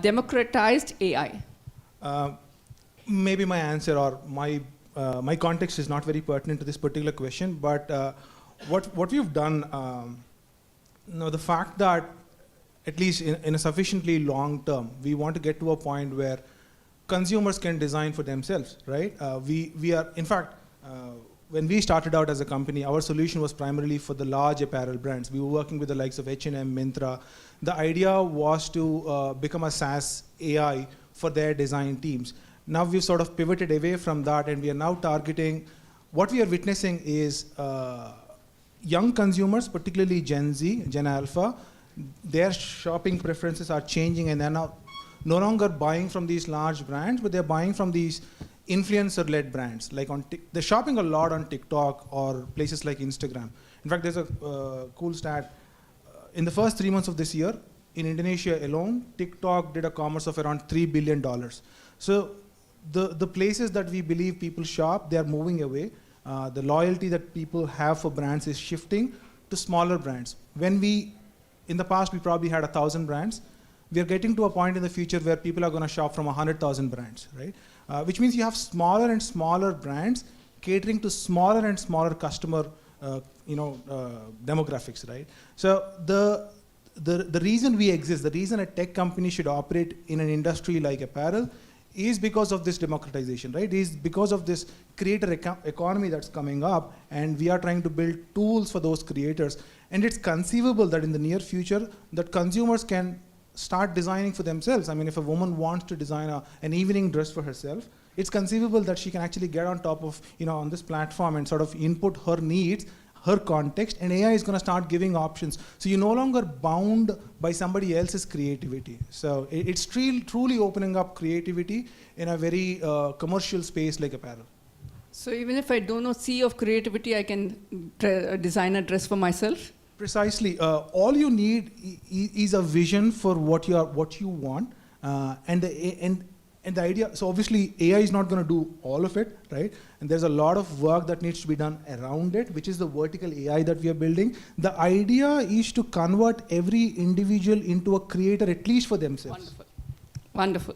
democratized AI? Maybe my answer or my context is not very pertinent to this particular question, but what we've done, the fact that at least in a sufficiently long term, we want to get to a point where consumers can design for themselves, right? We are, in fact, when we started out as a company, our solution was primarily for the large apparel brands. We were working with the likes of H&M, Myntra. The idea was to become a SaaS AI for their design teams. Now we've sort of pivoted away from that, and we are now targeting, what we are witnessing is young consumers, particularly Gen Z, Gen Alpha, their shopping preferences are changing, and they're now no longer buying from these large brands, but they're buying from these influencer-led brands. Like they're shopping a lot on TikTok or places like Instagram. In fact, there's a cool stat. In the first 3 months of this year, in Indonesia alone, TikTok did a commerce of around $3 billion. So the places that we believe people shop, they are moving away. The loyalty that people have for brands is shifting to smaller brands. In the past, we probably had 1,000 brands. We are getting to a point in the future where people are going to shop from 100,000 brands, right? Which means you have smaller and smaller brands catering to smaller and smaller customer, demographics, right? So the reason we exist, the reason a tech company should operate in an industry like apparel is because of this democratization, right? Is because of this creator economy that's coming up, and we are trying to build tools for those creators. And it's conceivable that in the near future, that consumers can start designing for themselves. I mean, if a woman wants to design an evening dress for herself, it's conceivable that she can actually get on top of, on this platform and sort of input her needs, her context, and AI is going to start giving options. So you're no longer bound by somebody else's creativity. So it's truly opening up creativity in a very commercial space like apparel. So even if I don't know C of creativity, I can design a dress for myself? Precisely. All you need is a vision for what you want, and the idea. So obviously AI is not going to do all of it, right? And there's a lot of work that needs to be done around it, which is the vertical AI that we are building. The idea is to convert every individual into a creator, at least for themselves. Wonderful. Wonderful.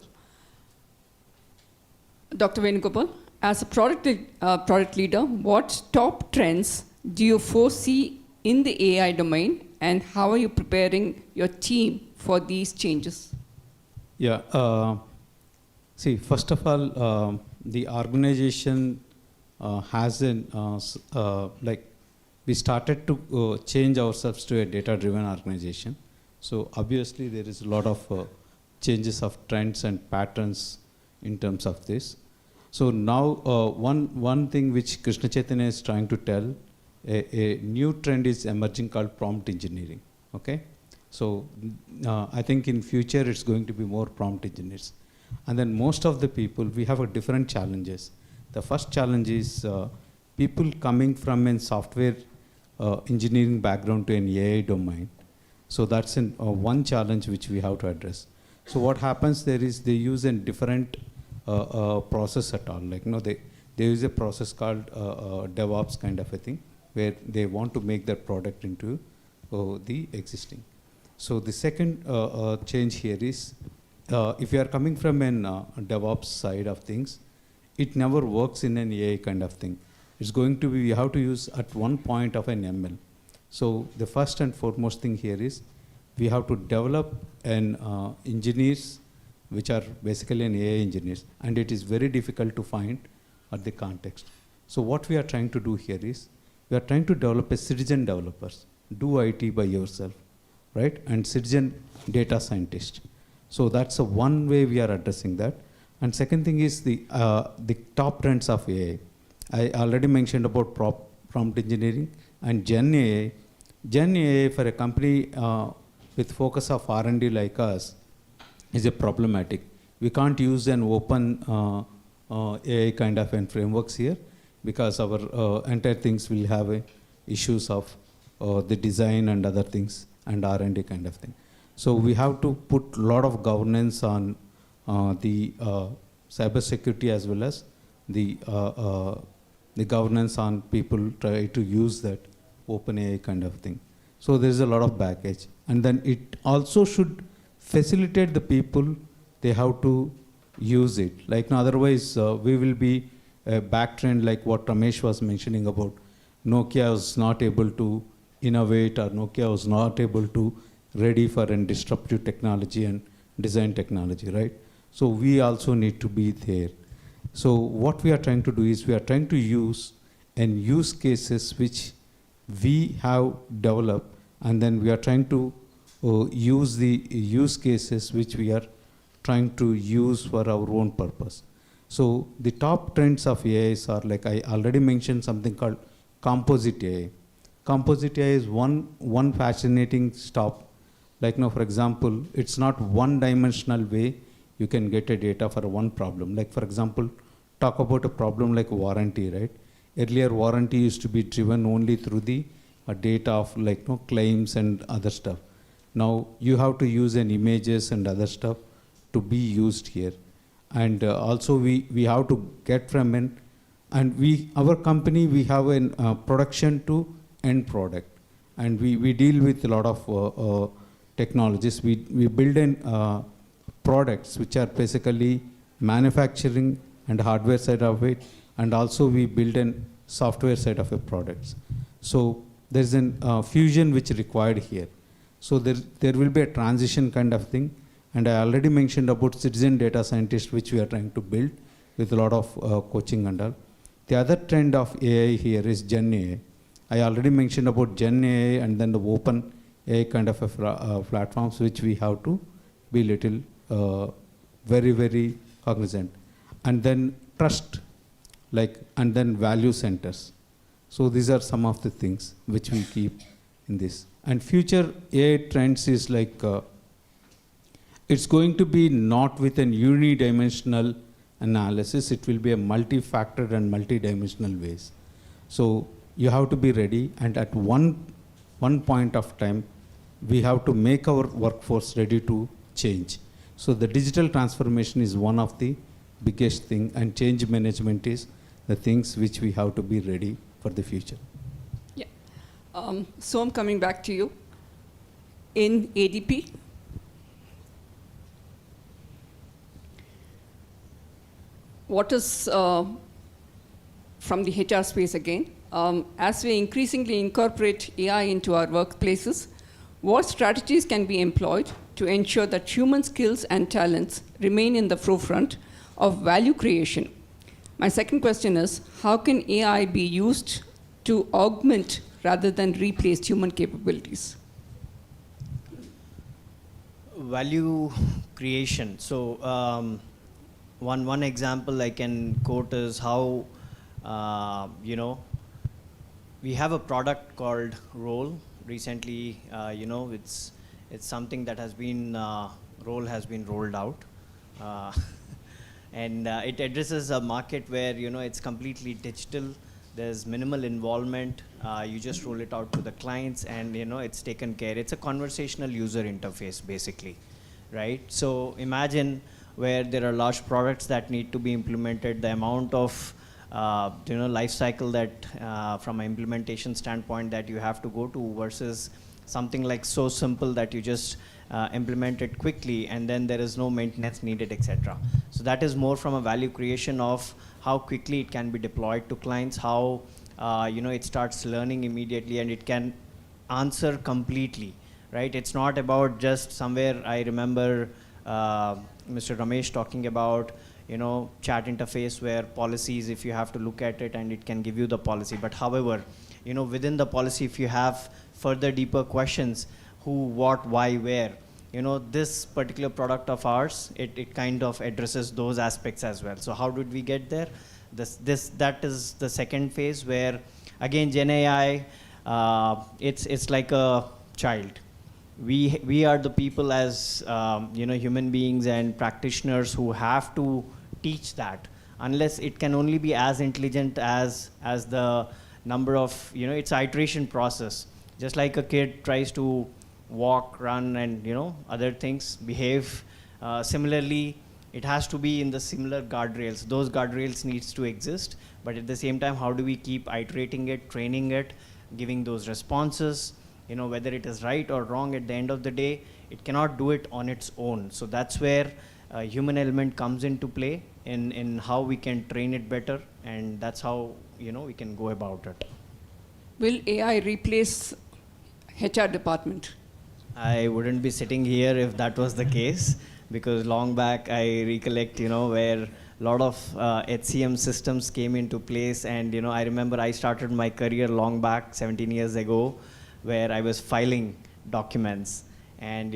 Dr. Venugopal, as a product leader, what top trends do you foresee in the AI domain, and how are you preparing your team for these changes? Yeah. See, first of all, the organization has we started to change ourselves to a data-driven organization. So obviously there is a lot of changes of trends and patterns in terms of this. So now one thing which Krishna Chaitanya is trying to tell, a new trend is emerging called prompt engineering. Okay, so I think in future it's going to be more prompt engineers. And then most of the people, we have a different challenges. The first challenge is people coming from a software engineering background to an AI domain. So that's one challenge which we have to address. So what happens there is they use a different process at all. Like they use a process called DevOps kind of a thing, where they want to make their product into the existing. So the second change here is, if you are coming from an DevOps side of things, it never works in an AI kind of thing. It's going to be, you have to use at one point of an ML. So the first and foremost thing here is, we have to develop an engineers, which are basically an AI engineers, and it is very difficult to find at the context. So what we are trying to do here is, we are trying to develop a citizen developers, do IT by yourself, right? And citizen data scientist. So that's one way we are addressing that. And second thing is the top trends of AI. I already mentioned about prompt engineering and Gen AI. Gen AI for a company with focus of R&D like us is a problematic. We can't use an open AI kind of frameworks here, because our entire things will have issues of the design and other things and R&D kind of thing. So we have to put a lot of governance on the cyber security, as well as the governance on people try to use that open AI kind of thing. So there is a lot of baggage. And then it also should facilitate the people, they have to use it. Like otherwise we will be a back trend, like what Ramesh was mentioning about Nokia was not able to innovate, or Nokia was not able to ready for a disruptive technology and design technology, right? So we also need to be there. So what we are trying to do is, we are trying to use use cases which we have developed, and then we are trying to use the use cases which we are trying to use for our own purpose. So the top trends of AIs are, like I already mentioned, something called composite AI. Composite AI is one fascinating stuff. Like for example, it's not one-dimensional way you can get a data for one problem. Like for example, talk about a problem like warranty, right? Earlier warranty used to be driven only through the data of claims and other stuff. Now you have to use images and other stuff to be used here. And also we have to get from our company, we have a production to end product. And we deal with a lot of technologies. We build in products which are basically manufacturing and hardware side of it, and also we build in software side of a products. So there's a fusion which is required here. So there will be a transition kind of thing. And I already mentioned about citizen data scientist, which we are trying to build with a lot of coaching and all. The other trend of AI here is Gen AI. I already mentioned about Gen AI and then the open AI kind of platforms, which we have to be little very, very cognizant. And then trust, like, and then value centers. So these are some of the things which we keep in this. And future AI trends is like, it's going to be not with an unidimensional analysis, it will be a multi-factored and multi-dimensional ways. So you have to be ready, and at one point of time, we have to make our workforce ready to change. So the digital transformation is one of the biggest thing, and change management is the things which we have to be ready for the future. Yeah. So I'm coming back to you. In ADP, what is, from the HR space again, as we increasingly incorporate AI into our workplaces, what strategies can be employed to ensure that human skills and talents remain in the forefront of value creation? My second question is, how can AI be used to augment rather than replace human capabilities? Value creation. So one example I can quote is how, we have a product called Role. Recently, it's something that has been, Role has been rolled out. And it addresses a market where, it's completely digital. There's minimal involvement. You just roll it out to the clients and, it's taken care. It's a conversational user interface, basically, right? So imagine where there are large products that need to be implemented, the amount of life cycle that from an implementation standpoint that you have to go to versus something like so simple that you just implement it quickly and then there is no maintenance needed, etc. So that is more from a value creation of how quickly it can be deployed to clients, how it starts learning immediately and it can answer completely, right? It's not about just somewhere. I remember Mr. Ramesh talking about chat interface where policies, if you have to look at it and it can give you the policy. But however, within the policy, if you have further deeper questions, who, what, why, where, this particular product of ours, it kind of addresses those aspects as well. So how did we get there? That is the second phase where, again, Gen AI, it's like a child. We are the people as human beings and practitioners who have to teach that. Unless it can only be as intelligent as the number of, it's an iteration process. Just like a kid tries to walk, run, and other things, behave. Similarly, it has to be in the similar guardrails. Those guardrails needs to exist, but at the same time, how do we keep iterating it, training it, giving those responses? Whether it is right or wrong, at the end of the day, it cannot do it on its own. So that's where a human element comes into play in how we can train it better, and that's how we can go about it. Will AI replace HR department? I wouldn't be sitting here if that was the case, because long back I recollect, where a lot of HCM systems came into place, and I remember I started my career long back, 17 years ago, where I was filing documents, and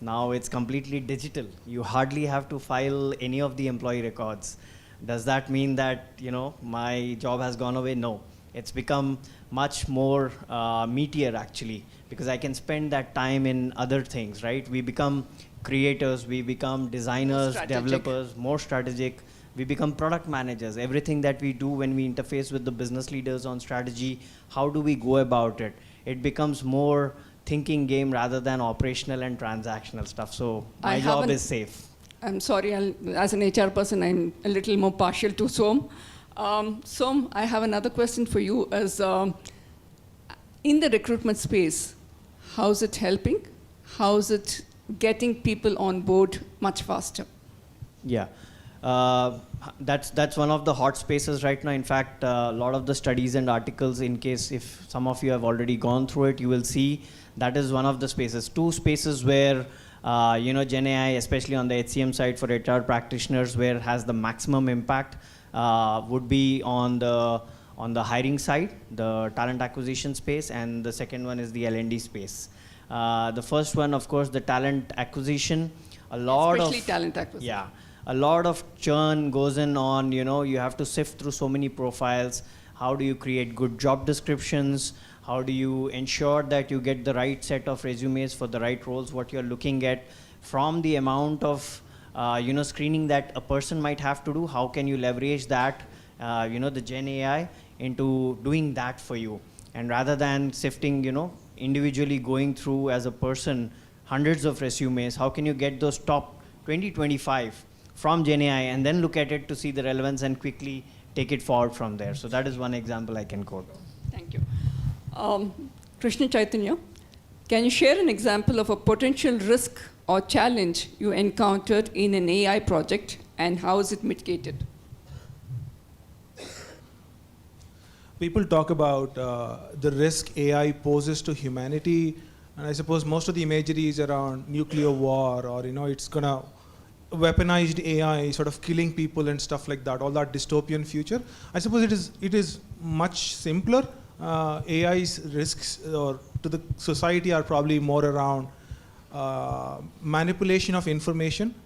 now it's completely digital. You hardly have to file any of the employee records. Does that mean that my job has gone away? No, it's become much more meatier actually, because I can spend that time in other things, right? We become creators, we become designers, developers, more strategic. We become product managers. Everything that we do when we interface with the business leaders on strategy, how do we go about it? It becomes more thinking game rather than operational and transactional stuff. So my job is safe. I'm sorry, as an HR person, I'm a little more partial to Som. Som, I have another question for you. As in the recruitment space, how's it helping? How's it getting people on board much faster? Yeah. That's one of the hot spaces right now. In fact, a lot of the studies and articles, in case if some of you have already gone through it, you will see that is one of the spaces. Two spaces where Gen AI, especially on the HCM side for HR practitioners, where it has the maximum impact would be on the hiring side, the talent acquisition space, and the second one is the L&D space. The first one, of course, the talent acquisition. Especially talent acquisition. Yeah. a lot of churn goes on, you have to sift through so many profiles. How do you create good job descriptions? How do you ensure that you get the right set of resumes for the right roles, what you're looking at? From the amount of screening that a person might have to do, how can you leverage that, the Gen AI into doing that for you? And rather than sifting, individually going through as a person hundreds of resumes, how can you get those top 20, 25 from Gen AI and then look at it to see the relevance and quickly take it forward from there? So that is one example I can quote. Thank you. Krishna Chaitanya, can you share an example of a potential risk or challenge you encountered in an AI project and how is it mitigated? People talk about the risk AI poses to humanity, and I suppose most of the imagery is around nuclear war, or it's gonna weaponized AI sort of killing people and stuff like that, all that dystopian future. I suppose it is much simpler. AI's risks or to the society are probably more around manipulation of information